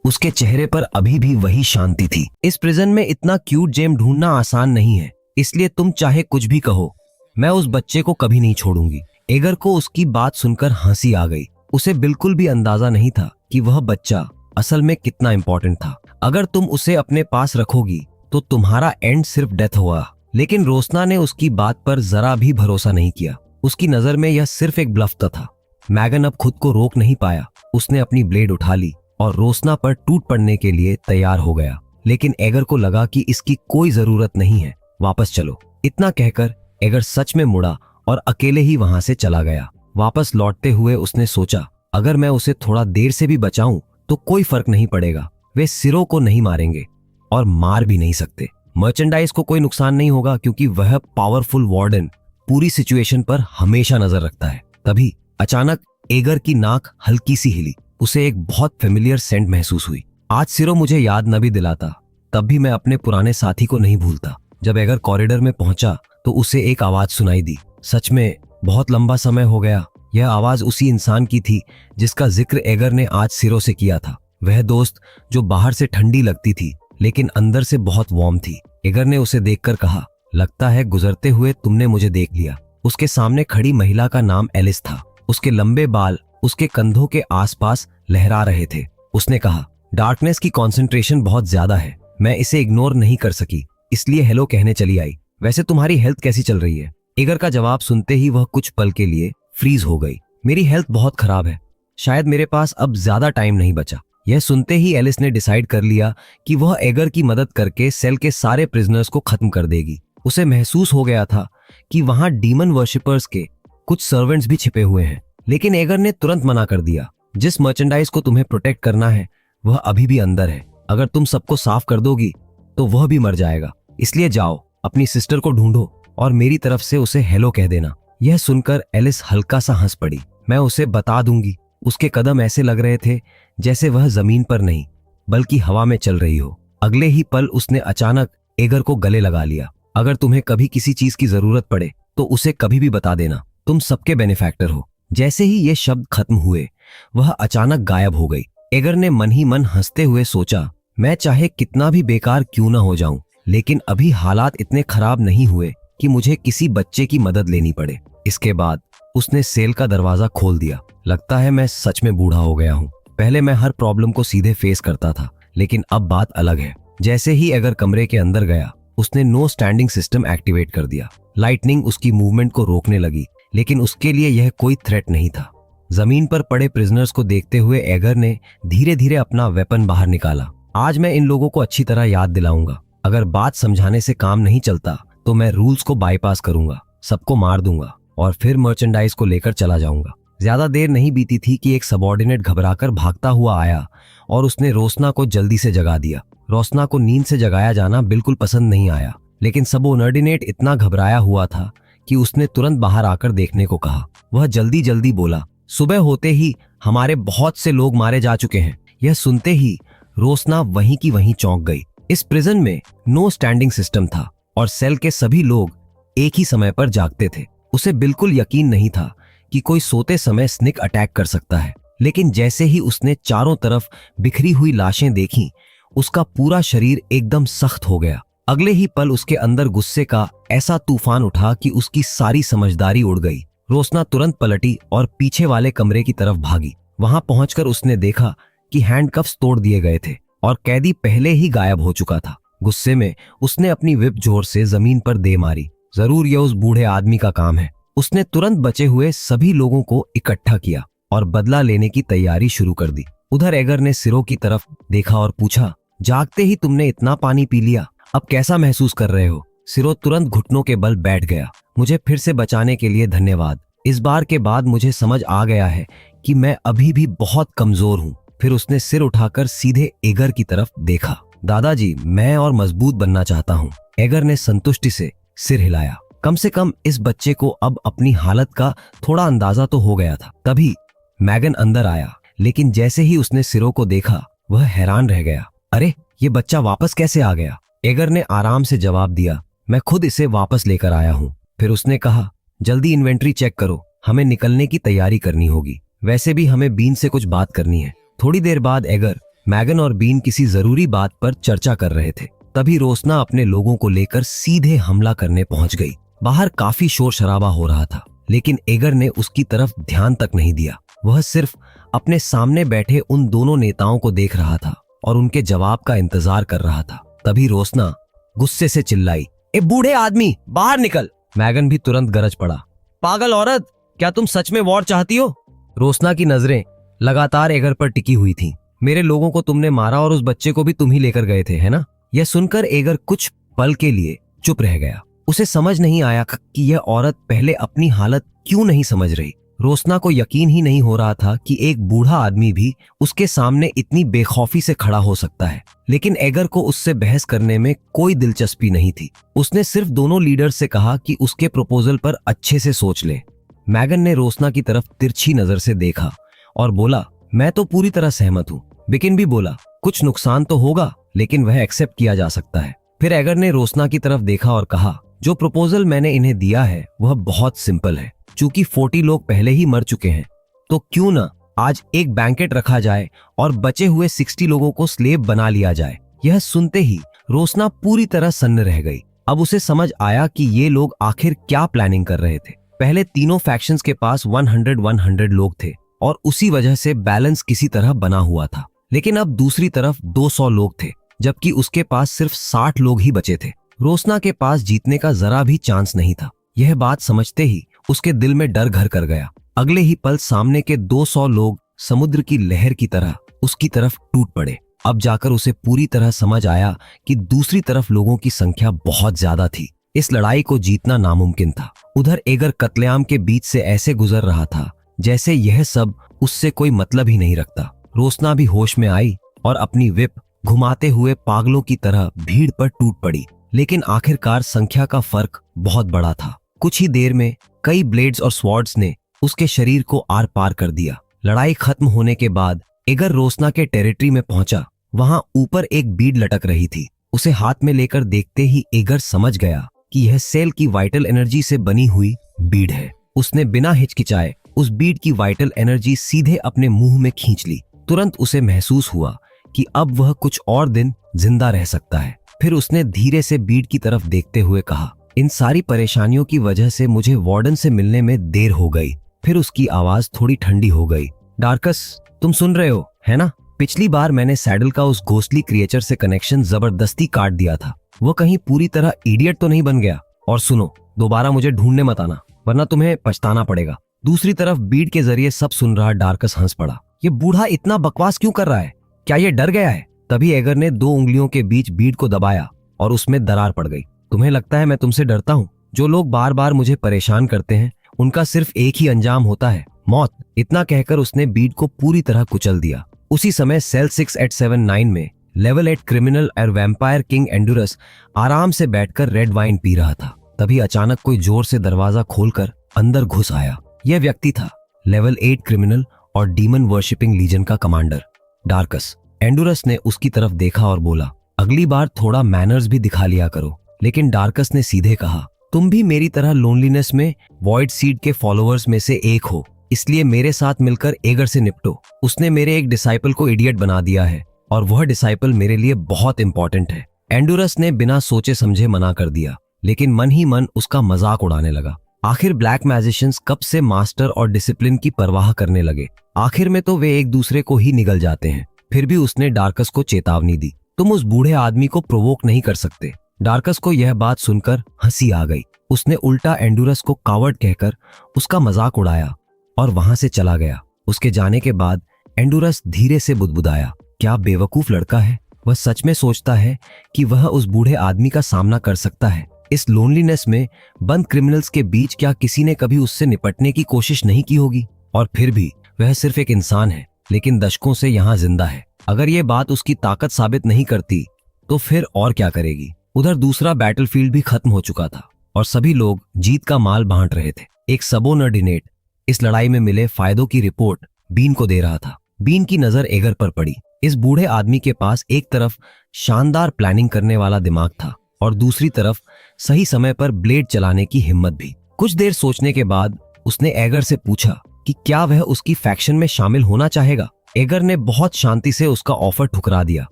उसके चेहरे पर अभी भी वही शांति थी। इस प्रिजन में इतना क्यूट जेम ढूंढना आसान नहीं है, इसलिए तुम चाहे कुछ भी कहो, मैं उस बच्चे को कभी नहीं छोड़ूंगी। एगर को उसकी बात सुनकर हंसी आ गई। उसे बिल्कुल भी अंदाजा नहीं था कि वह बच्चा असल में कितना इंपॉर्टेंट था। अगर तुम उसे अपने पास रखोगी तो तुम्हारा एंड सिर्फ डेथ होगा। लेकिन रोशना ने उसकी बात पर जरा भी भरोसा नहीं किया। उसकी नजर में यह सिर्फ एक ब्लफ था। मैगन अब खुद को रोक नहीं पाया। उसने अपनी ब्लेड उठा ली और रोशना पर टूट पड़ने के लिए तैयार हो गया। लेकिन एगर को लगा कि इसकी कोई जरूरत नहीं है, वापस चलो। इतना कहकर एगर सच में मुड़ा और अकेले ही वहां से चला गया। वापस लौटते हुए उसने सोचा, अगर मैं उसे थोड़ा देर से भी बचाऊं तो कोई फर्क नहीं पड़ेगा। वे सिरों को नहीं मारेंगे और मार भी नहीं सकते। मर्चेंडाइज को कोई नुकसान नहीं होगा क्योंकि वह पावरफुल वार्डन पूरी सिचुएशन पर हमेशा नजर रखता है। तभी अचानक एगर की नाक हल्की सी हिली। उसे एक बहुत फेमिलियर सेंट महसूस हुई। आज सिरो मुझे याद न भी दिलाता, तब भी मैं अपने पुराने साथी को नहीं भूलता। जब एगर कॉरिडोर में पहुंचा तो उसे एक आवाज सुनाई दी। सच में बहुत लंबा समय हो गया। यह आवाज उसी इंसान की थी जिसका जिक्र एगर ने आज सिरो से किया था। वह दोस्त जो बाहर से ठंडी लगती थी लेकिन अंदर से बहुत वार्म थी। एगर ने उसे देखकर कहा, लगता है गुजरते हुए तुमने मुझे देख लिया। उसके सामने खड़ी महिला का नाम एलिस था। उसके लंबे बाल उसके कंधों के आसपास लहरा रहे थे। उसने कहा, डार्कनेस की कंसंट्रेशन बहुत ज्यादा है, मैं इसे इग्नोर नहीं कर सकी, इसलिए हेलो कहने चली आई। वैसे तुम्हारी हेल्थ कैसी चल रही है? एगर का जवाब सुनते ही वह कुछ पल के लिए फ्रीज हो गई। मेरी हेल्थ बहुत खराब है, शायद मेरे पास अब ज्यादा टाइम नहीं बचा। यह सुनते ही एलिस ने डिसाइड कर लिया कि वह एगर की मदद करके सेल के सारे प्रिजनर्स को खत्म कर देगी। उसे महसूस हो गया था कि वहां डीमन वर्शिपर्स के कुछ सर्वेंट्स भी छिपे हुए हैं। लेकिन एगर ने तुरंत मना कर दिया। जिस मर्चेंडाइज को तुम्हें प्रोटेक्ट करना है वह अभी भी अंदर है। अगर तुम सबको साफ कर दोगी तो वह भी मर जाएगा। इसलिए जाओ, अपनी सिस्टर को ढूंढो और मेरी तरफ से उसे हेलो कह देना। यह सुनकर एलिस हल्का सा हंस पड़ी। मैं उसे बता दूंगी। उसके कदम ऐसे लग रहे थे जैसे वह जमीन पर नहीं बल्कि हवा में चल रही हो। अगले ही पल उसने अचानक एगर को गले लगा लिया। अगर तुम्हें कभी किसी चीज की जरूरत पड़े तो उसे कभी भी बता देना, तुम सबके बेनिफैक्टर हो। जैसे ही ये शब्द खत्म हुए वह अचानक गायब हो गई। एगर ने मन ही मन हंसते हुए सोचा, मैं चाहे कितना भी बेकार क्यों ना हो जाऊं, लेकिन अभी हालात इतने खराब नहीं हुए कि मुझे किसी बच्चे की मदद लेनी पड़े। इसके बाद उसने सेल का दरवाजा खोल दिया। लगता है मैं सच में बूढ़ा हो गया हूँ। पहले मैं हर प्रॉब्लम को सीधे फेस करता था, लेकिन अब बात अलग है। जैसे ही एगर कमरे के अंदर गया उसने नो स्टैंडिंग सिस्टम एक्टिवेट कर दिया। लाइटनिंग उसकी मूवमेंट को रोकने लगी, लेकिन उसके लिए यह कोई थ्रेट नहीं था। जमीन पर पड़े प्रिजनर्स को देखते हुए एगर ने धीरे धीरे अपना वेपन बाहर निकाला। आज मैं इन लोगों को अच्छी तरह याद दिलाऊंगा। अगर बात समझाने से काम नहीं चलता तो मैं रूल्स को बाईपास करूंगा, सबको मार दूंगा और फिर मर्चेंडाइज को लेकर चला जाऊंगा। ज्यादा देर नहीं बीती थी कि एक सबऑर्डिनेट घबराकर भागता हुआ आया और उसने रोशना को जल्दी से जगा दिया। रोशना को नींद से जगाया जाना बिल्कुल पसंद नहीं आया, लेकिन सबऑर्डिनेट इतना घबराया हुआ था कि उसने तुरंत बाहर आकर देखने को कहा। वह जल्दी जल्दी बोला, सुबह होते ही हमारे बहुत से लोग मारे जा चुके हैं। यह सुनते ही रोशना वहीं की वहीं चौंक गई। इस प्रिजन में नो स्टैंडिंग सिस्टम था और सेल के सभी लोग एक ही समय पर जागते थे। उसे बिल्कुल यकीन नहीं था कि कोई सोते समय स्निक अटैक कर सकता है। लेकिन जैसे ही उसने चारों तरफ बिखरी हुई लाशें देखीं, उसका पूरा शरीर एकदम सख्त हो गया। अगले ही पल उसके अंदर गुस्से का ऐसा तूफान उठा कि उसकी सारी समझदारी उड़ गई। रोशना तुरंत पलटी और पीछे वाले कमरे की तरफ भागी। वहां पहुंचकर उसने देखा कि हैंडकफ्स तोड़ दिए गए थे और कैदी पहले ही गायब हो चुका था। गुस्से में उसने अपनी विप जोर से जमीन पर दे मारी। जरूर यह उस बूढ़े आदमी का काम है। उसने तुरंत बचे हुए सभी लोगों को इकट्ठा किया और बदला लेने की तैयारी शुरू कर दी। उधर एगर ने सिरो की तरफ देखा और पूछा, जागते ही तुमने इतना पानी पी लिया, अब कैसा महसूस कर रहे हो? सिरो तुरंत घुटनों के बल बैठ गया। मुझे फिर से बचाने के लिए धन्यवाद। इस बार के बाद मुझे समझ आ गया है कि मैं अभी भी बहुत कमजोर हूँ। फिर उसने सिर उठाकर सीधे एगर की तरफ देखा। दादाजी, मैं और मजबूत बनना चाहता हूँ। एगर ने संतुष्टि से सिर हिलाया। कम से कम इस बच्चे को अब अपनी हालत का थोड़ा अंदाजा तो हो गया था। तभी मैगन अंदर आया, लेकिन जैसे ही उसने सिरो को देखा वह हैरान रह गया। अरे, ये बच्चा वापस कैसे आ गया? एगर ने आराम से जवाब दिया, मैं खुद इसे वापस लेकर आया हूँ। फिर उसने कहा, जल्दी इन्वेंट्री चेक करो, हमें निकलने की तैयारी करनी होगी। वैसे भी हमें बीन से कुछ बात करनी है। थोड़ी देर बाद एगर, मैगन और बीन किसी जरूरी बात पर चर्चा कर रहे थे। तभी रोशना अपने लोगों को लेकर सीधे हमला करने पहुंच गई। बाहर काफी शोर शराबा हो रहा था। लेकिन एगर ने उसकी तरफ ध्यान तक नहीं दिया। वह सिर्फ अपने सामने बैठे उन दोनों नेताओं को देख रहा था और उनके जवाब का इंतजार कर रहा था। तभी रोसना गुस्से से चिल्लाई, ए बूढ़े आदमी, बाहर निकल। मैगन भी तुरंत गरज पड़ा, पागल औरत, क्या तुम सच में वॉर चाहती हो? रोसना की नजरें लगातार एगर पर टिकी हुई थीं। मेरे लोगों को तुमने मारा और उस बच्चे को भी तुम ही लेकर गए थे, है ना? यह सुनकर एगर कुछ पल के लिए चुप रह गया। उसे समझ नहीं आया कि यह औरत पहले अपनी हालत क्यों नहीं समझ रही। रोसना को यकीन ही नहीं हो रहा था कि एक बूढ़ा आदमी भी उसके सामने इतनी बेखौफी से खड़ा हो सकता है। लेकिन एगर को उससे बहस करने में कोई दिलचस्पी नहीं थी। उसने सिर्फ दोनों लीडर्स से कहा कि उसके प्रपोजल पर अच्छे से सोच ले। मैगन ने रोसना की तरफ तिरछी नजर से देखा और बोला, मैं तो पूरी तरह सहमत हूँ। बिकिन भी बोला, कुछ नुकसान तो होगा लेकिन वह एक्सेप्ट किया जा सकता है। फिर एगर ने रोसना की तरफ देखा और कहा, जो प्रपोजल मैंने इन्हें दिया है वह बहुत सिंपल है। चूंकि 40 लोग पहले ही मर चुके हैं तो क्यों ना आज एक बैंकेट रखा जाए और बचे हुए 60 लोगों को स्लेव बना लिया जाए। यह सुनते ही रोसना पूरी तरह सन्न रह गई। अब उसे समझ आया कि ये लोग आखिर क्या प्लानिंग कर रहे थे। पहले तीनों फैक्शंस के पास 100 लोग थे और उसी वजह से बैलेंस किसी तरह बना हुआ था। लेकिन अब दूसरी तरफ 200 लोग थे जबकि उसके पास सिर्फ 60 लोग ही बचे थे। रोसना के पास जीतने का जरा भी चांस नहीं था। यह बात समझते ही उसके दिल में डर घर कर गया। अगले ही पल सामने के 200 लोग समुद्र की लहर की तरह उसकी तरफ टूट पड़े। अब जाकर उसे पूरी तरह समझ आया कि दूसरी तरफ लोगों की संख्या बहुत ज्यादा थी। इस लड़ाई को जीतना नामुमकिन था। उधर एगर कत्लेआम के बीच से ऐसे गुजर रहा था जैसे यह सब उससे कोई मतलब ही नहीं रखता। रोसना भी होश में आई और अपनी विप घुमाते हुए पागलों की तरह भीड़ पर टूट पड़ी। लेकिन आखिरकार संख्या का फर्क बहुत बड़ा था। कुछ ही देर में कई ब्लेड्स और स्वॉर्ड्स ने उसके शरीर को आर पार कर दिया। लड़ाई खत्म होने के बाद एगर रोसना के टेरिटरी में पहुंचा। वहां ऊपर एक बीड लटक रही थी। उसे हाथ में लेकर देखते ही एगर समझ गया कि यह सेल की वाइटल एनर्जी से बनी हुई बीड है। उसने बिना हिचकिचाए उस बीड की वाइटल एनर्जी सीधे अपने मुंह में खींच ली। तुरंत उसे महसूस हुआ कि अब वह कुछ और दिन जिंदा रह सकता है। फिर उसने धीरे से बीड की तरफ देखते हुए कहा, इन सारी परेशानियों की वजह से मुझे वार्डन से मिलने में देर हो गई। फिर उसकी आवाज थोड़ी ठंडी हो गई। डार्कस, तुम सुन रहे हो, है ना? पिछली बार मैंने सैडल का उस घोस्टली क्रिएचर से कनेक्शन जबरदस्ती काट दिया था। वो कहीं पूरी तरह इडियट तो नहीं बन गया? और सुनो, दोबारा मुझे ढूंढने मत आना वरना तुम्हें पछताना पड़ेगा। दूसरी तरफ बीड के जरिए सब सुन रहा डार्कस हंस पड़ा। ये बूढ़ा इतना बकवास क्यों कर रहा है? क्या ये डर गया है? तभी एगर ने 2 उंगलियों के बीच बीड को दबाया और उसमें दरार पड़ गई। तुम्हें लगता है मैं तुमसे डरता हूँ? जो लोग बार बार मुझे परेशान करते हैं उनका सिर्फ एक ही अंजाम होता है, मौत। इतना कहकर उसने बीड को पूरी तरह कुचल दिया। उसी समय सेल 6879 में लेवल 8 क्रिमिनल और वैम्पायर किंग एंडुरस आराम से बैठकर रेड वाइन पी रहा था। तभी अचानक कोई जोर से दरवाजा खोलकर अंदर घुस आया। यह व्यक्ति था लेवल 8 क्रिमिनल और डीमन वर्शिपिंग लीजन का कमांडर डार्कस। एंडुरस ने उसकी तरफ देखा और बोला, अगली बार थोड़ा मैनर्स भी दिखा लिया करो। लेकिन डार्कस ने सीधे कहा, तुम भी मेरी तरह लोनलीनेस में वॉइड सीड के फॉलोअर्स में से एक हो, इसलिए मेरे साथ मिलकर एगर से निपटो। उसने मेरे एक डिसाइपल को इडियट बना दिया है और वह डिसाइपल मेरे लिए बहुत इंपॉर्टेंट है। एंडुरस ने बिना सोचे समझे मना कर दिया, लेकिन मन ही मन उसका मजाक उड़ाने लगा। आखिर ब्लैक मैजिशियंस कब से मास्टर और डिसिप्लिन की परवाह करने लगे? आखिर में तो वे एक दूसरे को ही निगल जाते हैं। फिर भी उसने डार्कस को चेतावनी दी, तुम उस बूढ़े आदमी को प्रोवोक नहीं कर सकते। डार्कस को यह बात सुनकर हंसी आ गई। उसने उल्टा एंडुरस को कावर्ड कहकर उसका मजाक उड़ाया और वहां से चला गया। उसके जाने के बाद एंडुरस धीरे से बुदबुदाया, क्या बेवकूफ लड़का है। वह सच में सोचता है कि वह उस बूढ़े आदमी का सामना कर सकता है। इस लोनलीनेस में बंद क्रिमिनल्स के बीच क्या किसी ने कभी उससे निपटने की कोशिश नहीं की होगी? और फिर भी वह सिर्फ एक इंसान है, लेकिन दशकों से यहाँ जिंदा है। अगर ये बात उसकी ताकत साबित नहीं करती तो फिर और क्या करेगी? उधर दूसरा बैटलफील्ड भी खत्म हो चुका था और सभी लोग जीत का माल बांट रहे थे। एक सबोर्डिनेट इस लड़ाई में मिले फायदों की रिपोर्ट बीन को दे रहा था। बीन की नजर एगर पर पड़ी। इस बूढ़े आदमी के पास एक तरफ शानदार प्लानिंग करने वाला दिमाग था और दूसरी तरफ सही समय पर ब्लेड चलाने की हिम्मत भी। कुछ देर सोचने के बाद उसने एगर से पूछा कि क्या वह उसकी फैक्शन में शामिल होना चाहेगा। एगर ने बहुत शांति से उसका ऑफर ठुकरा दिया।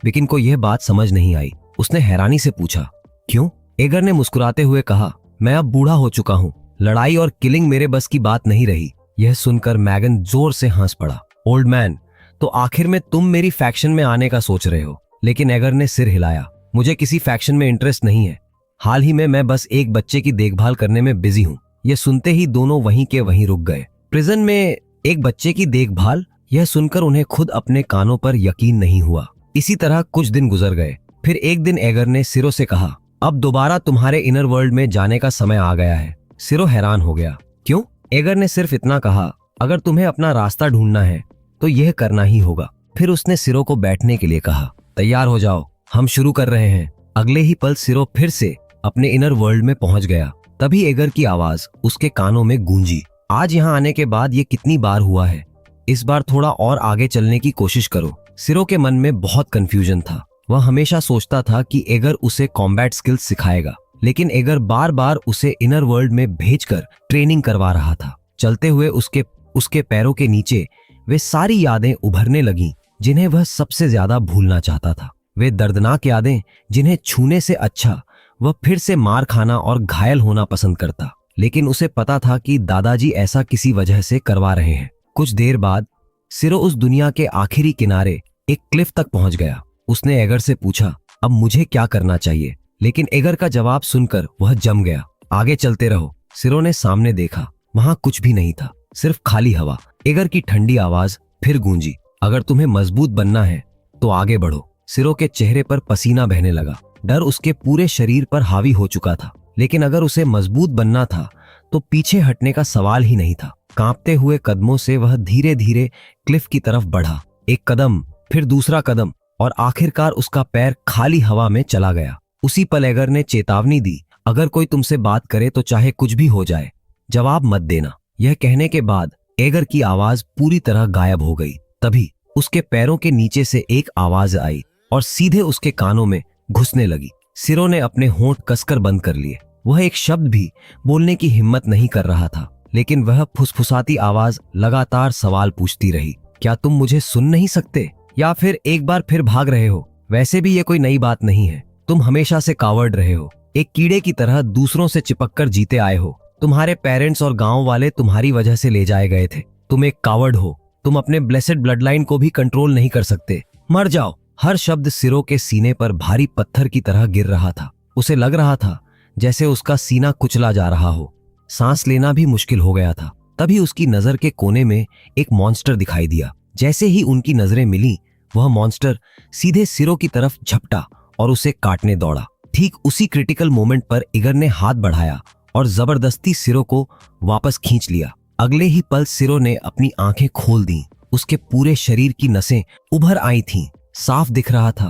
बिकिन को यह बात समझ नहीं आई। उसने हैरानी से पूछा, क्यों? एगर ने मुस्कुराते हुए कहा, मैं अब बूढ़ा हो चुका हूँ, लड़ाई और किलिंग मेरे बस की बात नहीं रही। यह सुनकर मैगन जोर से हंस पड़ा। ओल्ड मैन, तो आखिर में तुम मेरी फैक्शन में आने का सोच रहे हो? लेकिन एगर ने सिर हिलाया। मुझे किसी फैक्शन में इंटरेस्ट नहीं है। हाल ही में मैं बस एक बच्चे की देखभाल करने में बिजी हूँ। यह सुनते ही दोनों वहीं के वहीं रुक गए। प्रिजन में एक बच्चे की देखभाल? यह सुनकर उन्हें खुद अपने कानों पर यकीन नहीं हुआ। इसी तरह कुछ दिन गुजर गए। फिर एक दिन एगर ने सिरो से कहा, अब दोबारा तुम्हारे इनर वर्ल्ड में जाने का समय आ गया है। सिरो हैरान हो गया। क्यों? एगर ने सिर्फ इतना कहा, अगर तुम्हें अपना रास्ता ढूंढना है तो यह करना ही होगा। फिर उसने सिरो को बैठने के लिए कहा। तैयार हो जाओ, हम शुरू कर रहे हैं। अगले ही पल सिरो फिर से अपने इनर वर्ल्ड में पहुंच गया। तभी एगर की आवाज उसके कानों में गूंजी। आज यहाँ आने के बाद ये कितनी बार हुआ है? इस बार थोड़ा और आगे चलने की कोशिश करो। सिरो के मन में बहुत कंफ्यूजन था। वह हमेशा सोचता था कि एगर उसे कॉम्बैट स्किल्स सिखाएगा, लेकिन एगर बार बार उसे इनर वर्ल्ड में भेजकर ट्रेनिंग करवा रहा था। चलते हुए उसके पैरों के नीचे वे सारी यादें उभरने लगीं जिन्हें वह सबसे ज्यादा भूलना चाहता था। वे दर्दनाक यादें जिन्हें छूने से अच्छा वह फिर से मार खाना और घायल होना पसंद करता। लेकिन उसे पता था कि दादाजी ऐसा किसी वजह से करवा रहे हैं। कुछ देर बाद सिरो उस दुनिया के आखिरी किनारे एक क्लिफ तक पहुंच गया। उसने एगर से पूछा, अब मुझे क्या करना चाहिए? लेकिन एगर का जवाब सुनकर वह जम गया। आगे चलते रहो। सिरो ने सामने देखा। वहां कुछ भी नहीं था, सिर्फ खाली हवा। एगर की ठंडी आवाज फिर गूंजी, अगर तुम्हें मजबूत बनना है तो आगे बढ़ो। सिरो के चेहरे पर पसीना बहने लगा। डर उसके पूरे शरीर पर हावी हो चुका था। लेकिन अगर उसे मजबूत बनना था तो पीछे हटने का सवाल ही नहीं था। कांपते हुए कदमों से वह धीरे धीरे क्लिफ की तरफ बढ़ा। एक कदम, फिर दूसरा कदम, और आखिरकार उसका पैर खाली हवा में चला गया। उसी पल एगर ने चेतावनी दी, अगर कोई तुमसे बात करे तो चाहे कुछ भी हो जाए, जवाब मत देना। यह कहने के बाद एगर की आवाज पूरी तरह गायब हो गई। तभी उसके पैरों के नीचे से एक आवाज आई और सीधे उसके कानों में घुसने लगी। सिरो ने अपने होंठ कसकर बंद कर लिए। वह एक शब्द भी बोलने की हिम्मत नहीं कर रहा था, लेकिन वह फुसफुसाती आवाज लगातार सवाल पूछती रही, क्या तुम मुझे सुन नहीं सकते? या फिर एक बार फिर भाग रहे हो? वैसे भी ये कोई नई बात नहीं है। तुम हमेशा से कावर्ड रहे हो, एक कीड़े की तरह दूसरों से चिपककर जीते आए हो। तुम्हारे पेरेंट्स और गांव वाले तुम्हारी वजह से ले जाए गए थे। तुम एक कावर्ड हो। तुम अपने ब्लेसेड ब्लड लाइन को भी कंट्रोल नहीं कर सकते। मर जाओ। हर शब्द सिरो के सीने पर भारी पत्थर की तरह गिर रहा था। उसे लग रहा था जैसे उसका सीना कुचला जा रहा हो। सांस लेना भी मुश्किल हो गया था। तभी उसकी नजर के कोने में एक मॉन्स्टर दिखाई दिया। जैसे ही उनकी नजरें मिली, वह मॉन्स्टर सीधे सिरो की तरफ झपटा और उसे काटने दौड़ा। ठीक उसी क्रिटिकल मोमेंट पर इगर ने हाथ बढ़ाया और जबरदस्ती सिरो को वापस खींच लिया। अगले ही पल सिरो ने अपनी आंखें खोल दी। उसके पूरे शरीर की नसें उभर आई थीं। साफ दिख रहा था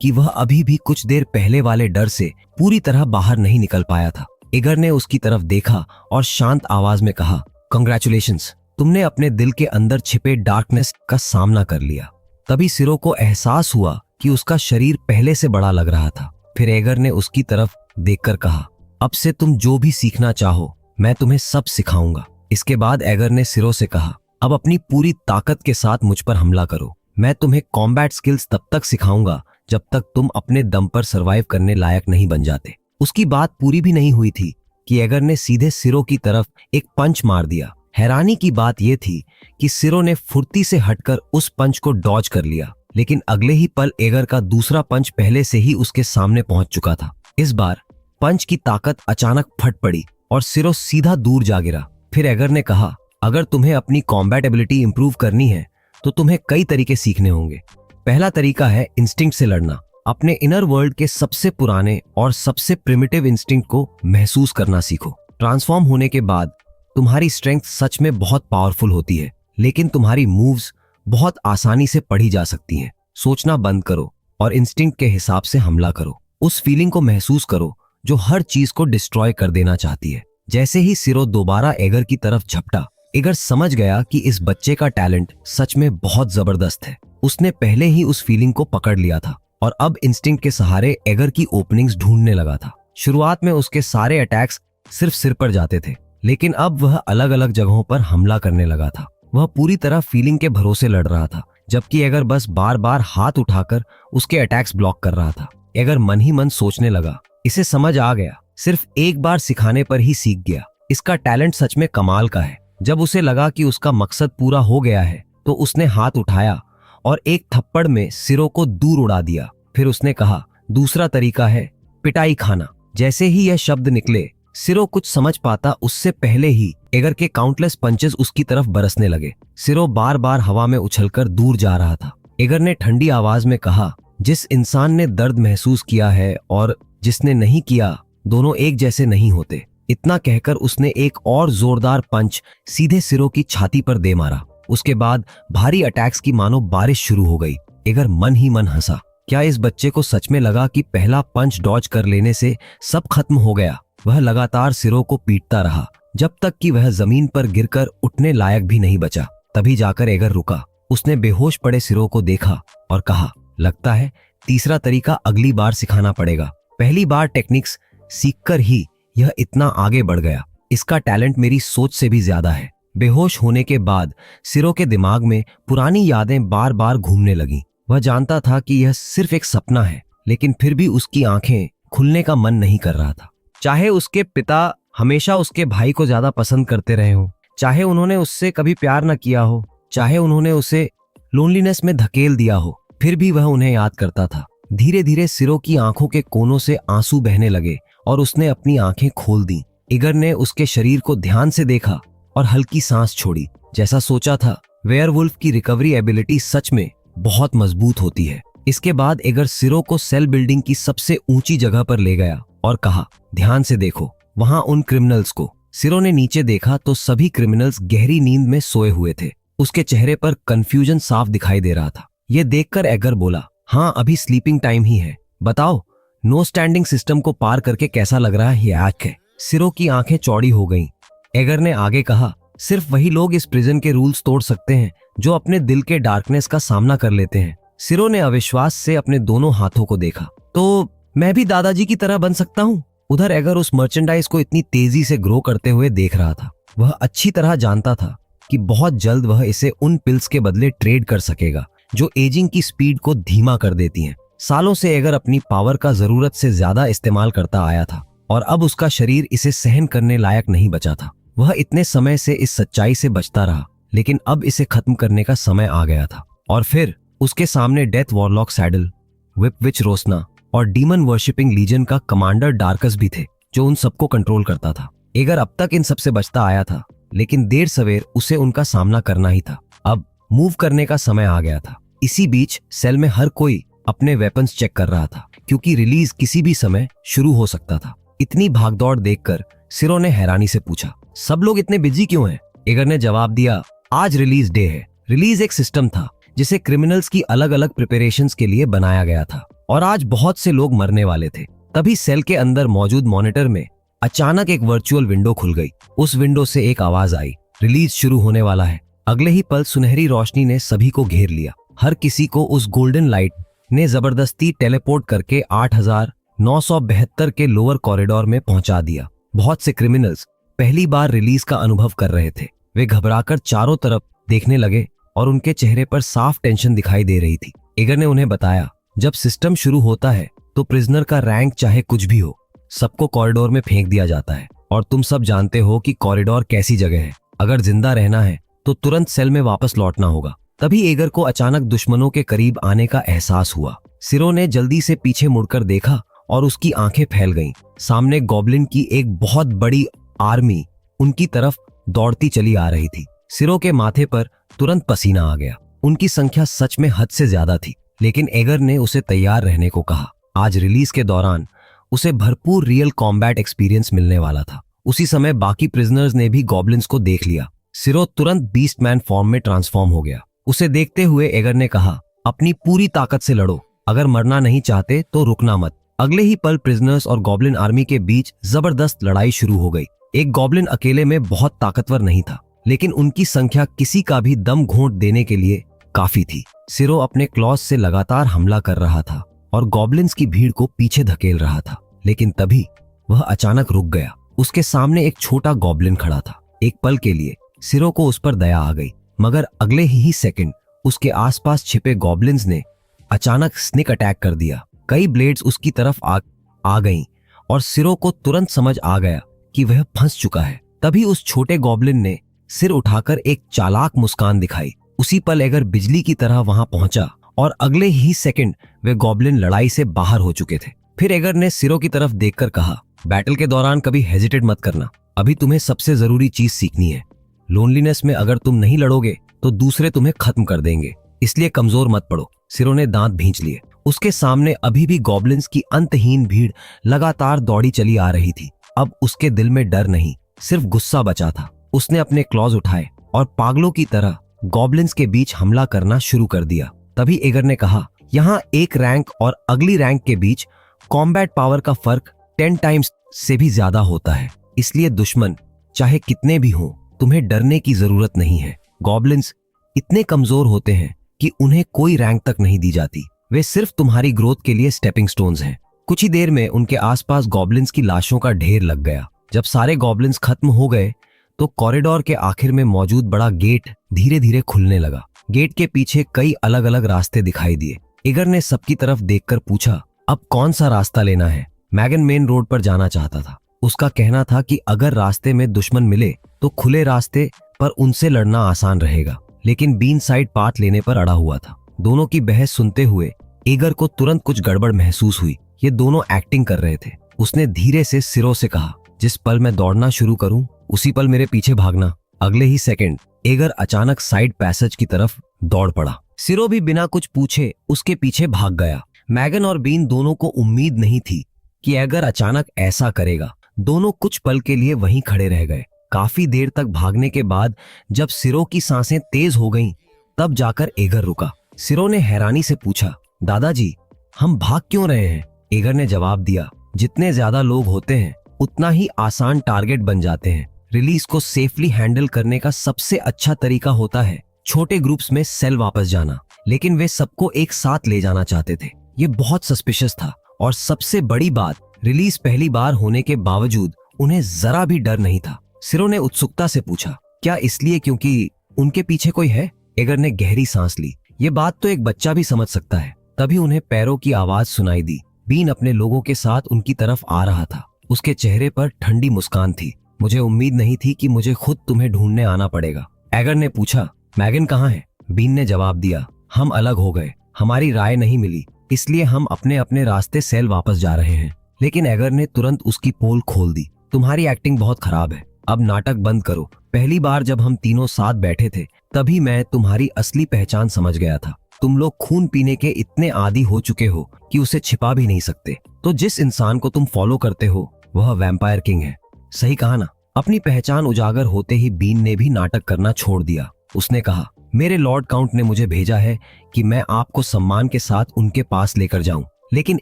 कि वह अभी भी कुछ देर पहले वाले डर से पूरी तरह बाहर नहीं निकल पाया था। इगर ने उसकी तरफ देखा और शांत आवाज में कहा, कंग्रेचुलेशंस, तुमने अपने दिल के अंदर छिपे डार्कनेस का सामना कर लिया। तभी सिरो को एहसास हुआ कि उसका शरीर पहले से बड़ा लग रहा था। फिर एगर ने उसकी तरफ देखकर कहा, अब से तुम जो भी सीखना चाहो मैं तुम्हें सब सिखाऊंगा। इसके बाद एगर ने सिरो से कहा, अब अपनी पूरी ताकत के साथ मुझ पर हमला करो। मैं तुम्हें कॉम्बैट स्किल्स तब तक सिखाऊंगा जब तक तुम अपने दम पर सरवाइव करने लायक नहीं बन जाते। उसकी बात पूरी भी नहीं हुई थी कि एगर ने सीधे सिरो की तरफ एक पंच मार दिया। हैरानी की बात यह थी कि सिरो ने फुर्ती से हटकर उस पंच को डॉज कर लिया, लेकिन अगले ही पल एगर का दूसरा पंच पहले से ही उसके सामने पहुंच चुका था। इस बार पंच की ताकत अचानक फट पड़ी और सिरो सीधा दूर जा गिरा। फिर एगर ने कहा, अगर तुम्हें अपनी कॉम्बैट एबिलिटी इंप्रूव करनी है तो तुम्हें कई तरीके सीखने होंगे। पहला तरीका है इंस्टिंक्ट से लड़ना। अपने इनर वर्ल्ड के सबसे पुराने और सबसे प्रिमिटिव इंस्टिंक्ट को महसूस करना सीखो। ट्रांसफॉर्म होने के बाद तुम्हारी स्ट्रेंथ सच में बहुत पावरफुल होती है, लेकिन तुम्हारी मूव्स बहुत आसानी से पढ़ी जा सकती हैं। सोचना बंद करो और इंस्टिंक्ट के हिसाब से हमला करो। उस फीलिंग को महसूस करो जो हर चीज को डिस्ट्रॉय कर देना चाहती है। जैसे ही सिरो दोबारा एगर की तरफ झपटा, एगर समझ गया कि इस बच्चे का टैलेंट सच में बहुत जबरदस्त है। उसने पहले ही उस फीलिंग को पकड़ लिया था और अब इंस्टिंक्ट के सहारे एगर की ओपनिंग्स ढूंढने लगा था। शुरुआत में उसके सारे अटैक्स सिर्फ सिर पर जाते थे, लेकिन अब वह अलग अलग जगहों पर हमला करने लगा था। वह पूरी तरह फीलिंग के भरोसे लड़ रहा था, जबकि एगर बस बार बार हाथ उठाकर उसके अटैक्स ब्लॉक कर रहा था। एगर मन ही मन सोचने लगा, इसे समझ आ गया, सिर्फ एक बार सिखाने पर ही सीख गया। इसका टैलेंट सच में कमाल का है। जब उसे लगा कि उसका मकसद पूरा हो गया है तो उसने हाथ उठाया और एक थप्पड़ में सिरो को दूर उड़ा दिया। फिर उसने कहा, दूसरा तरीका है पिटाई खाना। जैसे ही यह शब्द निकले, सिरो कुछ समझ पाता उससे पहले ही एगर के काउंटलेस पंचेस उसकी तरफ बरसने लगे। सिरो बार बार हवा में उछलकर दूर जा रहा था। एगर ने ठंडी आवाज में कहा, जिस इंसान ने दर्द महसूस किया है और जिसने नहीं किया, दोनों एक जैसे नहीं होते। इतना कहकर उसने एक और जोरदार पंच सीधे सिरो की छाती पर दे मारा। उसके बाद भारी अटैक्स की मानो बारिश शुरू हो गई। एगर मन ही मन हंसा। क्या इस बच्चे को सच में लगा कि पहला पंच डॉज कर लेने से सब खत्म हो गया? वह लगातार सिरो को पीटता रहा जब तक कि वह जमीन पर गिरकर उठने लायक भी नहीं बचा। तभी जाकर एगर रुका। उसने बेहोश पड़े सिरो को देखा और कहा, लगता है तीसरा तरीका अगली बार सिखाना पड़ेगा। पहली बार टेक्निक्स सीखकर ही यह इतना आगे बढ़ गया। इसका टैलेंट मेरी सोच से भी ज्यादा है। बेहोश होने के बाद सिरो के दिमाग में पुरानी यादें बार बार घूमने लगीं। वह जानता था कि यह सिर्फ एक सपना है, लेकिन फिर भी उसकी आंखें खुलने का मन नहीं कर रहा था। चाहे उसके पिता हमेशा उसके भाई को ज्यादा पसंद करते रहे हों, चाहे उन्होंने उससे कभी प्यार न किया हो, चाहे उन्होंने उसे लोनलीनेस में धकेल दिया हो, फिर भी वह उन्हें याद करता था। धीरे धीरे सिरो की आंखों के कोनों से आंसू बहने लगे और उसने अपनी आंखें खोल दी। एगर ने उसके शरीर को ध्यान से देखा और हल्की सांस छोड़ी। जैसा सोचा था, वेयरवुल्फ की रिकवरी एबिलिटी सच में बहुत मजबूत होती है। इसके बाद एगर सिरो को सेल बिल्डिंग की सबसे ऊंची जगह पर ले गया और कहा, ध्यान से देखो वहां उन क्रिमिनल्स को। सिरो ने नीचे देखा तो सभी क्रिमिनल्स गहरी नींद में सोए हुए थे। उसके चेहरे पर कंफ्यूजन साफ दिखाई दे रहा था। यह देखकर एगर बोला, हाँ अभी स्लीपिंग टाइम ही है। बताओ नो स्टैंडिंग सिस्टम को पार करके कैसा लग रहा है? ये हैक है। सिरो की आंखें चौड़ी हो गईं। एगर ने आगे कहा, सिर्फ वही लोग इस प्रिजन के रूल्स तोड़ सकते हैं जो अपने दिल के डार्कनेस का सामना कर लेते हैं। सिरो ने अविश्वास से अपने दोनों हाथों को देखा। तो मैं भी दादाजी की तरह बन सकता हूँ? उधर एगर उस मर्चेंडाइज को इतनी तेजी से ग्रो करते हुए देख रहा था। वह अच्छी तरह जानता था कि बहुत जल्द वह इसे उन पिल्स के बदले ट्रेड कर सकेगा जो एजिंग की स्पीड को धीमा कर देती हैं। सालों से एगर अपनी पावर का जरूरत से ज्यादा इस्तेमाल करता आया था और अब उसका शरीर इसे सहन करने लायक नहीं बचा था। वह इतने समय से इस सच्चाई से बचता रहा, लेकिन अब इसे खत्म करने का समय आ गया था। और फिर उसके सामने डेथ वॉरलॉक सैडल, विप विच रोसना और डीमन वर्शिपिंग लीजन का कमांडर डार्कस भी थे जो उन सबको कंट्रोल करता था। एगर अब तक इन सबसे बचता आया था, लेकिन देर सवेर उसे उनका सामना करना ही था। अब मूव करने का समय आ गया था। इसी बीच सेल में हर कोई अपने वेपन्स चेक कर रहा था, क्योंकि रिलीज किसी भी समय शुरू हो सकता था। इतनी भागदौड़ देखकर सिरो ने हैरानी से पूछा, सब लोग इतने बिजी क्यों हैं? एगर ने जवाब दिया, आज रिलीज डे है। रिलीज एक सिस्टम था जिसे क्रिमिनल्स की अलग अलग प्रिपरेशंस के लिए बनाया गया था और आज बहुत से लोग मरने वाले थे। तभी सेल के अंदर मौजूद मॉनिटर में अचानक एक वर्चुअल विंडो खुल गई। उस विंडो से एक आवाज आई, रिलीज शुरू होने वाला है। अगले ही पल सुनहरी रोशनी ने सभी को घेर लिया। हर किसी को उस गोल्डन लाइट ने जबरदस्ती टेलीपोर्ट करके 8972 के लोअर कॉरिडोर में पहुंचा दिया। बहुत से क्रिमिनल्स पहली बार रिलीज का अनुभव कर रहे थे। वे घबराकर चारों तरफ देखने लगे और उनके चेहरे पर साफ टेंशन दिखाई दे रही थी। एगर ने उन्हें बताया, जब सिस्टम शुरू होता है तो प्रिजनर का रैंक चाहे कुछ भी हो, सबको कॉरिडोर में फेंक दिया जाता है। और तुम सब जानते हो कि कॉरिडोर कैसी जगह है। अगर जिंदा रहना है तो तुरंत सेल में वापस लौटना होगा। तभी एगर को अचानक दुश्मनों के करीब आने का एहसास हुआ। सिरो ने जल्दी से पीछे मुड़कर देखा और उसकी आंखें फैल गईं। सामने गॉब्लिन की एक बहुत बड़ी आर्मी उनकी तरफ दौड़ती चली आ रही थी। सिरो के माथे पर तुरंत पसीना आ गया। उनकी संख्या सच में हद से ज्यादा थी, लेकिन एगर ने उसे तैयार रहने को कहा। आज रिलीज के दौरान उसे भरपूर रियल कॉम्बैट एक्सपीरियंस मिलने वाला था। उसी समय बाकी प्रिजनर्स ने भी गॉब्लिन्स को देख लिया। सिरो तुरंत बीस्ट मैन फॉर्म में ट्रांसफॉर्म हो गया। उसे देखते हुए एगर ने कहा, अपनी पूरी ताकत से लड़ो। अगर मरना नहीं चाहते तो रुकना मत। अगले ही पल प्रिजनर्स और गॉब्लिन आर्मी के बीच जबरदस्त लड़ाई शुरू हो गई। एक गॉब्लिन अकेले में बहुत ताकतवर नहीं था, लेकिन उनकी संख्या किसी का भी दम घोंट देने के लिए काफी थी। सिरो अपने क्लॉज से लगातार हमला कर रहा था और गॉब्लिन्स की भीड़ को पीछे धकेल रहा था, लेकिन तभी वह अचानक रुक गया। उसके सामने एक छोटा गॉब्लिन खड़ा था। एक पल के लिए सिरो को उस पर दया आ गई, मगर अगले ही सेकंड उसके आसपास छिपे गॉब्लिन्स ने अचानक स्निक अटैक कर दिया। कई ब्लेड्स उसकी तरफ आ गईं और सिरो को तुरंत समझ आ गया कि वह फंस चुका है। तभी उस छोटे गॉब्लिन ने सिर उठाकर एक चालाक मुस्कान दिखाई। उसी पल एगर बिजली की तरह वहां पहुंचा और अगले ही सेकंड वे गॉब्लिन लड़ाई से बाहर हो चुके थे। फिर एगर ने सिरो की तरफ देखकर कहा, बैटल के दौरान कभी हेजिटेट मत करना। अभी तुम्हें सबसे जरूरी चीज सीखनी है। लोनलीनेस में अगर तुम नहीं लड़ोगे तो दूसरे तुम्हें खत्म कर देंगे, इसलिए कमजोर मत पड़ो। सिरो ने दांत भींच लिए। उसके सामने अभी भी गॉब्लिन्स की अंतहीन भीड़ लगातार दौड़ी चली आ रही थी। अब उसके दिल में डर नहीं, सिर्फ गुस्सा बचा था। उसने अपने क्लॉज उठाए और पागलों की तरह गॉब्लिन्स के बीच हमला करना शुरू कर दिया। तभी एगर ने कहा, यहाँ एक रैंक और अगली रैंक के बीच कॉम्बैट पावर का फर्क 10 टाइम्स से भी ज्यादा होता है, इसलिए दुश्मन चाहे कितने भी हों, तुम्हें डरने की जरूरत नहीं है। गॉब्लिन्स इतने कमजोर होते हैं कि उन्हें कोई रैंक तक नहीं दी जाती। वे सिर्फ तुम्हारी ग्रोथ के लिए स्टेपिंग स्टोन्स हैं। कुछ ही देर में उनके आसपास गॉब्लिन्स की लाशों का ढेर लग गया। जब सारे गॉब्लिन्स खत्म हो गए तो कॉरिडोर के आखिर में मौजूद बड़ा गेट धीरे धीरे खुलने लगा। गेट के पीछे कई अलग अलग रास्ते दिखाई दिए। एगर ने सबकी तरफ देखकर पूछा, अब कौन सा रास्ता लेना है? मैगन मेन रोड पर जाना चाहता था। उसका कहना था कि अगर रास्ते में दुश्मन मिले तो खुले रास्ते पर उनसे लड़ना आसान रहेगा, लेकिन बीन साइड पाथ लेने पर अड़ा हुआ था। दोनों की बहस सुनते हुए एगर को तुरंत कुछ गड़बड़ महसूस हुई। ये दोनों एक्टिंग कर रहे थे। उसने धीरे से सिरो से कहा, जिस पल मैं दौड़ना शुरू करूं उसी पल मेरे पीछे भागना। अगले ही सेकंड एगर अचानक साइड पैसेज की तरफ दौड़ पड़ा। सिरो भी बिना कुछ पूछे उसके पीछे भाग गया। मैगन और बीन दोनों को उम्मीद नहीं थी कि एगर अचानक ऐसा करेगा। दोनों कुछ पल के लिए वहीं खड़े रह गए। काफी देर तक भागने के बाद जब सिरो की सांसें तेज हो गईं, तब जाकर एगर रुका। सिरो ने हैरानी से पूछा, दादाजी हम भाग क्यों रहे हैं? एगर ने जवाब दिया, जितने ज्यादा लोग होते हैं उतना ही आसान टारगेट बन जाते हैं। रिलीज को सेफली हैंडल करने का सबसे अच्छा तरीका होता है छोटे ग्रुप्स में सेल वापस जाना, लेकिन वे सबको एक साथ ले जाना चाहते थे। ये बहुत सस्पिशियस था और सबसे बड़ी बात, रिलीज पहली बार होने के बावजूद उन्हें जरा भी डर नहीं था। सिरो ने उत्सुकता से पूछा, क्या इसलिए क्योंकि उनके पीछे कोई है? एगर ने गहरी सांस ली। ये बात तो एक बच्चा भी समझ सकता है। तभी उन्हें पैरों की आवाज सुनाई दी। बीन अपने लोगों के साथ उनकी तरफ आ रहा था। उसके चेहरे पर ठंडी मुस्कान थी। मुझे उम्मीद नहीं थी कि मुझे खुद तुम्हें ढूंढने आना पड़ेगा। एगर ने पूछा, मैगन कहाँ है? बीन ने जवाब दिया, हम अलग हो गए, हमारी राय नहीं मिली, इसलिए हम अपने अपने रास्ते सेल वापस जा रहे हैं। लेकिन एगर ने तुरंत उसकी पोल खोल दी। तुम्हारी एक्टिंग बहुत खराब है, अब नाटक बंद करो। पहली बार जब हम तीनों साथ बैठे थे तभी मैं तुम्हारी असली पहचान समझ गया था। तुम लोग खून पीने के इतने आदी हो चुके हो कि उसे छिपा भी नहीं सकते। तो जिस इंसान को तुम फॉलो करते हो वह वैम्पायर किंग है। सही कहा ना? अपनी पहचान उजागर होते ही बीन ने भी नाटक करना छोड़ दिया। उसने कहा, मेरे लॉर्ड काउंट ने मुझे भेजा है कि मैं आपको सम्मान के साथ उनके पास लेकर जाऊं। लेकिन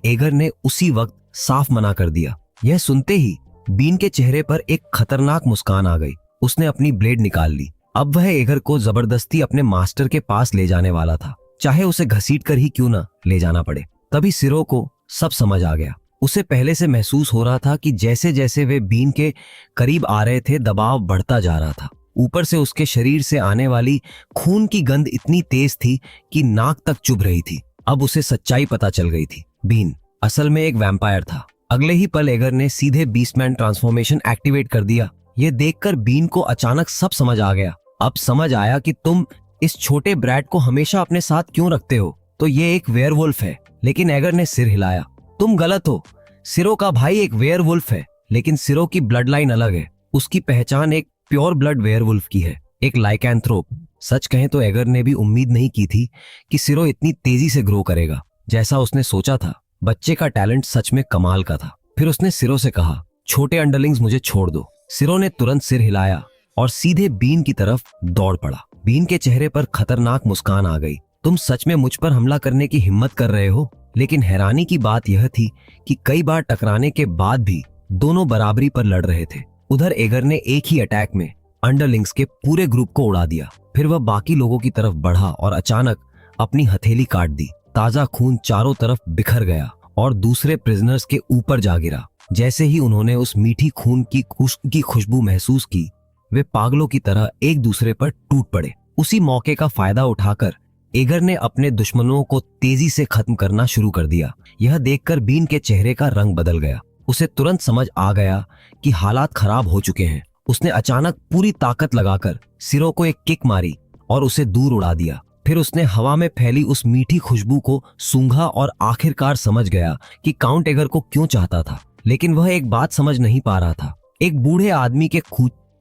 एगर ने उसी वक्त साफ मना कर दिया। यह सुनते ही बीन के चेहरे पर एक खतरनाक मुस्कान आ गई। उसने अपनी ब्लेड निकाल ली। अब वह एगर को जबरदस्ती अपने मास्टर के पास ले जाने वाला था, चाहे उसे घसीट कर ही क्यों ना ले जाना पड़े। तभी सिरो को सब समझ आ गया। उसे पहले से महसूस हो रहा था कि जैसे जैसे वे बीन के करीब आ रहे थे दबाव बढ़ता जा रहा था। ऊपर से उसके शरीर से आने वाली खून की गंध इतनी तेज थी कि नाक तक चुभ रही थी। अब उसे सच्चाई पता चल गई थी। बीन असल में एक वैम्पायर था। अगले ही पल एगर ने सीधे बीस्टमैन ट्रांसफॉर्मेशन एक्टिवेट कर दिया। यह देखकर बीन को अचानक सब समझ आ गया। अब समझ आया कि तुम इस छोटे ब्रैड को हमेशा अपने साथ क्यों रखते हो। तो ये एक वेयरवुल्फ है। लेकिन एगर ने सिर हिलाया। तुम गलत हो। सिरो का भाई एक वेयरवुल्फ है, लेकिन सिरो की ब्लड लाइन अलग है। उसकी पहचान एक प्योर ब्लड वेयरवुल्फ की है, एक लाइकेंथ्रोप। सच कहें तो एगर ने भी उम्मीद नहीं की थी कि सिरो इतनी तेजी से ग्रो करेगा जैसा उसने सोचा था। बच्चे का टैलेंट सच में कमाल का था। फिर उसने सिरो से कहा, छोटे अंडरलिंग्स मुझे छोड़ दो। सिरो ने तुरंत सिर हिलाया और सीधे बीन की तरफ दौड़ पड़ा। बीन के चेहरे पर खतरनाक मुस्कान आ गई। तुम सच में मुझ पर हमला करने की हिम्मत कर रहे हो? लेकिन हैरानी की बात यह थी कि कई बार टकराने के बाद भी दोनों बराबरी पर लड़ रहे थे। उधर एगर ने एक ही अटैक में अंडरलिंग्स के पूरे ग्रुप को उड़ा दिया। फिर वह बाकी लोगों की तरफ बढ़ा और अचानक अपनी हथेली काट दी। ताजा खून चारों तरफ बिखर गया और दूसरे प्रिजनर्स के ऊपर जा गिरा। जैसे ही उन्होंने उस मीठी खून की खुशबू महसूस की, वे पागलों की तरह एक दूसरे पर टूट पड़े। उसी मौके का फायदा उठाकर एगर ने अपने दुश्मनों को तेजी से खत्म करना शुरू कर दिया। यह देखकर बीन के चेहरे का रंग बदल गया। उसे तुरंत समझ आ गया कि हालात खराब हो चुके हैं। उसने अचानक पूरी ताकत लगाकर सिरो को एक किक मारी और उसे दूर उड़ा दिया। फिर उसने हवा में फैली उस मीठी खुशबू को सूंघा और आखिरकार समझ गया कि काउंट एगर को क्यों चाहता था। लेकिन वह एक बात समझ नहीं पा रहा था, एक बूढ़े आदमी के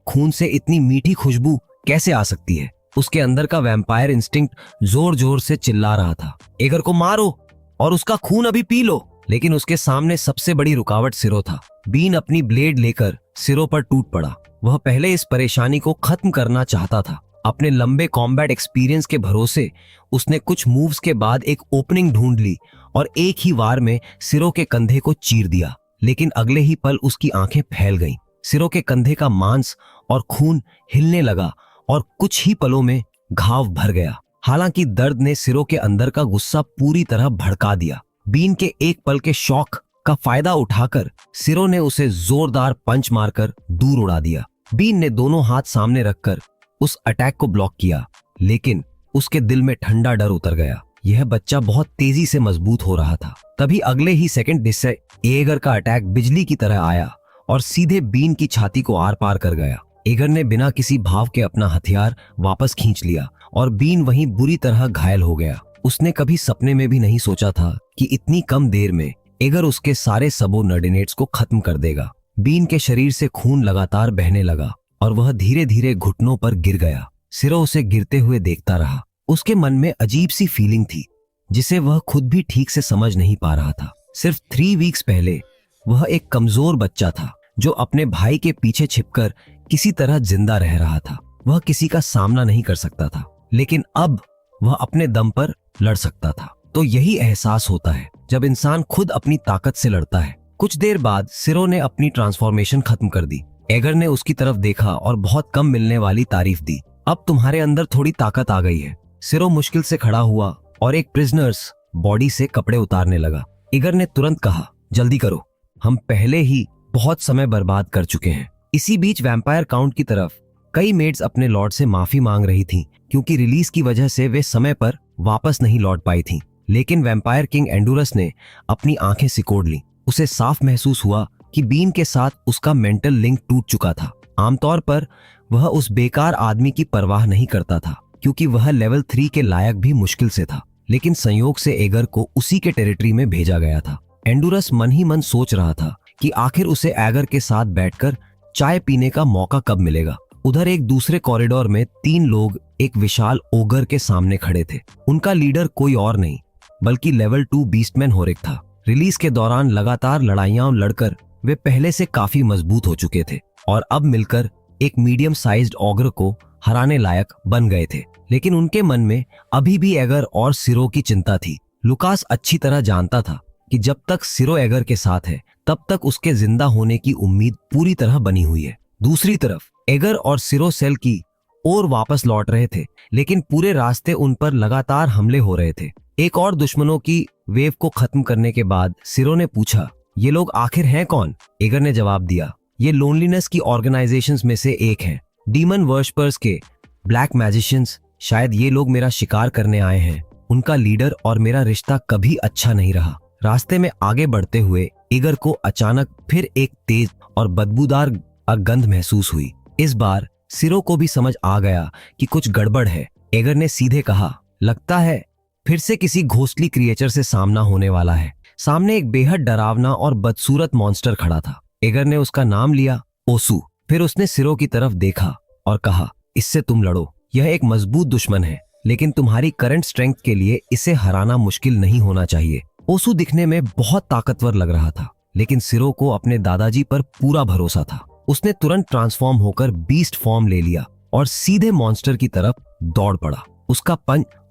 खून से इतनी मीठी खुशबू कैसे आ सकती है। उसके अंदर का वैम्पायर इंस्टिंक्ट जोर जोर से चिल्ला रहा था, एगर को मारो और उसका खून अभी पी लो। लेकिन उसके सामने सबसे बड़ी रुकावट सिरो था। बीन अपनी ब्लेड लेकर सिरो पर टूट पड़ा। वह पहले इस परेशानी को खत्म करना चाहता था। अपने लंबे कॉम्बैट एक्सपीरियंस के भरोसे उसने कुछ मूव्स के बाद एक ओपनिंग ढूंढ ली और एक ही वार में सिरो के कंधे को चीर दिया। लेकिन अगले ही पल उसकी आंखें फैल गईं। सिरो के कंधे का मांस और खून हिलने लगा और कुछ ही पलों में घाव भर गया। हालांकि दर्द ने सिरो के अंदर का गुस्सा पूरी तरह भड़का दिया। बीन के एक पल के शौक का फायदा उठाकर सिरो ने उसे जोरदार पंच मारकर दूर उड़ा दिया। बीन ने दोनों हाथ सामने रखकर उस अटैक को ब्लॉक किया, लेकिन उसके दिल में ठंडा डर उतर गया। यह बच्चा बहुत तेजी से मजबूत हो रहा था। तभी अगले ही सेकंड जिससे एगर का अटैक बिजली की तरह आया और सीधे बीन की छाती को आर पार कर गया। एगर ने बिना किसी भाव के अपना हथियार वापस खींच लिया और बीन वहीं बुरी तरह घायल हो गया। उसने कभी सपने में भी नहीं सोचा था कि इतनी कम देर में एगर उसके सारे सबोर्डिनेट्स को खत्म कर देगा। बीन के शरीर से खून लगातार बहने लगा और वह धीरे धीरे घुटनों पर गिर गया। सिरो उसे गिरते हुए देखता रहा। उसके मन में अजीब सी फीलिंग थी जिसे वह खुद भी ठीक से समझ नहीं पा रहा था। सिर्फ 3 वीक्स पहले वह एक कमजोर बच्चा था जो अपने भाई के पीछे छिपकर किसी तरह जिंदा रह रहा था। वह किसी का सामना नहीं कर सकता था, लेकिन अब वह अपने दम पर लड़ सकता था। तो यही एहसास होता है जब इंसान खुद अपनी ताकत से लड़ता है। कुछ देर बाद सिरो ने अपनी ट्रांसफॉर्मेशन खत्म कर दी। एगर ने उसकी तरफ देखा और बहुत कम मिलने वाली तारीफ दी। अब तुम्हारे अंदर थोड़ी ताकत आ गई है। सिरो मुश्किल से खड़ा हुआ और एक प्रिजनर्स बॉडी से कपड़े उतारने लगा। एगर ने तुरंत कहा, जल्दी करो, हम पहले ही बहुत समय बर्बाद कर चुके हैं। इसी बीच वैम्पायर काउंट की तरफ कई मेड्स अपने लॉर्ड से माफी मांग रही थीं, क्योंकि रिलीज की वजह से वे समय पर वापस नहीं लौट पाई थीं। लेकिन वैम्पायर किंग एंडुरस ने अपनी आंखें सिकोड़ लीं। उसे साफ महसूस हुआ कि बीन के साथ उसका मेंटल लिंक टूट चुका था। आमतौर पर वह उस बेकार आदमी की परवाह नहीं करता था, क्योंकि वह लेवल 3 के लायक भी मुश्किल से था। लेकिन संयोग से एगर को उसी के टेरिटरी में भेजा गया था। एंडुरस मन ही मन सोच रहा था कि आखिर उसे एगर के साथ बैठकर चाय पीने का मौका कब मिलेगा। उधर एक दूसरे कॉरिडोर में 3 लोग एक विशाल ओगर के सामने खड़े थे। उनका लीडर कोई और नहीं बल्कि लेवल 2 बीस्टमैन होरिक था। रिलीज के दौरान लगातार लड़ाइयां लड़कर वे पहले से काफी मजबूत हो चुके थे और अब मिलकर एक मीडियम साइज्ड ऑगर को हराने लायक बन गए थे। लेकिन उनके मन में अभी भी एगर और सिरो की चिंता थी। लुकास अच्छी तरह जानता था कि जब तक सिरो एगर के साथ है तब तक उसके जिंदा होने की उम्मीद पूरी तरह बनी हुई है। दूसरी तरफ एगर और सिरो सेल की ओर वापस लौट रहे थे, लेकिन पूरे रास्ते उन पर लगातार हमले हो रहे थे। एक और दुश्मनों की वेव को खत्म करने के बाद सिरो ने पूछा, ये लोग आखिर हैं कौन? एगर ने जवाब दिया, ये लोनलीनेस की ऑर्गेनाइजेशंस में से एक हैं, डीमन वर्शिपर्स के ब्लैक मैजिशियंस। शायद ये लोग मेरा शिकार करने आए हैं। उनका लीडर और मेरा रिश्ता कभी अच्छा नहीं रहा। रास्ते में आगे बढ़ते हुए एगर को अचानक फिर एक तेज और बदबूदार गंध महसूस हुई। इस बार सिरो को भी समझ आ गया कि कुछ गड़बड़ है। एगर ने सीधे कहा, लगता है फिर से किसी घोस्टली क्रिएचर से सामना होने वाला है। सामने एक बेहद डरावना और बदसूरत मॉन्स्टर खड़ा था। एगर ने उसका नाम लिया, ओसू। फिर उसने सिरो की तरफ देखा और कहा, इससे तुम लड़ो। यह एक मजबूत दुश्मन है, लेकिन तुम्हारी करंट स्ट्रेंथ के लिए इसे हराना मुश्किल नहीं होना चाहिए। ओसू दिखने में बहुत ताकतवर लग रहा था, लेकिन सिरो को अपने दादाजी पर पूरा भरोसा था। उसने तुरंत ट्रांसफॉर्म होकर बीस्ट फॉर्म ले लिया और सीधे मॉन्स्टर की तरफ दौड़ पड़ा।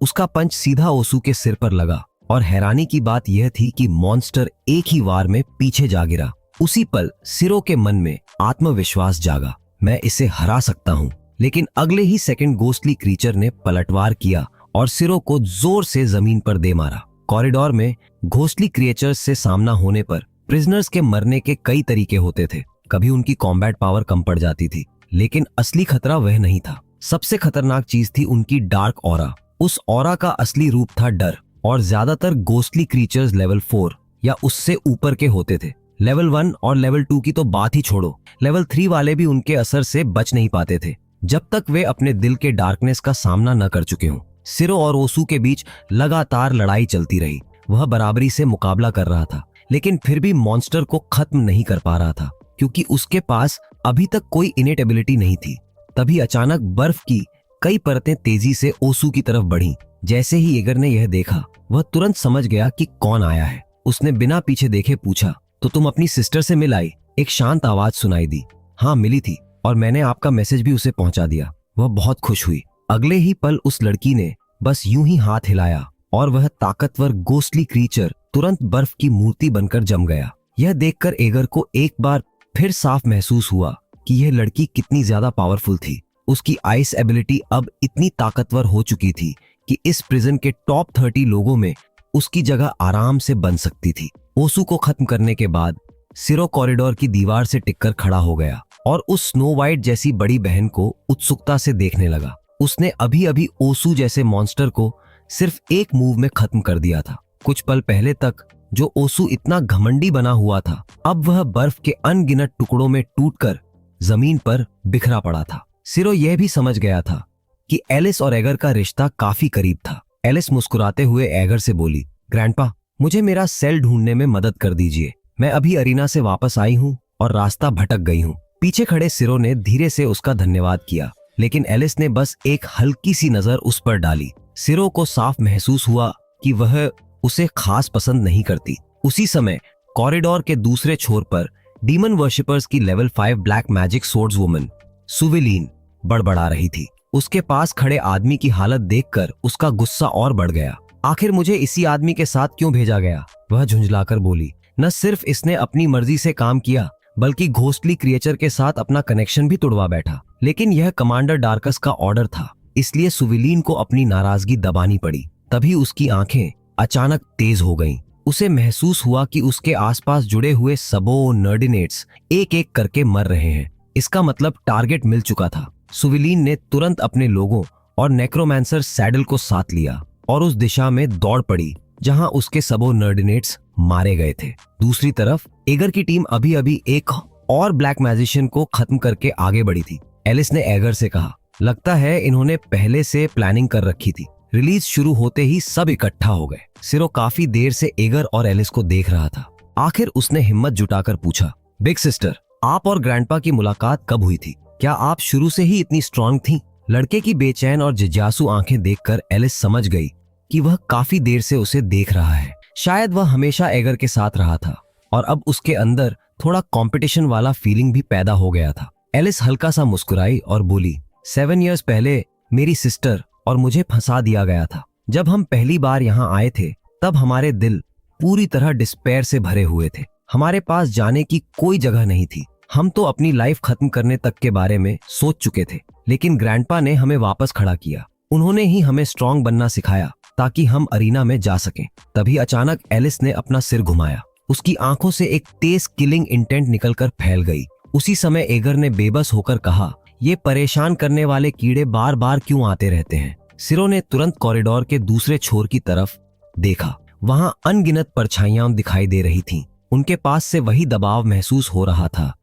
उसका पंच सीधा ओसू के सिर पर लगा और हैरानी की बात यह थी कि मॉन्स्टर एक ही वार में पीछे जा गिरा। उसी पल सिरो के मन में आत्मविश्वास जागा, मैं इसे हरा सकता हूँ। लेकिन अगले ही सेकंड घोस्टली क्रीचर ने पलटवार किया और सिरो को जोर से जमीन पर दे मारा। कॉरिडोर में घोस्टली क्रिएचर्स से सामना होने पर प्रिजनर्स के मरने के कई तरीके होते थे। कभी उनकी कॉम्बैट पावर कम पड़ जाती थी, लेकिन असली खतरा वह नहीं था। सबसे खतरनाक चीज थी उनकी डार्क ऑरा। उस ऑरा का असली रूप था डर, और ज्यादातर घोस्टली क्रीचर्स लेवल 4 या उससे ऊपर के होते थे। लेवल 1 और लेवल 2 की तो बात ही छोड़ो, लेवल 3 वाले भी उनके असर से बच नहीं पाते थे जब तक वे अपने दिल के डार्कनेस का सामना न कर चुके हों। सिरो और ओसू के बीच लगातार लड़ाई चलती रही। वह बराबरी से मुकाबला कर रहा था, लेकिन फिर भी मॉन्स्टर को खत्म नहीं कर पा रहा था क्योंकि उसके पास अभी तक कोई इनेट एबिलिटी नहीं थी। तभी अचानक बर्फ की कई परतें तेजी से ओसू की तरफ बढ़ीं। जैसे ही एगर ने यह देखा, वह तुरंत समझ गया कि कौन आया है। उसने बिना पीछे देखे पूछा, तो तुम अपनी सिस्टर से मिल आई? एक शांत आवाज सुनाई दी। हाँ, मिली थी और मैंने आपका मैसेज भी उसे पहुंचा दिया। वह बहुत खुश हुई। अगले ही पल उस लड़की ने बस यूं ही हाथ हिलाया और वह ताकतवर गोस्टली क्रीचर तुरंत बर्फ की मूर्ति बनकर जम गया। यह देखकर एगर को एक बार फिर साफ महसूस हुआ कि यह लड़की कितनी ज्यादा पावरफुल थी। उसकी आइस एबिलिटी अब इतनी ताकतवर हो चुकी थी कि इस प्रिजन के टॉप 30 लोगों में उसकी जगह आराम से बन सकती थी। ओसू को खत्म करने के बाद सिरो कॉरिडोर की दीवार से टिककर खड़ा हो गया और उस स्नो वाइट जैसी बड़ी बहन को उत्सुकता से देखने लगा। उसने अभी अभी ओसू जैसे मॉन्स्टर को सिर्फ एक मूव में खत्म कर दिया था। कुछ पल पहले तक जो ओसू इतना घमंडी बना हुआ था, अब वह बर्फ के अनगिनत टुकड़ों में टूटकर जमीन पर बिखरा पड़ा था। सिरो यह भी समझ गया था कि एलिस और एगर का रिश्ता काफी करीब था। एलिस मुस्कुराते हुए एगर से बोली, ग्रैंडपा, मुझे मेरा सेल ढूंढने में मदद कर दीजिए। मैं अभी अरीना से वापस आई हूँ और रास्ता भटक गई हूँ। पीछे खड़े सिरो ने धीरे से उसका धन्यवाद किया, लेकिन एलिस ने बस एक हल्की सी नजर उस पर डाली। सिरो को साफ महसूस हुआ कि वह उसे खास पसंद नहीं करती। उसी समय कॉरिडोर के दूसरे छोर पर डीमन वर्शिपर्स की level 5 black magic swords woman सुविलीन बड़बड़ा रही थी। उसके पास खड़े आदमी की हालत देखकर उसका गुस्सा और बढ़ गया। आखिर मुझे इसी आदमी के साथ क्यों भेजा गया? वह झुंझलाकर बोली। न सिर्फ इसने अपनी मर्जी से काम किया, बल्कि घोस्टली क्रिएचर के साथ अपना कनेक्शन भी तोड़वा बैठा। लेकिन यह कमांडर डार्कस का ऑर्डर था, इसलिए सुविलीन को अपनी नाराजगी दबानी पड़ी। तभी उसकी आंखें अचानक तेज हो गईं। उसे महसूस हुआ कि उसके आसपास जुड़े हुए सबो नर्डिनेट्स एक एक करके मर रहे हैं। इसका मतलब टारगेट मिल चुका था। सुविलीन ने तुरंत अपने लोगों और नेक्रोमैंसर सैडल को साथ लिया और उस दिशा में दौड़ पड़ी जहां उसके सबो नर्डिनेट्स मारे गए थे। दूसरी तरफ एगर की टीम अभी अभी एक और ब्लैक मैजिशियन को खत्म करके आगे बढ़ी थी। एलिस ने एगर से कहा, लगता है इन्होंने पहले से प्लानिंग कर रखी थी। रिलीज शुरू होते ही सब इकट्ठा हो गए। सिरो काफी देर से एगर और एलिस को देख रहा था। आखिर उसने हिम्मत जुटाकर पूछा, बिग सिस्टर, आप और ग्रैंडपा की मुलाकात कब हुई थी? क्या आप शुरू से ही इतनी स्ट्रांग थीं? लड़के की बेचैन और जिज्ञासु आंखें देखकर एलिस समझ गई कि वह काफी देर से उसे देख रहा है। शायद वह हमेशा एगर के साथ रहा था और अब उसके अंदर थोड़ा कंपटीशन वाला फीलिंग भी पैदा हो गया था। एलिस हल्का सा मुस्कुराई और बोली, 7 इयर्स पहले मेरी सिस्टर और मुझे फंसा दिया गया था। जब हम पहली बार यहाँ आए थे, तब हमारे दिल पूरी तरह डिस्पेयर से भरे हुए थे। हमारे पास जाने की कोई जगह नहीं थी। हम तो अपनी लाइफ खत्म करने तक के बारे में सोच चुके थे, लेकिन ग्रैंडपा ने हमें वापस खड़ा किया। उन्होंने ही हमें स्ट्रांग बनना सिखाया ताकि हम अरीना में जा सकें। तभी अचानक एलिस ने अपना सिर घुमाया। उसकी आंखों से एक तेज किलिंग इंटेंट निकलकर फैल गई। उसी समय एगर ने बेबस होकर कहा, ये परेशान करने वाले कीड़े बार बार क्यों आते रहते हैं? सिरो ने तुरंत कॉरिडोर के दूसरे छोर की तरफ देखा। वहां अनगिनत परछाइयां दिखाई दे रही थीं। उनके पास से वही दबाव महसूस हो रहा था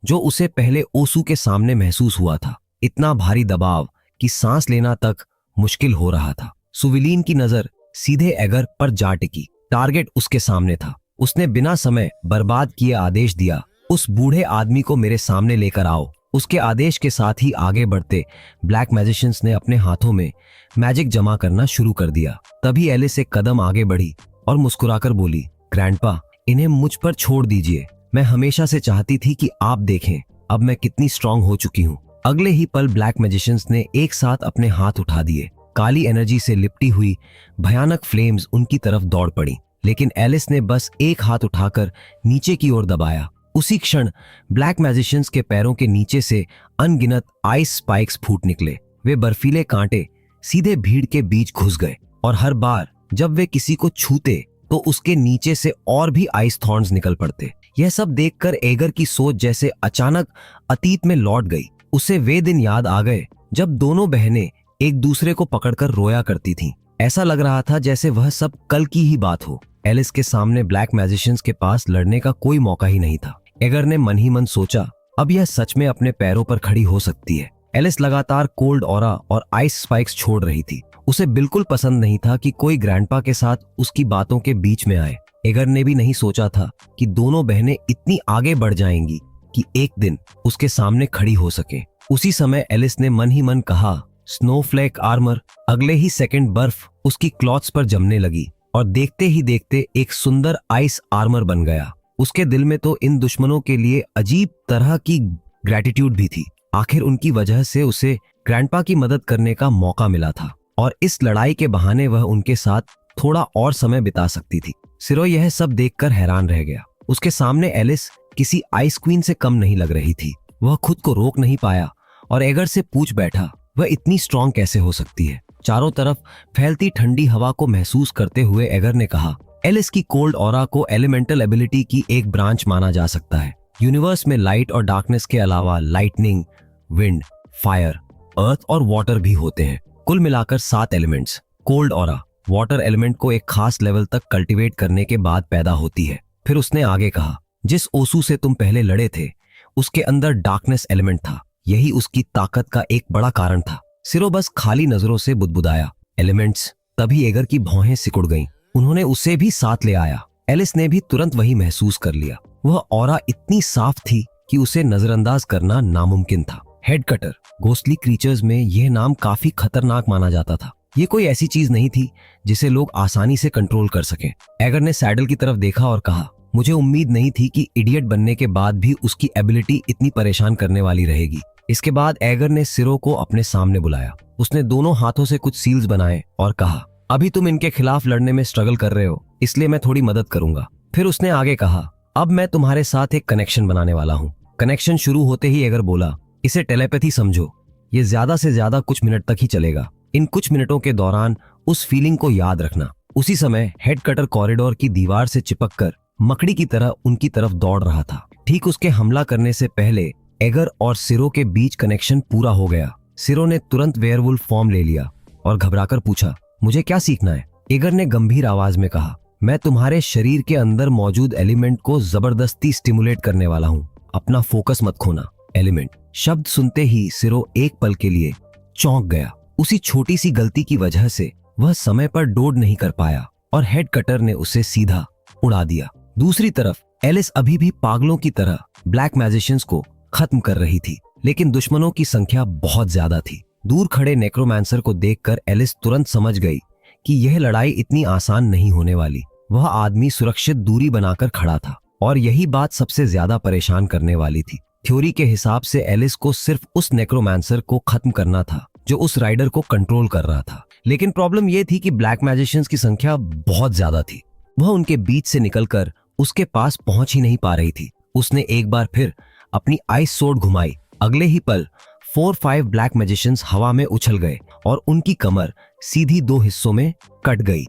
जो उसे पहले ओसू के सामने महसूस हुआ था। इतना भारी दबाव कि सांस लेना तक मुश्किल हो रहा था। सुविलीन की नजर सीधे एगर पर जा टिकी। टारगेट उसके सामने था। उसने बिना समय बर्बाद किए आदेश दिया, उस बूढ़े आदमी को मेरे सामने लेकर आओ। उसके आदेश के साथ ही आगे बढ़ते ब्लैक मैजिशियंस ने अपने हाथों में मैजिक जमा करना शुरू कर दिया। तभी एलिस एक कदम आगे बढ़ी और मुस्कुराकर बोली, ग्रैंडपा, इन्हें मुझ पर छोड़ दीजिए। मैं हमेशा से चाहती थी कि आप देखें अब मैं कितनी स्ट्रांग हो चुकी हूँ। अगले ही पल ब्लैक मैजिशियंस ने एक साथ अपने हाथ उठा दिए। काली एनर्जी से लिपटी हुई भयानक फ्लेम्स उनकी तरफ दौड़ पड़ी, लेकिन एलिस ने बस एक हाथ उठाकर नीचे की ओर दबाया। उसी क्षण ब्लैक मैजिशियंस के पैरों के नीचे से अनगिनत आइस स्पाइक्स फूट निकले। वे बर्फीले कांटे सीधे भीड़ के बीच घुस गए और हर बार जब वे किसी को छूते तो उसके नीचे से और भी आइस थॉर्न्स निकल पड़ते। यह सब देखकर एगर की सोच जैसे अचानक अतीत में लौट गई। उसे वे दिन याद आ गए जब दोनों बहनें एक दूसरे को पकड़कर रोया करती थीं। ऐसा लग रहा था जैसे वह सब कल की ही बात हो। एलिस के सामने ब्लैक मैजिशियंस के पास लड़ने का कोई मौका ही नहीं था। एगर ने मन ही मन सोचा, अब यह सच में अपने पैरों पर खड़ी हो सकती है। एलिस लगातार कोल्ड ऑरा और आइस स्पाइक्स छोड़ रही थी। उसे बिल्कुल पसंद नहीं था कि कोई ग्रैंडपा के साथ उसकी बातों के बीच में आए। एगर ने भी नहीं सोचा था कि दोनों बहनें इतनी आगे बढ़ जाएंगी कि एक दिन उसके सामने खड़ी हो सके। उसी समय एलिस ने मन ही मन कहा, स्नोफ्लेक आर्मर। अगले ही सेकंड बर्फ उसकी क्लॉथ्स पर जमने लगी और देखते ही देखते एक सुंदर आइस आर्मर बन गया। उसके दिल में तो इन दुश्मनों के लिए अजीब तरह की ग्रैटिट्यूड भी थी। आखिर उनकी वजह से उसे ग्रैंडपा की मदद करने का मौका मिला था और इस लड़ाई के बहाने वह उनके साथ थोड़ा और समय बिता सकती थी। सिरो यह सब देखकर हैरान रह गया। उसके सामने एलिस किसी आइस क्वीन से कम नहीं लग रही थी। वह खुद को रोक नहीं पाया और एगर से पूछ बैठा, वह इतनी स्ट्रांग कैसे हो सकती है। चारों तरफ फैलती ठंडी हवा को महसूस करते हुए एगर ने कहा, एलिस की कोल्ड ऑरा को एलिमेंटल एबिलिटी की एक ब्रांच माना जा सकता है। यूनिवर्स में लाइट और डार्कनेस के अलावा लाइटनिंग, विंड, फायर, अर्थ और वाटर भी होते हैं। कुल मिलाकर 7 elements. Cold aura water element को एक खास लेवल तक कल्टीवेट करने के बाद पैदा होती है। फिर उसने आगे कहा, जिस ओसू से तुम पहले लड़े थे उसके अंदर डार्कनेस एलिमेंट था। यही उसकी ताकत का एक बड़ा कारण था। सिरो बस खाली नजरों से बुदबुदाया। एलिमेंट्स। तभी एगर की भौहें सिकुड़ गईं। उन्होंने उसे भी साथ ले आया। एलिस ने भी तुरंत वही महसूस कर लिया। वह ऑरा इतनी साफ थी कि उसे नजरअंदाज करना नामुमकिन था। Head cutter. घोस्टली क्रीचर्स में यह नाम काफी खतरनाक माना जाता था। ये कोई ऐसी चीज नहीं थी जिसे लोग आसानी से कंट्रोल कर सकें। एगर ने सैडल की तरफ देखा और कहा, मुझे उम्मीद नहीं थी कि इडियट बनने के बाद भी उसकी एबिलिटी इतनी परेशान करने वाली रहेगी। इसके बाद एगर ने सिरो को अपने सामने बुलाया। उसने दोनों हाथों से कुछ सील्स बनाए और कहा, अभी तुम इनके खिलाफ लड़ने में स्ट्रगल कर रहे हो, इसलिए मैं थोड़ी मदद करूंगा। फिर उसने आगे कहा, अब मैं तुम्हारे साथ एक कनेक्शन बनाने वाला हूँ। कनेक्शन शुरू होते ही एगर बोला, इसे टेलीपैथी समझो। ये ज्यादा से ज्यादा कुछ मिनट तक ही चलेगा। इन कुछ मिनटों के दौरान उस फीलिंग को याद रखना। उसी समय हेड कटर कॉरिडोर की दीवार से चिपककर मकड़ी की तरह उनकी तरफ दौड़ रहा था। ठीक उसके हमला करने से पहले एगर और सिरो के बीच कनेक्शन पूरा हो गया। सिरो ने तुरंत वेयरवुल्फ फॉर्म ले लिया और घबराकर पूछा, मुझे क्या सीखना है? एगर ने गंभीर आवाज में कहा, मैं तुम्हारे शरीर के अंदर मौजूद एलिमेंट को जबरदस्ती स्टिमुलेट करने वाला हूँ। अपना फोकस मत खोना। एलिमेंट शब्द सुनते ही सिरो एक पल के लिए चौंक गया। उसी छोटी सी गलती की वजह से वह समय पर डोड नहीं कर पाया और हेड कटर ने उसे सीधा उड़ा दिया। दूसरी तरफ एलिस अभी भी पागलों की तरह ब्लैक मैजिशियंस को खत्म कर रही थी, लेकिन दुश्मनों की संख्या बहुत ज्यादा थी। दूर खड़े नेक्रोमैंसर को देखकर एलिस तुरंत समझ गई कि यह लड़ाई इतनी आसान नहीं होने वाली। वह आदमी सुरक्षित दूरी बनाकर खड़ा था और यही बात सबसे ज्यादा परेशान करने वाली थी। थ्योरी के हिसाब से एलिस को सिर्फ उस नेक्रोमैंसर को खत्म करना था जो उस राइडर को कंट्रोल कर रहा था, लेकिन प्रॉब्लम यह थी कि ब्लैक मैजिशियंस की संख्या बहुत ज्यादा थी। वह उनके बीच से निकलकर उसके पास पहुंच ही नहीं पा रही थी। उसने एक बार फिर अपनी आइस सोर्ड घुमाई। अगले ही पल 4-5 ब्लैक मैजिशियंस हवा में उछल गए और उनकी कमर सीधी 2 हिस्सों में कट गई।